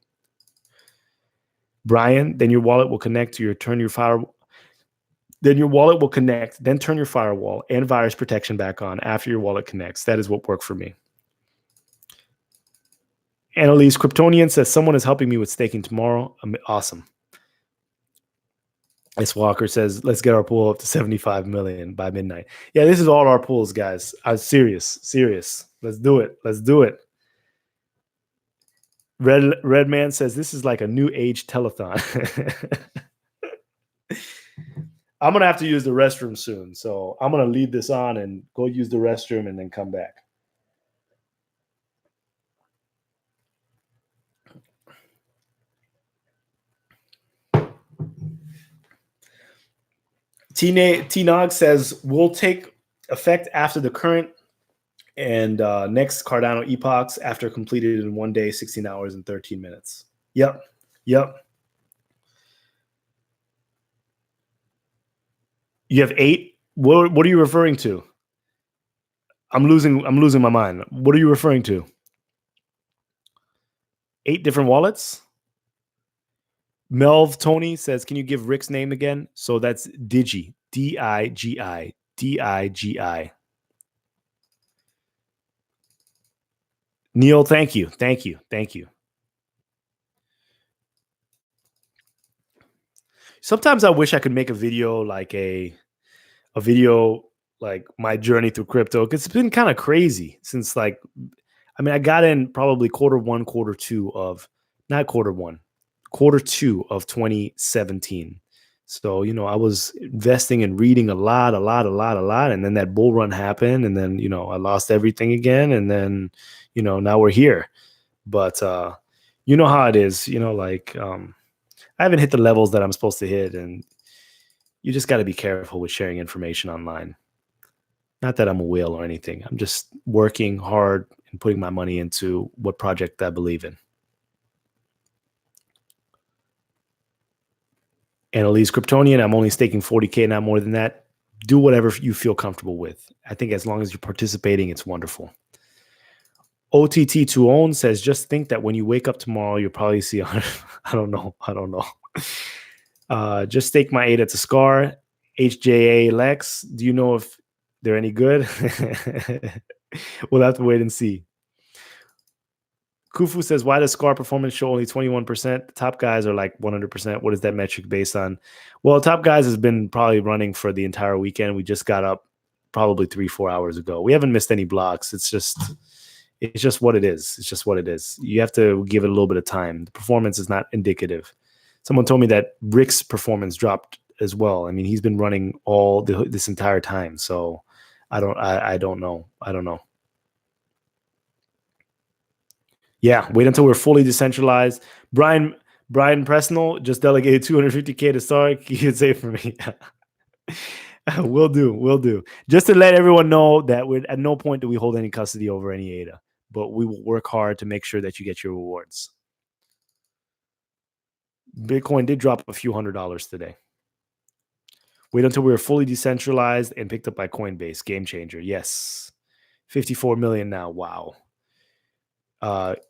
Brian, then your wallet will connect to turn your firewall and virus protection back on after your wallet connects. That is what worked for me. Annalise Kryptonian says someone is helping me with staking tomorrow. Awesome. S. Walker says, let's get our pool up to 75 million by midnight. Yeah, this is all our pools, guys. I'm serious. Let's do it. Red Man says, this is like a new age telethon. I'm going to have to use the restroom soon. So I'm going to leave this on and go use the restroom and then come back. T-Nog says, will take effect after the current and next Cardano epochs after completed in 1 day, 16 hours, and 13 minutes. Yep. You have 8? What are you referring to? I'm losing my mind. What are you referring to? 8 different wallets? Melv Tony says, can you give Rick's name again? So that's Digi. D-I-G-I. D-I-G-I. Neil, thank you. Sometimes I wish I could make a video like like my journey through crypto, because it's been kind of crazy since I got in probably quarter two of 2017. So, I was investing and reading a lot. And then that bull run happened. And then, I lost everything again. And then, now we're here. But, you know how it is, I haven't hit the levels that I'm supposed to hit. And you just got to be careful with sharing information online. Not that I'm a whale or anything. I'm just working hard and putting my money into what project I believe in. Annalise Kryptonian, I'm only staking 40K, not more than that. Do whatever you feel comfortable with. I think as long as you're participating, it's wonderful. OTT to own says, just think that when you wake up tomorrow, you'll probably see 100. I don't know. Just stake my ADA to SCAR. HJA Lex, do you know if they're any good? We'll have to wait and see. Kufu says, why does SCAR performance show only 21%? The top guys are like 100%. What is that metric based on? Well, top guys has been probably running for the entire weekend. We just got up probably 3-4 hours ago. We haven't missed any blocks. It's just what it is. You have to give it a little bit of time. The performance is not indicative. Someone told me that Rick's performance dropped as well. I mean, he's been running this entire time. So I don't know. Yeah, wait until we're fully decentralized. Brian Presnell just delegated 250K to start. He could say for me. Will do. Just to let everyone know that at no point do we hold any custody over any ADA, but we will work hard to make sure that you get your rewards. Bitcoin did drop a few $100s today. Wait until we were fully decentralized and picked up by Coinbase. Game changer. Yes. 54 million now. Wow.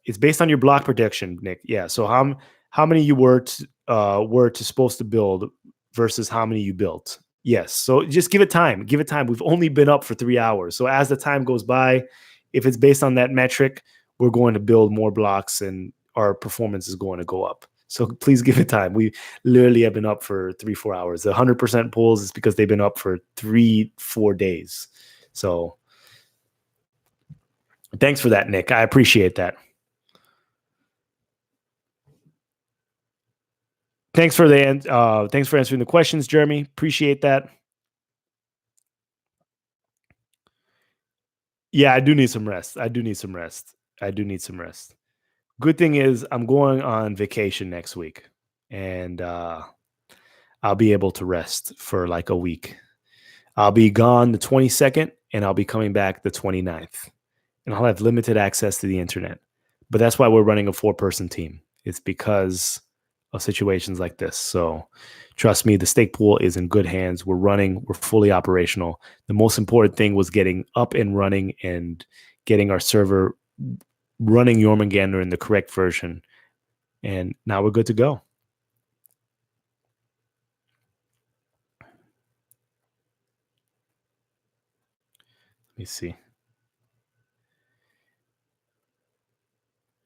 It's based on your block prediction, Nick. Yeah. So how many you were supposed to build versus how many you built. Yes. So just give it time. We've only been up for 3 hours. So as the time goes by, if it's based on that metric, we're going to build more blocks and our performance is going to go up. So please give it time. We literally have been up for 3-4 hours. The 100% pulls is because they've been up for 3-4 days. So thanks for that, Nick. I appreciate that. Thanks for answering the questions, Jeremy. Appreciate that. Yeah, I do need some rest. I do need some rest. Good thing is I'm going on vacation next week, and I'll be able to rest for like a week. I'll be gone the 22nd, and I'll be coming back the 29th, and I'll have limited access to the internet. But that's why we're running a 4-person team. It's because of situations like this. So trust me, the stake pool is in good hands. We're fully operational. The most important thing was getting up and running and getting our server running Jormungandr in the correct version. And now we're good to go. Let me see.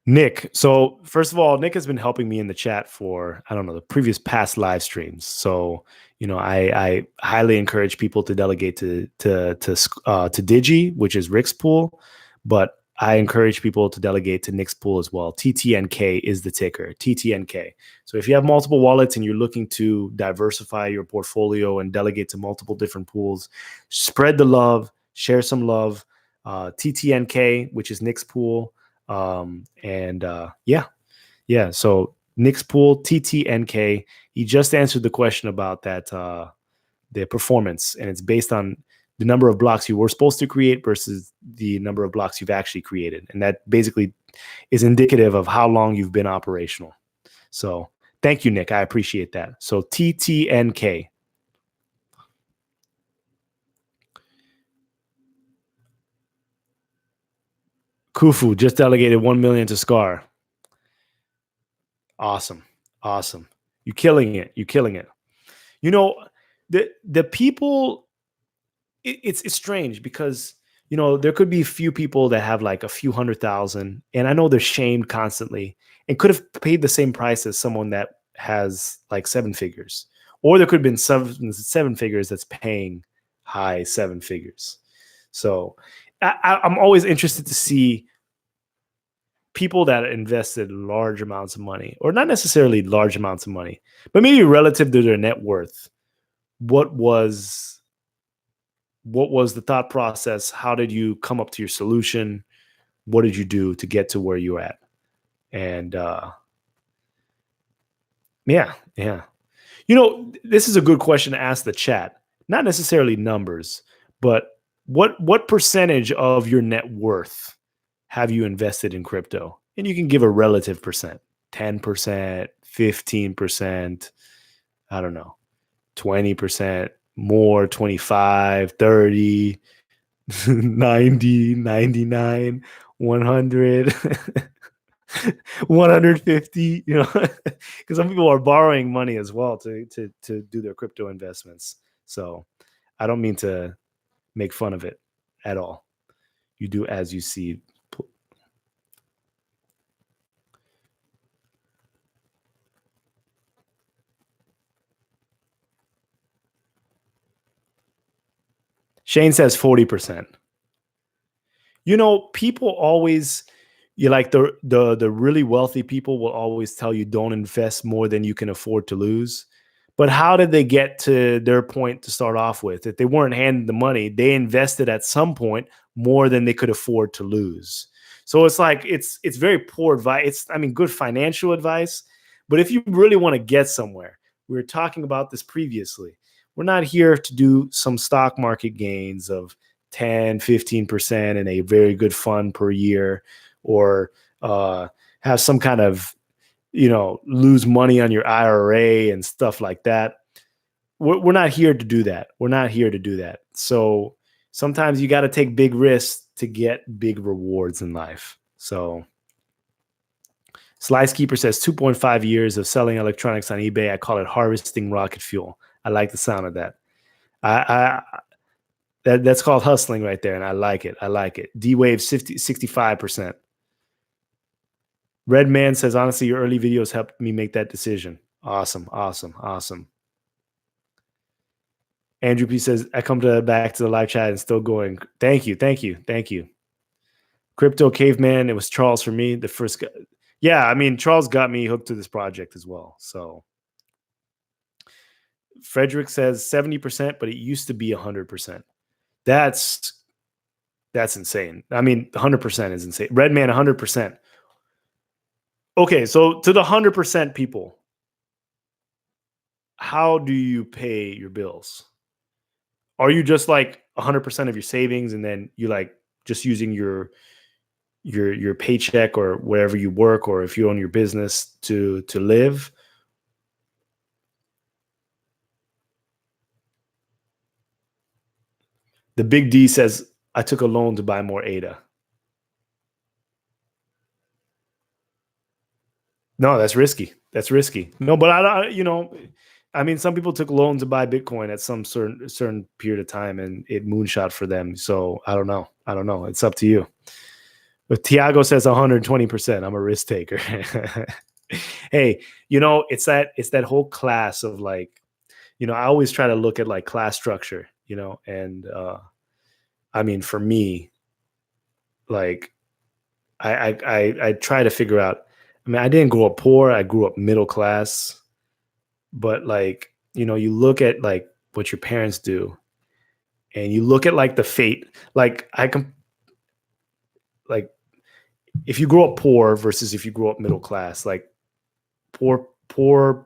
Nick. So first of all, Nick has been helping me in the chat for, I don't know, the previous past live streams. So, I highly encourage people to delegate to Digi, which is Rick's pool, but I encourage people to delegate to Nick's pool as well. TTNK is the ticker, TTNK. So if you have multiple wallets and you're looking to diversify your portfolio and delegate to multiple different pools, spread the love, share some love. TTNK, which is Nick's pool. Yeah. So Nick's pool, TTNK. He just answered the question about that, the performance, and it's based on the number of blocks you were supposed to create versus the number of blocks you've actually created, and that basically is indicative of how long you've been operational. So thank you, Nick. I appreciate that. So TTNK. Kufu just delegated 1 million to Scar. Awesome. You're killing it. The people, it's strange because there could be a few people that have like a few 100,000, and I know they're shamed constantly and could have paid the same price as someone that has like 7 figures, or there could have been seven figures that's paying high 7 figures. So I'm always interested to see people that invested large amounts of money, or not necessarily large amounts of money, but maybe relative to their net worth. What was the thought process? How did you come up to your solution? What did you do to get to where you're at? And yeah. This is a good question to ask the chat. Not necessarily numbers, but what percentage of your net worth have you invested in crypto? And you can give a relative percent. 10%, 15%, I don't know, 20%, more, 25, 30, 90, 99, 100, 150, because some people are borrowing money as well to do their crypto investments. So I don't mean to make fun of it at all. You do as you see. Shane says 40%. People always, the really wealthy people will always tell you don't invest more than you can afford to lose. But how did they get to their point to start off with? If they weren't handed the money, they invested at some point more than they could afford to lose. So it's like it's very poor advice. Good financial advice, but if you really want to get somewhere, we were talking about this previously. We're not here to do some stock market gains of 10, 15% in a very good fund per year, or have some kind of lose money on your IRA and stuff like that. We're not here to do that. So sometimes you got to take big risks to get big rewards in life. So Slice Keeper says 2.5 years of selling electronics on eBay. I call it harvesting rocket fuel. I like the sound of that. That's called hustling right there, and I like it. D-Wave 65%. Red Man says, honestly, your early videos helped me make that decision. Awesome. Andrew P says, I come back to the live chat and still going. Thank you. Crypto Caveman, it was Charles for me, the first guy. Yeah, Charles got me hooked to this project as well. So Frederick says 70%, but it used to be 100%. That's insane. I mean, 100% is insane. Redman, 100%. Okay, so to the 100% people, how do you pay your bills? Are you just like 100% of your savings, and then you like just using your paycheck or wherever you work, or if you own your business to live? The Big D says, I took a loan to buy more ADA. No, that's risky. That's risky. No, but I mean, some people took loans to buy Bitcoin at some certain period of time, and it moonshot for them. So I don't know. I don't know. It's up to you. But Tiago says 120%. I'm a risk taker. Hey, it's that whole class of like, I always try to look at like class structure, and I mean, for me, like, I try to figure out. I mean, I didn't grow up poor. I grew up middle class. But like, you look at like what your parents do, and you look at like the fate. Like I can, like, if you grow up poor versus if you grow up middle class, like poor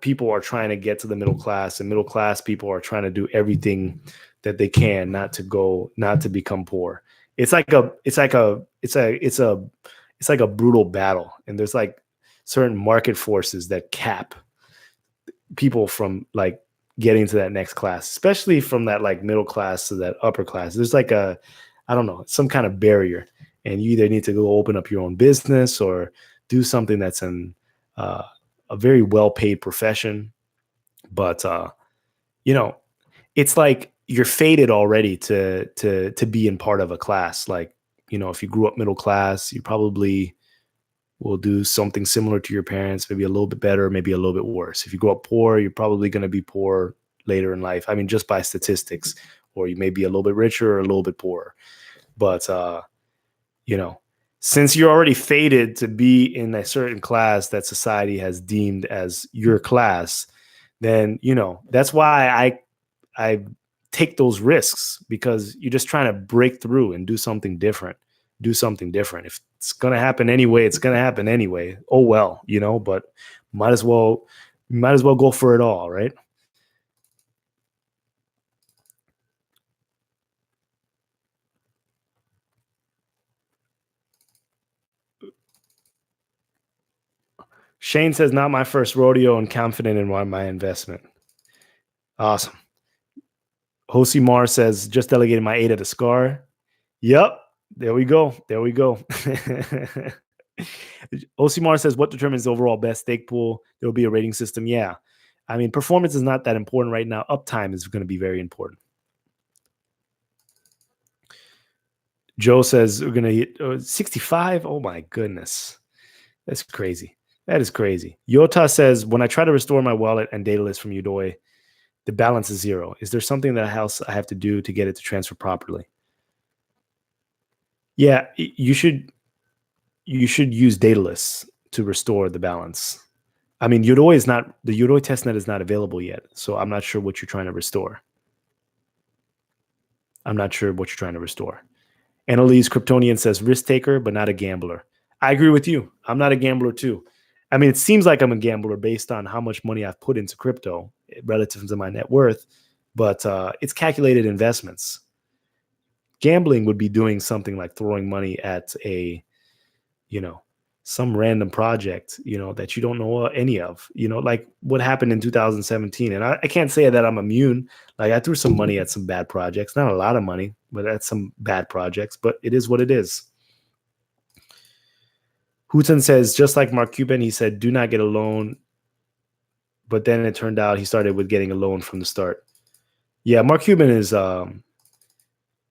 people are trying to get to the middle class, and middle class people are trying to do everything that they can not to become poor. It's like a brutal battle, and there's like certain market forces that cap people from like getting to that next class, especially from that like middle class to that upper class. There's like I don't know, some kind of barrier, and you either need to go open up your own business or do something that's in a very well-paid profession. But it's like you're fated already to be in part of a class. Like, if you grew up middle class, you probably will do something similar to your parents, maybe a little bit better, maybe a little bit worse. If you grow up poor, you're probably going to be poor later in life. I mean, just by statistics, or you may be a little bit richer or a little bit poorer. But, since you're already fated to be in a certain class that society has deemed as your class, then, that's why I take those risks, because you're just trying to break through and do something different. If it's going to happen anyway, it's going to happen anyway. Oh, well, but might as well go for it all, right? Shane says, not my first rodeo and confident in my investment. Awesome. Josimar says, just delegated my ADA to Scar. Yep. There we go. Osimar says, what determines the overall best stake pool? There will be a rating system. Yeah. I mean, performance is not that important right now. Uptime is going to be very important. Joe says we're going to hit 65. Oh my goodness. That's crazy. That is crazy. Yota says, when I try to restore my wallet and Daedalus from Udoi, the balance is 0. Is there something that else I have to do to get it to transfer properly? Yeah, you should use Daedalus to restore the balance. I mean, the Udoi testnet is not available yet, so I'm not sure what you're trying to restore. Annalise Kryptonian says, risk taker, but not a gambler. I agree with you. I'm not a gambler too. I mean, it seems like I'm a gambler based on how much money I've put into crypto relative to my net worth, but it's calculated investments. Gambling would be doing something like throwing money at some random project, that you don't know any of, like what happened in 2017. And I can't say that I'm immune. Like, I threw some money at some bad projects, not a lot of money, but at some bad projects, but it is what it is. Houghton says, just like Mark Cuban, he said, do not get a loan. But then it turned out he started with getting a loan from the start. Yeah, Mark Cuban is,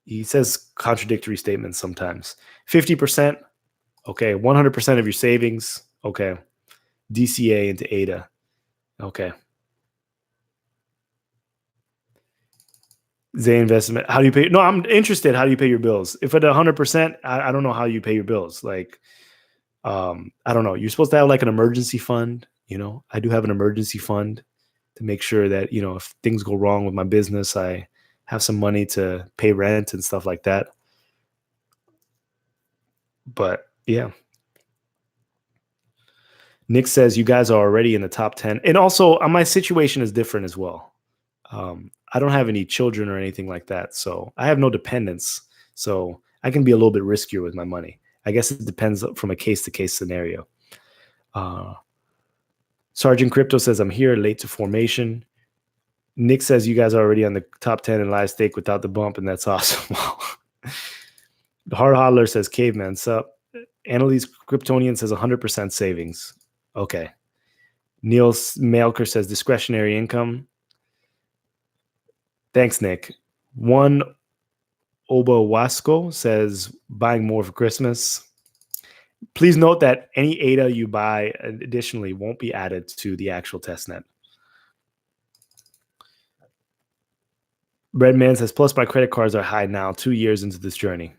he says contradictory statements sometimes. 50%. Okay. 100% of your savings. Okay. DCA into ADA. Okay. Zay investment. How do you pay? No, I'm interested. How do you pay your bills? If at 100%, I don't know how you pay your bills. Like, I don't know. You're supposed to have like an emergency fund. I do have an emergency fund to make sure that, you know, if things go wrong with my business, I have some money to pay rent and stuff like that. But yeah. Nick says you guys are already in the top 10. And also, my situation is different as well. I don't have any children or anything like that. So I have no dependents. So I can be a little bit riskier with my money. I guess it depends from a case to case scenario. Sergeant Crypto says, I'm here late to formation. Nick says you guys are already on the top 10 in live stake without the bump, and that's awesome. The Hard Hodler says, Caveman, sup? Annalise Kryptonian says 100% savings. Okay. Neil Malker says discretionary income. Thanks, Nick. One Oba Wasco says buying more for Christmas. Please note that any ADA you buy additionally won't be added to the actual testnet. Breadman says, plus my credit cards are high now, 2 years into this journey.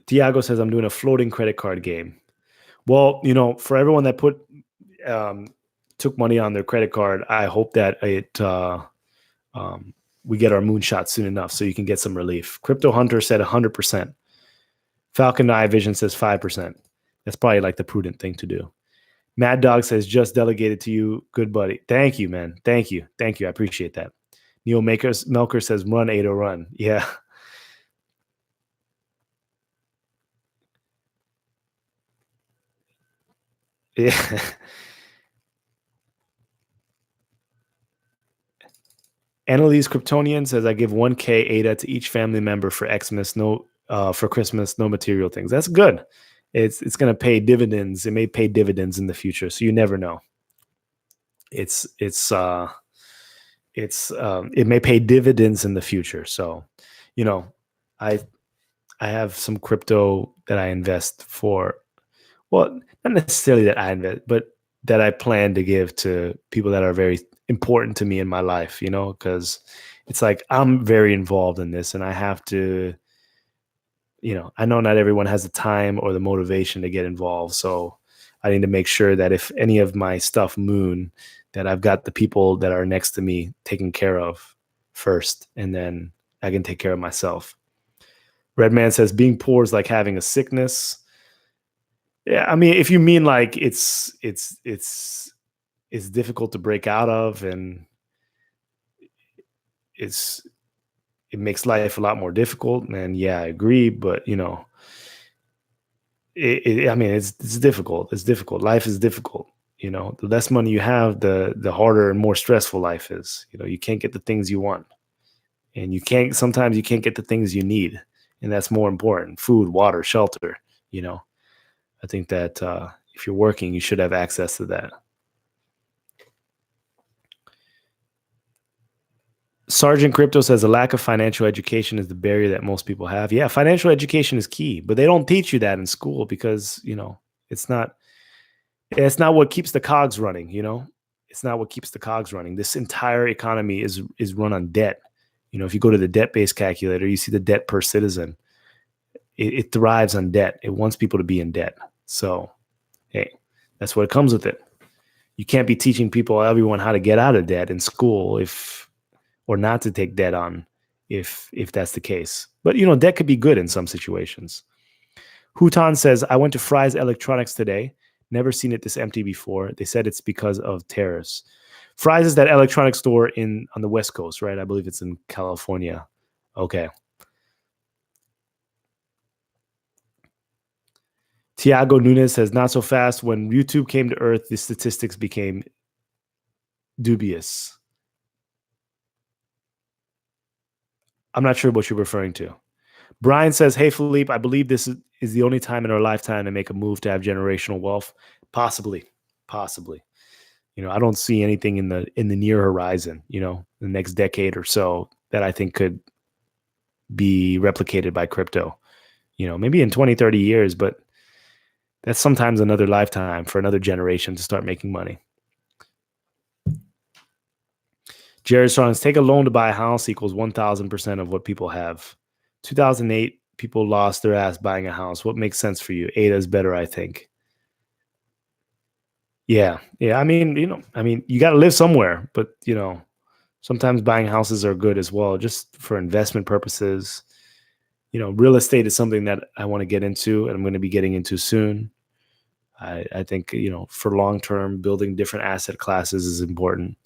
Tiago says, I'm doing a floating credit card game. Well, you know, for everyone that took money on their credit card, I hope that we get our moonshot soon enough so you can get some relief. Crypto Hunter said 100%. Falcon Eye Vision says 5%. That's probably like the prudent thing to do. Mad Dog says, just delegated to you. Good buddy. Thank you, man. Thank you. Thank you. I appreciate that. Neil Melker says, run, Ado, run. Yeah. Yeah. Annalise Kryptonian says, I give 1K ADA to each family member for Xmas, for Christmas, no material things. That's good. It's going to pay dividends. It may pay dividends in the future, so you never know. It may pay dividends in the future. So, you know, I have some crypto that I invest for. Well, not necessarily that I invest, but that I plan to give to people that are very important to me in my life, you know, because it's like I'm very involved in this and I have to, you know, I know not everyone has the time or the motivation to get involved. So I need to make sure that if any of my stuff moon, that I've got the people that are next to me taken care of first, and then I can take care of myself. Redman says being poor is like having a sickness. Yeah, I mean, if you mean like it's difficult to break out of, and it makes life a lot more difficult, and yeah, I agree. But you know, I mean, it's difficult. It's difficult. Life is difficult. You know, the less money you have, the harder and more stressful life is. You know, you can't get the things you want, and sometimes you can't get the things you need, and that's more important: food, water, shelter. You know, I think that if you're working, you should have access to that. Sergeant Crypto says a lack of financial education is the barrier that most people have. Yeah, financial education is key, but they don't teach you that in school because, you know, it's not what keeps the cogs running, you know? It's not what keeps the cogs running. This entire economy is run on debt. You know, if you go to the debt-based calculator, you see the debt per citizen. It thrives on debt. It wants people to be in debt. So, hey, that's what comes with it. You can't be teaching everyone how to get out of debt in school or not to take debt on if that's the case. But, you know, debt could be good in some situations. Hutan says, I went to Fry's Electronics today. Never seen it this empty before. They said it's because of tariffs. Fry's is that electronics store on the West Coast, right? I believe it's in California. Okay. Tiago Nunez says, not so fast. When YouTube came to Earth, the statistics became dubious. I'm not sure what you're referring to. Brian says, hey, Philippe, I believe this is the only time in our lifetime to make a move to have generational wealth. Possibly. You know, I don't see anything in the near horizon, you know, the next decade or so that I think could be replicated by crypto. You know, maybe in 20, 30 years, but that's sometimes another lifetime for another generation to start making money. Jared Strong's take a loan to buy a house equals 1,000% of what people have. 2008, people lost their ass buying a house. What makes sense for you? ADA is better, I think. Yeah. I mean, you got to live somewhere, but sometimes buying houses are good as well, just for investment purposes. Real estate is something that I want to get into, and I'm going to be getting into soon. I think, for long term, building different asset classes is important.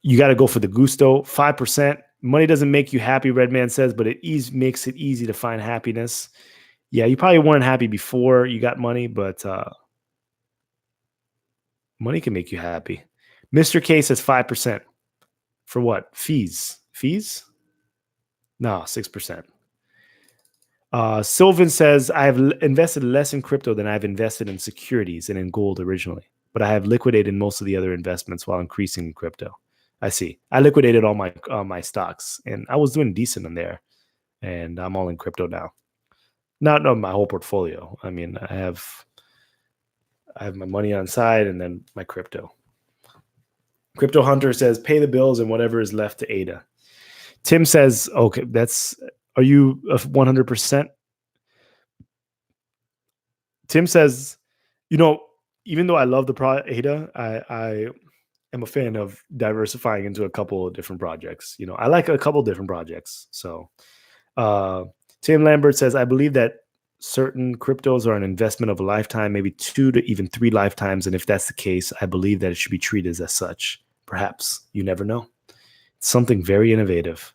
You got to go for the gusto. 5%. Money doesn't make you happy, Redman says, but it makes it easy to find happiness. Yeah, you probably weren't happy before you got money, but money can make you happy. Mr. K says 5%. For what? Fees? No, 6%. Sylvan says, I have invested less in crypto than I've invested in securities and in gold originally, but I have liquidated most of the other investments while increasing in crypto. I see. I liquidated all my stocks, and I was doing decent in there, and I'm all in crypto now. Not my whole portfolio. I mean, I have my money on side and then my crypto. Crypto Hunter says, pay the bills and whatever is left to ADA. Tim says, okay, are you 100%? Tim says, even though I love the ADA, I am a fan of diversifying into a couple of different projects. I like a couple of different projects. So Tim Lambert says, I believe that certain cryptos are an investment of a lifetime, maybe 2 to even 3 lifetimes. And if that's the case, I believe that it should be treated as such. Perhaps. You never know. It's something very innovative.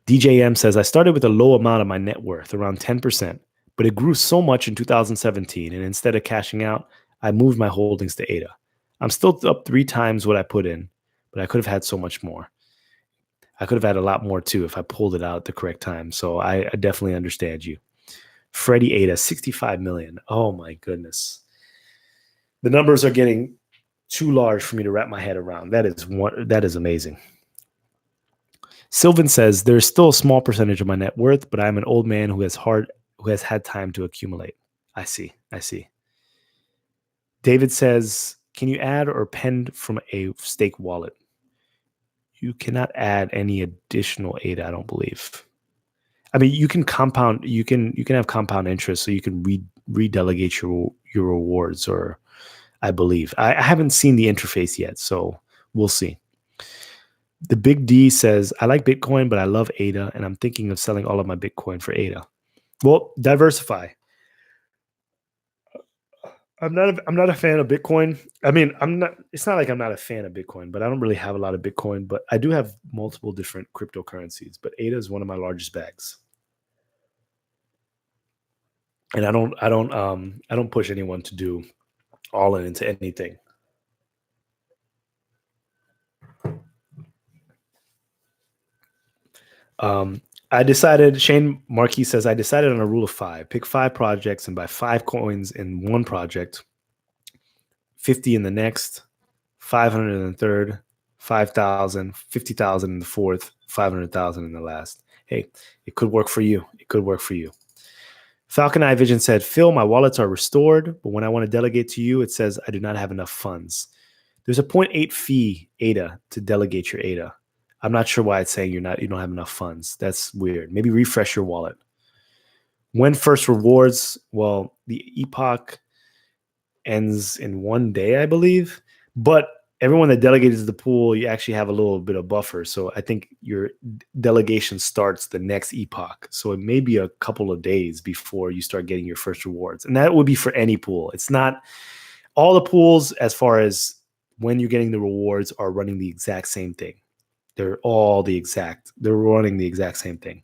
DJM says, I started with a low amount of my net worth, around 10%, but it grew so much in 2017. And instead of cashing out, I moved my holdings to ADA. I'm still up 3 times what I put in, but I could have had so much more. I could have had a lot more too if I pulled it out at the correct time. So I definitely understand you. Freddie ADA, 65 million. Oh my goodness. The numbers are getting too large for me to wrap my head around. That is amazing. Sylvan says, there's still a small percentage of my net worth, but I'm an old man who has had time to accumulate. I see. David says, can you add or append from a stake wallet? You cannot add any additional ADA, I don't believe. I mean, you can compound. You can have compound interest, so you can redelegate your rewards. Or I believe I haven't seen the interface yet, so we'll see. The Big D says, I like Bitcoin, but I love ADA, and I'm thinking of selling all of my Bitcoin for ADA. Well, diversify. I'm not a fan of Bitcoin. I mean, it's not like I'm not a fan of Bitcoin, but I don't really have a lot of Bitcoin. But I do have multiple different cryptocurrencies. But ADA is one of my largest bags. And I don't push anyone to do all into anything. I decided, Shane Marquis says, I decided on a rule of 5. Pick 5 projects and buy 5 coins in one project, 50 in the next, 500 in the third, 5,000, 50,000 in the fourth, 500,000 in the last. Hey, it could work for you. Falcon Eye Vision said, Phil, my wallets are restored, but when I want to delegate to you, it says I do not have enough funds. There's a 0.8 fee ADA to delegate your ADA. I'm not sure why it's saying you don't have enough funds. That's weird. Maybe refresh your wallet. When first rewards, well, the epoch ends in 1 day, I believe. But everyone that delegated to the pool, you actually have a little bit of buffer. So I think your delegation starts the next epoch. So it may be a couple of days before you start getting your first rewards. And that would be for any pool. It's not all the pools, as far as when you're getting the rewards, are running the exact same thing. They're running the exact same thing.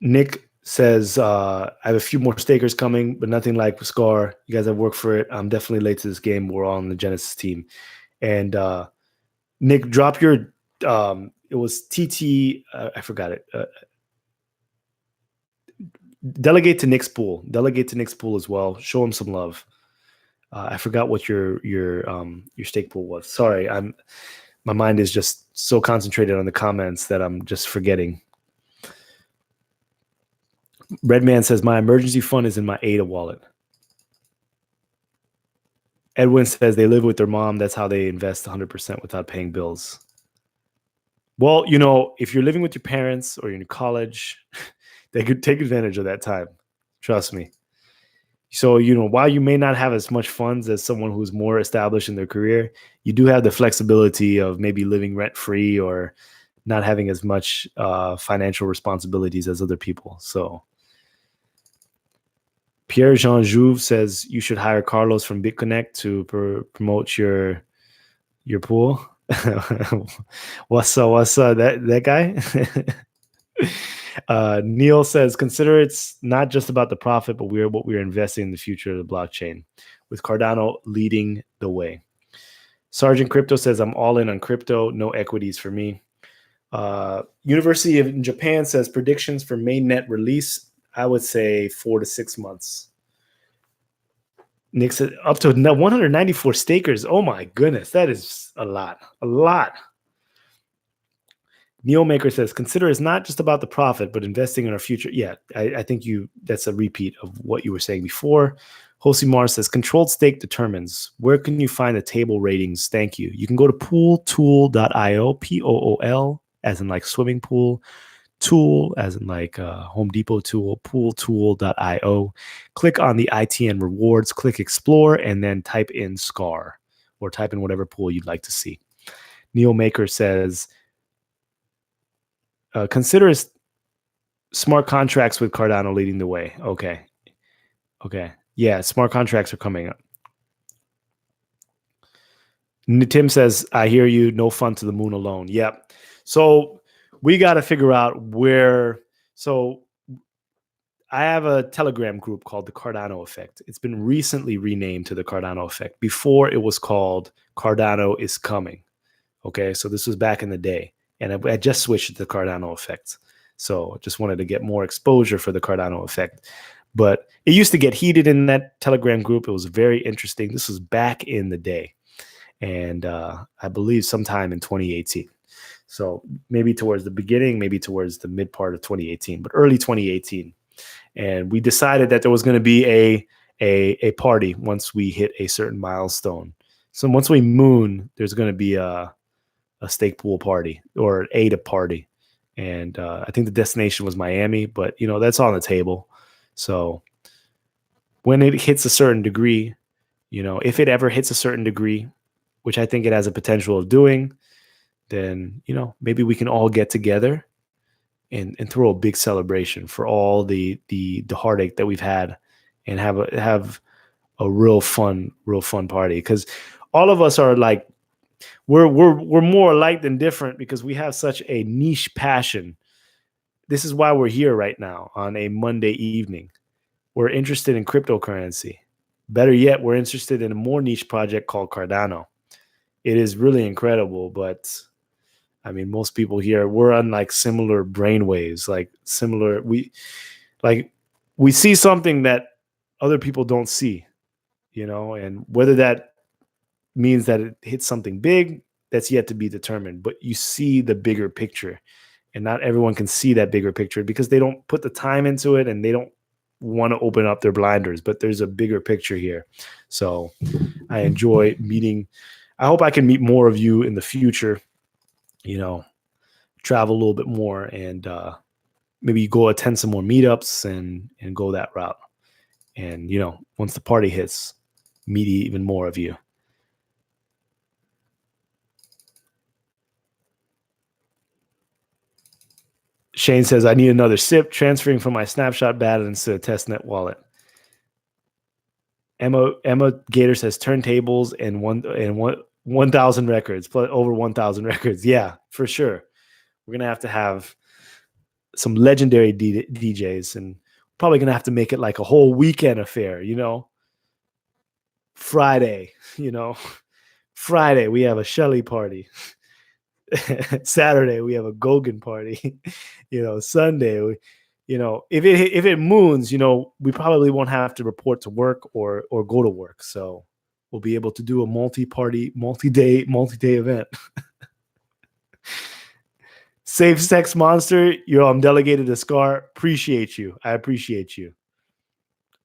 Nick says, I have a few more stakers coming, but nothing like Scar. You guys have worked for it. I'm definitely late to this game. We're all on the Genesis team. And Nick, drop your, it was TT, I forgot it. Delegate to Nick's pool. Delegate to Nick's pool as well. Show him some love. I forgot what your stake pool was. Sorry, my mind is just so concentrated on the comments that I'm just forgetting. Redman says, my emergency fund is in my ADA wallet. Edwin says they live with their mom. That's how they invest 100% without paying bills. Well, you know, if you're living with your parents or you're in college, they could take advantage of that time. Trust me. So, you know, while you may not have as much funds as someone who's more established in their career, you do have the flexibility of maybe living rent free or not having as much financial responsibilities as other people. So, Pierre Jean Jouve says you should hire Carlos from BitConnect to promote your pool. What's up? What's up? That guy? Neil says, consider it's not just about the profit, but what we're investing in the future of the blockchain, with Cardano leading the way. Sergeant Crypto says, I'm all in on crypto, no equities for me. University of Japan says predictions for mainnet release, I would say 4 to 6 months. Nick said up to 194 stakers. Oh my goodness, that is a lot. A lot. Neomaker says, consider it's not just about the profit, but investing in our future. Yeah, I think that's a repeat of what you were saying before. Josimar says, controlled stake determines. Where can you find the table ratings? Thank you. You can go to pooltool.io, POOL, as in like swimming pool, tool, as in like Home Depot tool, pooltool.io. Click on the ITN rewards, click explore, and then type in SCAR or type in whatever pool you'd like to see. Neomaker says, consider smart contracts with Cardano leading the way. Okay. Yeah, smart contracts are coming up. Tim says, I hear you. No fun to the moon alone. Yep. So we got to figure out where. So I have a Telegram group called the Cardano Effect. It's been recently renamed to the Cardano Effect. Before it was called Cardano is Coming. Okay. So this was back in the day. And I just switched to the Cardano Effect. So just wanted to get more exposure for the Cardano Effect. But it used to get heated in that Telegram group. It was very interesting. This was back in the day. And I believe sometime in 2018. So maybe towards the beginning, maybe towards the mid part of 2018, but early 2018. And we decided that there was going to be a party once we hit a certain milestone. So once we moon, there's going to be a stake pool party or a party. And I think the destination was Miami, but you know, that's on the table. So when it hits a certain degree, you know, if it ever hits a certain degree, which I think it has a potential of doing, then, you know, maybe we can all get together and throw a big celebration for all the heartache that we've had and have a real fun party. Because all of us are like, we're more alike than different because we have such a niche passion. This is why we're here right now on a Monday evening. We're interested in cryptocurrency. Better yet, we're interested in a more niche project called Cardano. It is really incredible, but I mean, most people here, we're on like similar brainwaves, like similar. We see something that other people don't see, you know, and whether that means that it hits something big, that's yet to be determined. But you see the bigger picture, and not everyone can see that bigger picture because they don't put the time into it and they don't want to open up their blinders. But there's a bigger picture here. So I enjoy meeting. I hope I can meet more of you in the future, you know, travel a little bit more and maybe go attend some more meetups and go that route. And, you know, once the party hits, meet even more of you. Shane says, I need another sip, transferring from my snapshot balance to a testnet wallet. Emma Gator says turntables and 1,000 records, plus over 1,000 records. Yeah, for sure. We're going to have some legendary DJs, and probably going to have to make it like a whole weekend affair, you know? Friday, you know? Friday, we have a Shelly party. Saturday, we have a Gogan party. You know, Sunday, you know, if it moons, you know, we probably won't have to report to work or go to work. So we'll be able to do a multi-day event. Safe Sex Monster, I'm delegated to Scar. Appreciate you. I appreciate you.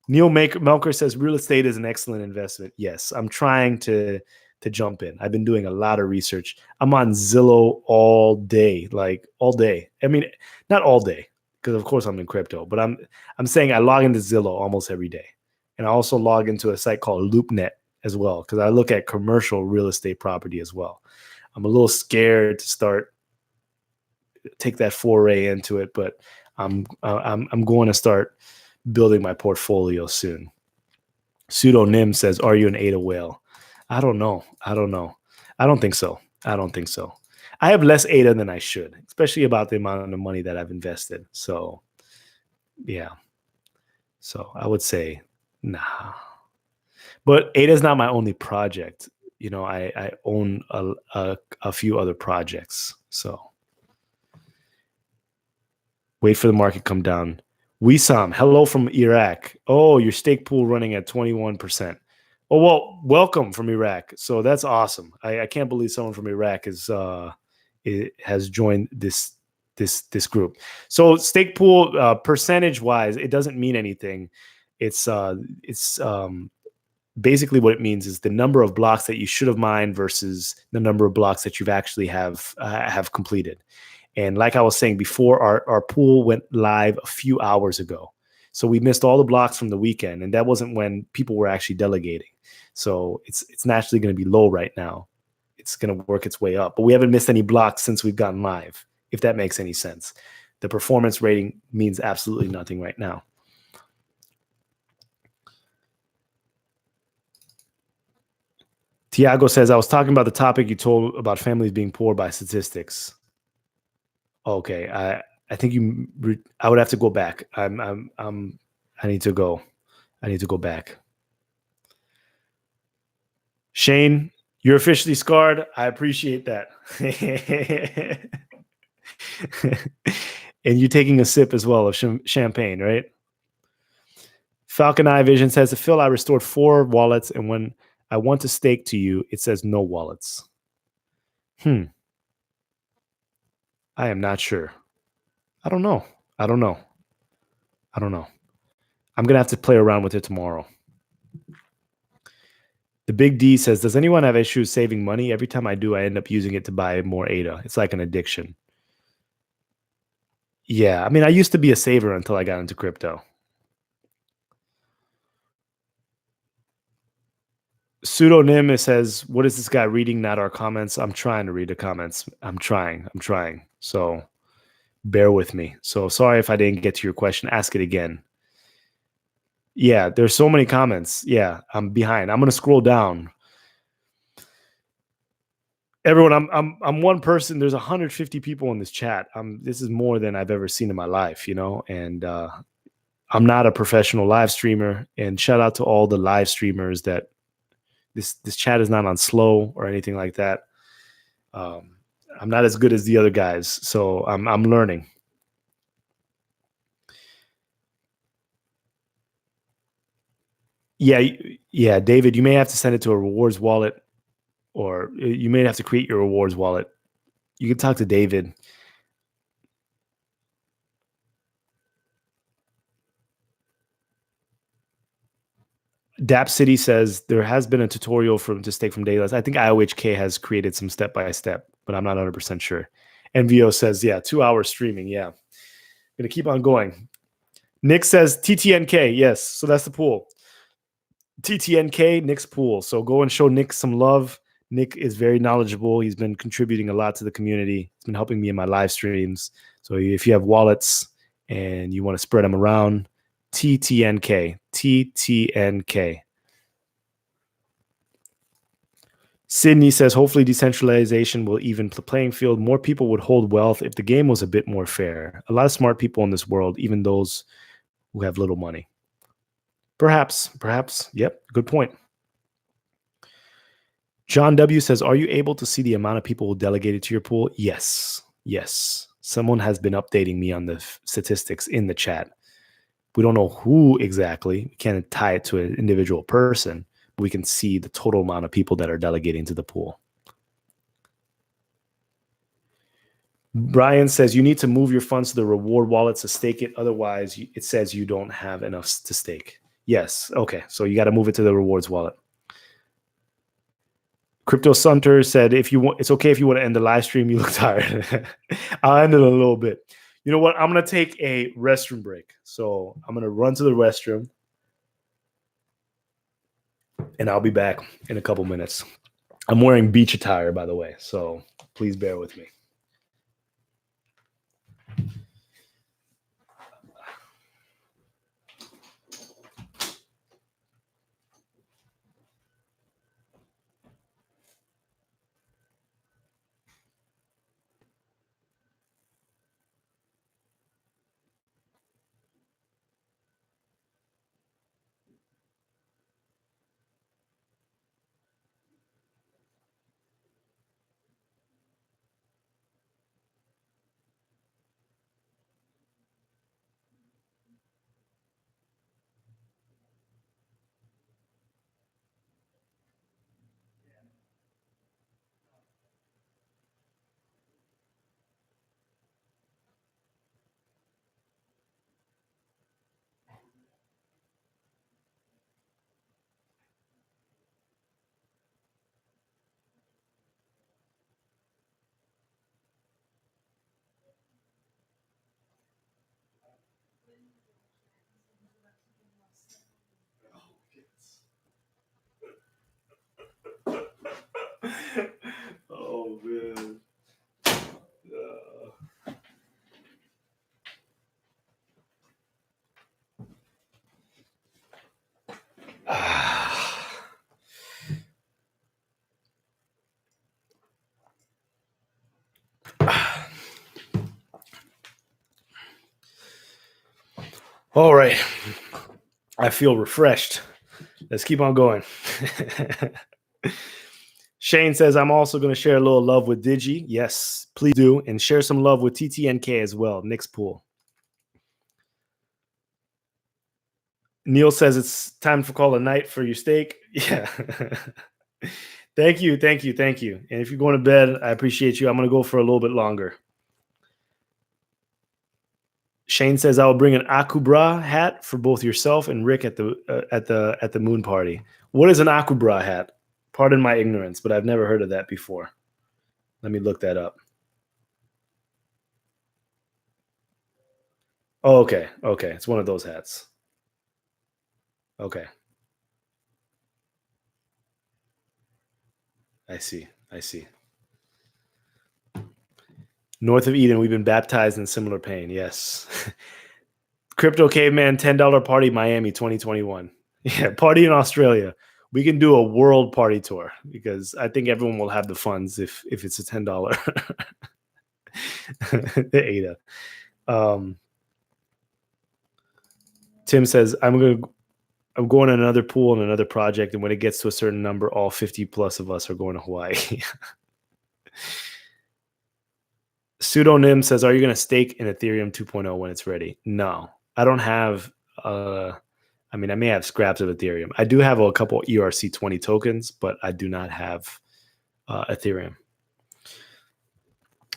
Neil Melker says real estate is an excellent investment. Yes, I'm trying to to jump in. I've been doing a lot of research. I'm on Zillow all day, like all day. I mean, not all day, because of course I'm in crypto, but I'm saying I log into Zillow almost every day. And I also log into a site called LoopNet as well, because I look at commercial real estate property as well. I'm a little scared to take that foray into it, but I'm going to start building my portfolio soon. Pseudonym says, "Are you an ADA whale?" I don't know. I don't think so. I have less ADA than I should, especially about the amount of money that I've invested. So, yeah. So I would say, nah. But ADA is not my only project. You know, I own a few other projects. So wait for the market come down. Wissam, hello from Iraq. Oh, your stake pool running at 21%. Oh, well, welcome from Iraq. So that's awesome. I can't believe someone from Iraq has joined this group. So stake pool percentage wise, it doesn't mean anything. It's basically what it means is the number of blocks that you should have mined versus the number of blocks that you've actually have completed. And like I was saying before, our pool went live a few hours ago. So we missed all the blocks from the weekend, and that wasn't when people were actually delegating. So it's naturally going to be low right now. It's going to work its way up. But we haven't missed any blocks since we've gotten live, if that makes any sense. The performance rating means absolutely nothing right now. Tiago says, I was talking about the topic you told about families being poor by statistics. Okay, I think I would have to go back. I need to go. I need to go back. Shane, you're officially scarred. I appreciate that. And you taking a sip as well of champagne, right? Falcon Eye Vision says, Phil, I restored 4 wallets, and when I want to stake to you, it says no wallets. I am not sure. I don't know. I'm going to have to play around with it tomorrow. The Big D says, does anyone have issues saving money? Every time I do, I end up using it to buy more ADA. It's like an addiction. Yeah, I mean, I used to be a saver until I got into crypto. Pseudonym says, what is this guy reading? Not our comments. I'm trying to read the comments. I'm trying. So bear with me. So sorry if I didn't get to your question. Ask it again. Yeah, there's so many comments. Yeah, I'm behind. I'm going to scroll down. Everyone, I'm one person. There's 150 people in this chat. This is more than I've ever seen in my life, you know, and I'm not a professional live streamer. And shout out to all the live streamers that this chat is not on slow or anything like that. I'm not as good as the other guys, so I'm learning. Yeah, David, you may have to send it to a rewards wallet, or you may have to create your rewards wallet. You can talk to David. Dap City says there has been a tutorial to stake from Daedalus. I think IOHK has created some step-by-step, but I'm not 100% sure. NVO says, yeah, 2 hours streaming. Yeah. I'm going to keep on going. Nick says TTNK. Yes. So that's the pool. TTNK, Nick's pool. So go and show Nick some love. Nick is very knowledgeable. He's been contributing a lot to the community. He's been helping me in my live streams. So if you have wallets and you want to spread them around, TTNK. Sydney says, hopefully decentralization will even the playing field. More people would hold wealth if the game was a bit more fair. A lot of smart people in this world, even those who have little money. Perhaps. Yep, good point. John W. says, are you able to see the amount of people who delegated to your pool? Yes. Someone has been updating me on the statistics in the chat. We don't know who exactly. We can't tie it to an individual person. But we can see the total amount of people that are delegating to the pool. Brian says, you need to move your funds to the reward wallet to stake it. Otherwise, it says you don't have enough to stake. Yes. Okay. So you got to move it to the rewards wallet. Crypto Sunter said, if you want, it's okay if you want to end the live stream. You look tired. I'll end it a little bit. You know what? I'm going to take a restroom break. So I'm going to run to the restroom and I'll be back in a couple minutes. I'm wearing beach attire, by the way. So please bear with me. Oh, man. All right. I feel refreshed. Let's keep on going. Shane says, I'm also going to share a little love with Digi. Yes, please do. And share some love with TTNK as well. Nick's pool. Neil says it's time to call a night for your steak. Yeah. Thank you. And if you're going to bed, I appreciate you. I'm going to go for a little bit longer. Shane says, I will bring an Akubra hat for both yourself and Rick at the moon party. What is an Akubra hat? Pardon my ignorance, but I've never heard of that before. Let me look that up. Oh, okay. It's one of those hats. Okay. I see. North of Eden, we've been baptized in similar pain. Yes. Crypto Caveman, $10 party, Miami 2021. Yeah, party in Australia. We can do a world party tour because I think everyone will have the funds if it's a $10. The ADA. Tim says, I'm going to another pool and another project, and when it gets to a certain number, all 50 plus of us are going to Hawaii. Pseudonym says, are you going to stake in Ethereum 2.0 when it's ready? No, I don't have. I may have scraps of Ethereum. I do have a couple ERC20 tokens, but I do not have Ethereum.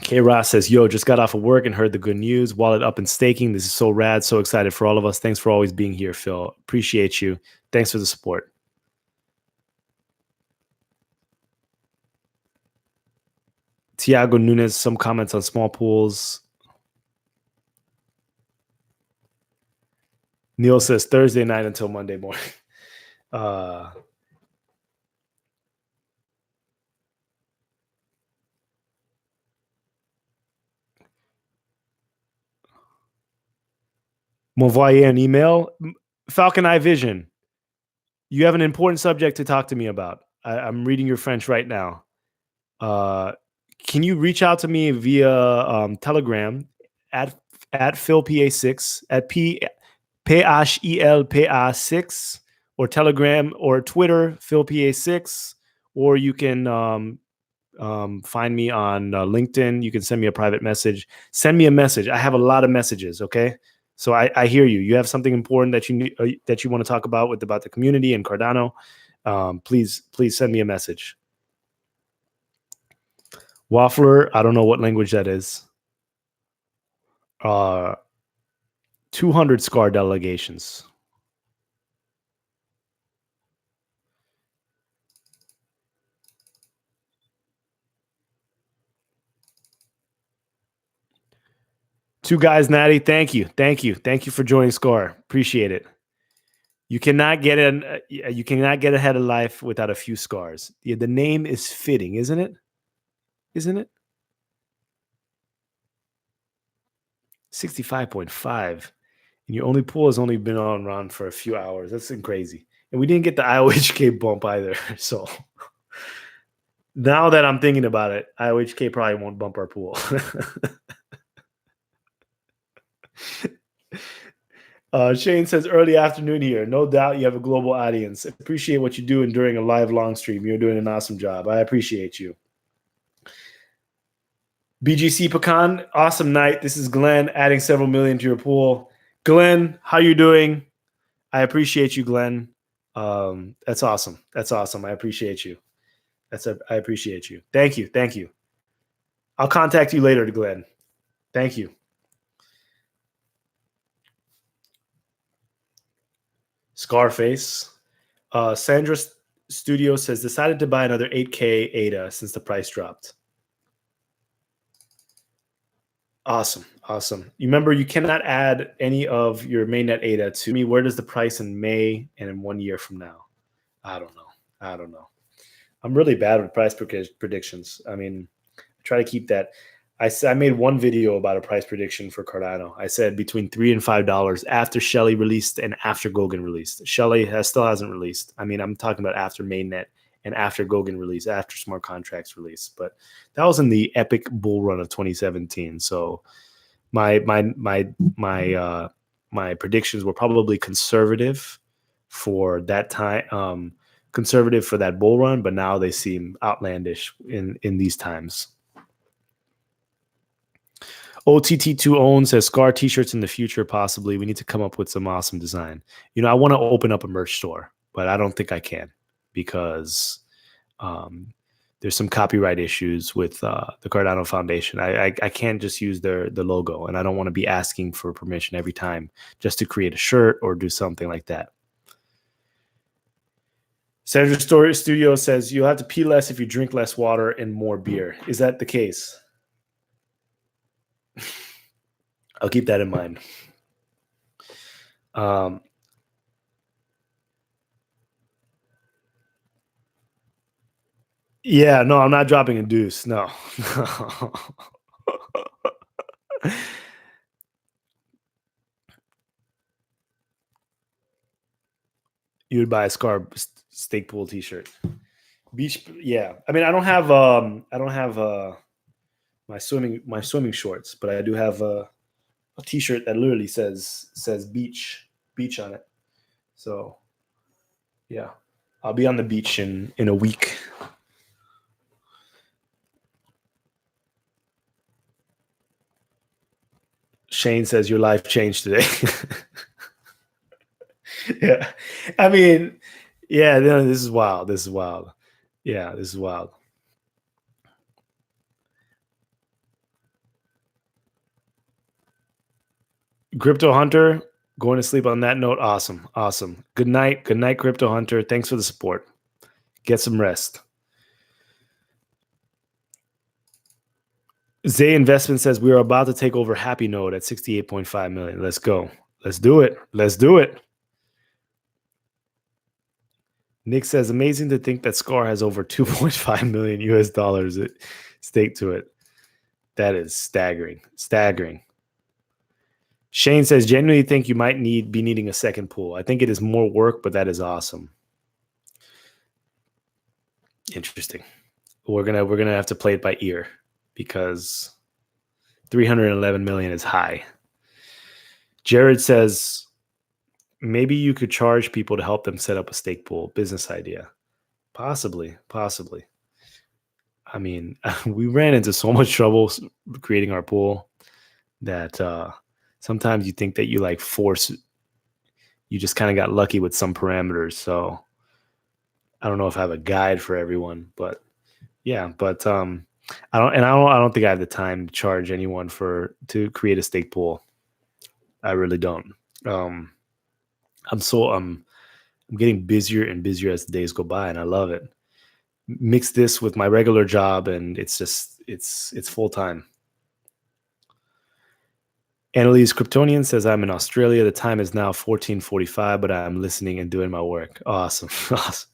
K. Ross says, yo, just got off of work and heard the good news. Wallet up and staking. This is so rad. So excited for all of us. Thanks for always being here, Phil. Appreciate you. Thanks for the support. Tiago Nunez, some comments on small pools. Neil says Thursday night until Monday morning. M'envoyer an email. Falcon Eye Vision. You have an important subject to talk to me about. I'm reading your French right now. Can you reach out to me via Telegram at PhilPA6 at PHELPA6 or Telegram or Twitter PhilPA6, or you can find me on LinkedIn. You can send me a private message. Send me a message. I have a lot of messages. Okay. So I hear you. You have something important that you need, that you want to talk about the community and Cardano. Please send me a message. Waffler, I don't know what language that is. 200 SCAR delegations. Two guys, Natty. Thank you for joining Score. Appreciate it. You cannot get ahead of life without a few scars. Yeah, the name is fitting, isn't it? 65.5. And your only pool has only been on run for a few hours. That's crazy. And we didn't get the IOHK bump either. So now that I'm thinking about it, IOHK probably won't bump our pool. Shane says, early afternoon here. No doubt you have a global audience. Appreciate what you do during a live long stream. You're doing an awesome job. I appreciate you. BGC Pecan, awesome night. This is Glenn adding several million to your pool. Glenn, how you doing? I appreciate you, Glenn. That's awesome. I appreciate you. I appreciate you. Thank you. I'll contact you later, Glenn. Thank you. Scarface. Sandra Studio says, decided to buy another 8K ADA since the price dropped. Awesome. You remember, you cannot add any of your mainnet ADA to me. Where does the price in May and in 1 year from now? I don't know. I'm really bad with price predictions. I mean, I try to keep that. I made one video about a price prediction for Cardano. I said between $3 and $5 after Shelley released and after Goguen released. Shelley still hasn't released. I mean, I'm talking about after mainnet and after Goguen release, after smart contracts release. But that was in the epic bull run of 2017. So my predictions were probably conservative for that time, conservative for that bull run, but now they seem outlandish in these times. OTT2 owns says Scar t-shirts in the future, possibly. We need to come up with some awesome design. You know, I want to open up a merch store, but I don't think I can because there's some copyright issues with the Cardano Foundation. I can't just use the logo, and I don't want to be asking for permission every time just to create a shirt or do something like that. Sandra Story Studio says you'll have to pee less if you drink less water and more beer. Is that the case? I'll keep that in mind. Yeah, no, I'm not dropping a deuce. No. You would buy a Scar stake pool t-shirt. Beach, yeah. I mean, I don't have my swimming shorts, but I do have a t-shirt that literally says beach on it. So yeah, I'll be on the beach in a week. Shane says your life changed today. Yeah, I mean, yeah, no, this is wild. Yeah, this is wild. Crypto Hunter, going to sleep on that note. Awesome. Good night, Crypto Hunter. Thanks for the support. Get some rest. Zay Investment says we are about to take over Happy Node at 68.5 million. Let's go. Let's do it. Nick says, amazing to think that Scar has over 2.5 million US dollars at stake to it. That is staggering. Shane says, genuinely think you might be needing a second pool. I think it is more work, but that is awesome. Interesting. We're gonna have to play it by ear because 311 million is high. Jared says, maybe you could charge people to help them set up a stake pool. Business idea. Possibly. I mean, we ran into so much trouble creating our pool that sometimes you think that you you just kind of got lucky with some parameters. So I don't know if I have a guide for everyone, but yeah, but I don't think I have the time to charge anyone to create a stake pool. I really don't. I'm getting busier and busier as the days go by, and I love it. Mix this with my regular job, and it's full time. Annalise Kryptonian says, I'm in Australia. The time is now 14:45, but I'm listening and doing my work. Awesome. Awesome.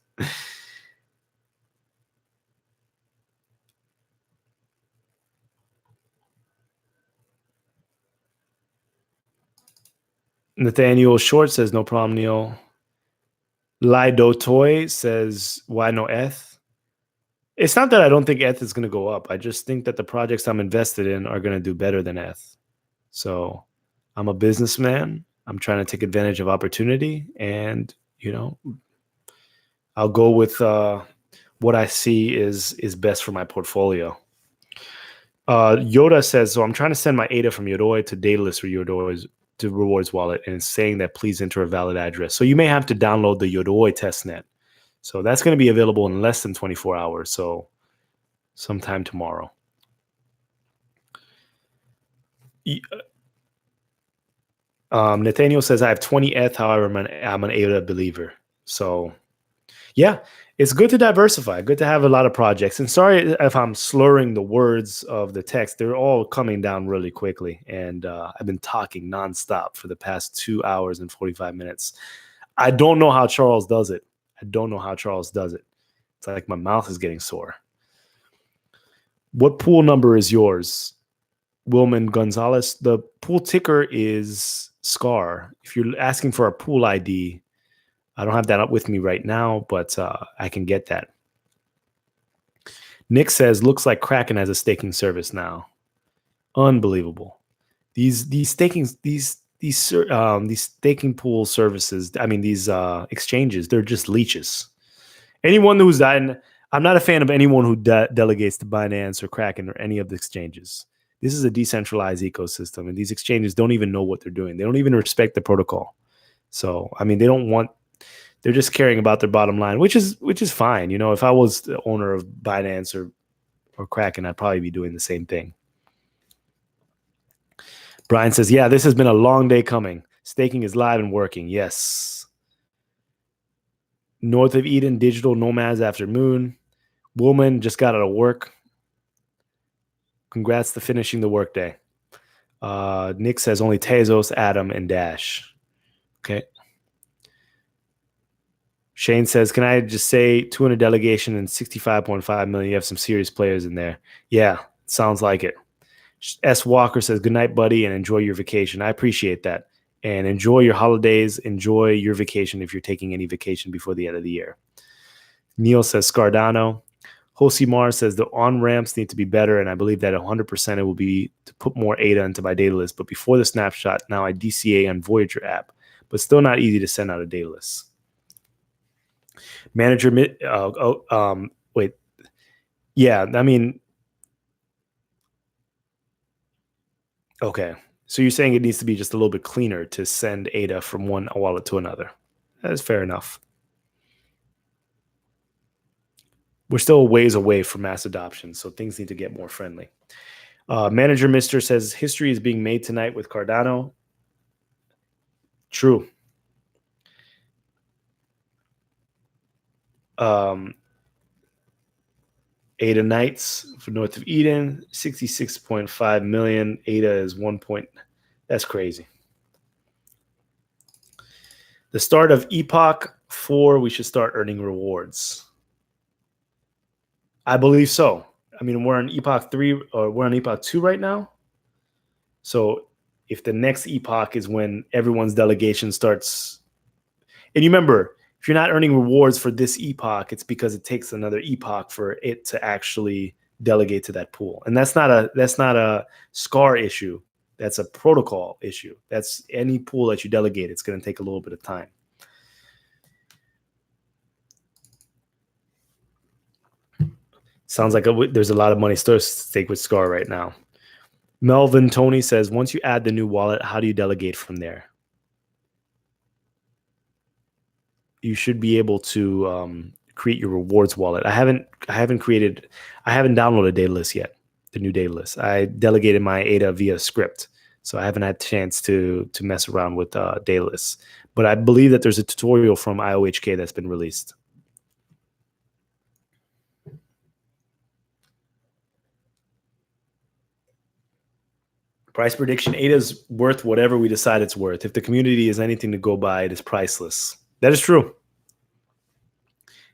Nathaniel Short says, no problem, Neil. Lido Toy says, why no ETH? It's not that I don't think ETH is going to go up. I just think that the projects I'm invested in are going to do better than ETH. So I'm a businessman. I'm trying to take advantage of opportunity, and I'll go with what I see is best for my portfolio. Yoda says, so I'm trying to send my ADA from Yoroi to Daedalus or Yodoi's to rewards wallet, and it's saying that please enter a valid address. So you may have to download the Yoroi testnet. So that's going to be available in less than 24 hours. So sometime tomorrow. Nathaniel says, I have 20 ETH, however, I'm an ADA believer. So yeah, it's good to diversify. Good to have a lot of projects. And sorry if I'm slurring the words of the text. They're all coming down really quickly. And I've been talking nonstop for the past 2 hours and 45 minutes. I don't know how Charles does it. It's like my mouth is getting sore. What pool number is yours? Wilman Gonzalez. The pool ticker is SCAR. If you're asking for a pool ID, I don't have that up with me right now, but I can get that. Nick says, looks like Kraken has a staking service now. Unbelievable. These staking pool services. I mean, these exchanges. They're just leeches. Anyone who's that, I'm not a fan of anyone who delegates to Binance or Kraken or any of the exchanges. This is a decentralized ecosystem, and these exchanges don't even know what they're doing. They don't even respect the protocol. So, I mean, they're just caring about their bottom line, which is fine. If I was the owner of Binance or Kraken, I'd probably be doing the same thing. Brian says, yeah, this has been a long day coming. Staking is live and working. Yes. North of Eden, digital nomads after moon. Woman just got out of work. Congrats to finishing the workday. Nick says only Tezos, Adam, and Dash. Okay. Shane says, can I just say 200 delegation and 65.5 million? You have some serious players in there. Yeah, sounds like it. S. Walker says, good night, buddy, and enjoy your vacation. I appreciate that. And enjoy your holidays. Enjoy your vacation if you're taking any vacation before the end of the year. Neil says, Cardano. Josimar says the on-ramps need to be better, and I believe that 100% it will be to put more ADA into my Daedalus. But before the snapshot, now I DCA on Voyager app, but still not easy to send out a Daedalus. Manager, wait. Yeah, I mean, okay. So you're saying it needs to be just a little bit cleaner to send ADA from one wallet to another. That is fair enough. We're still a ways away from mass adoption, so things need to get more friendly. Manager Mister says history is being made tonight with Cardano. True. ADA Knights for North of Eden, 66.5 million. ADA is 1 point. That's crazy. The start of Epoch 4, we should start earning rewards. I believe so. I mean, we're on Epoch 3 or we're on Epoch 2 right now. So if the next epoch is when everyone's delegation starts, and you remember, if you're not earning rewards for this epoch, it's because it takes another epoch for it to actually delegate to that pool. And that's not a SCAR issue. That's a protocol issue. That's any pool that you delegate. It's going to take a little bit of time. Sounds like there's a lot of money still at stake with SCAR right now. Melvin Tony says, once you add the new wallet, how do you delegate from there? You should be able to create your rewards wallet. I haven't downloaded Daedalus yet, the new Daedalus. I delegated my ADA via script, so I haven't had a chance to mess around with Daedalus. But I believe that there's a tutorial from IOHK that's been released. Price prediction: ADA is worth whatever we decide it's worth. If the community is anything to go by, it is priceless. That is true.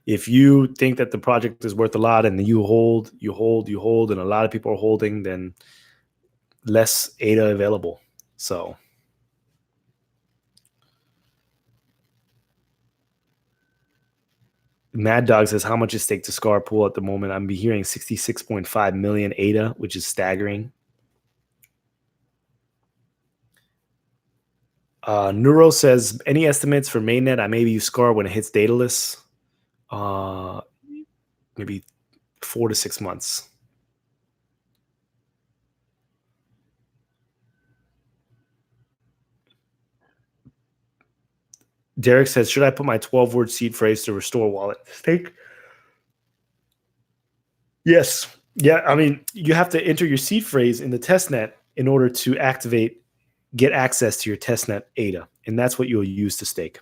If you think that the project is worth a lot and you hold, and a lot of people are holding, then less ADA available. So Mad Dog says, how much is stake to Scar Pool at the moment? I'm be hearing 66.5 million ADA, which is staggering. Neuro says, any estimates for mainnet? I maybe use Scar when it hits Daedalus. Maybe 4 to 6 months. Derek says, should I put my 12-word seed phrase to restore wallet stake? Yes. Yeah, I mean, you have to enter your seed phrase in the testnet in order to get access to your testnet ADA, and that's what you'll use to stake.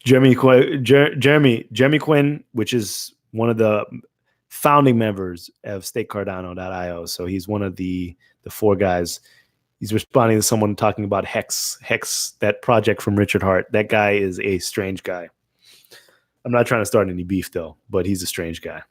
Jeremy Quinn, which is one of the founding members of StakeCardano.io. So he's one of the 4 guys. He's responding to someone talking about Hex, that project from Richard Hart. That guy is a strange guy. I'm not trying to start any beef though, but he's a strange guy.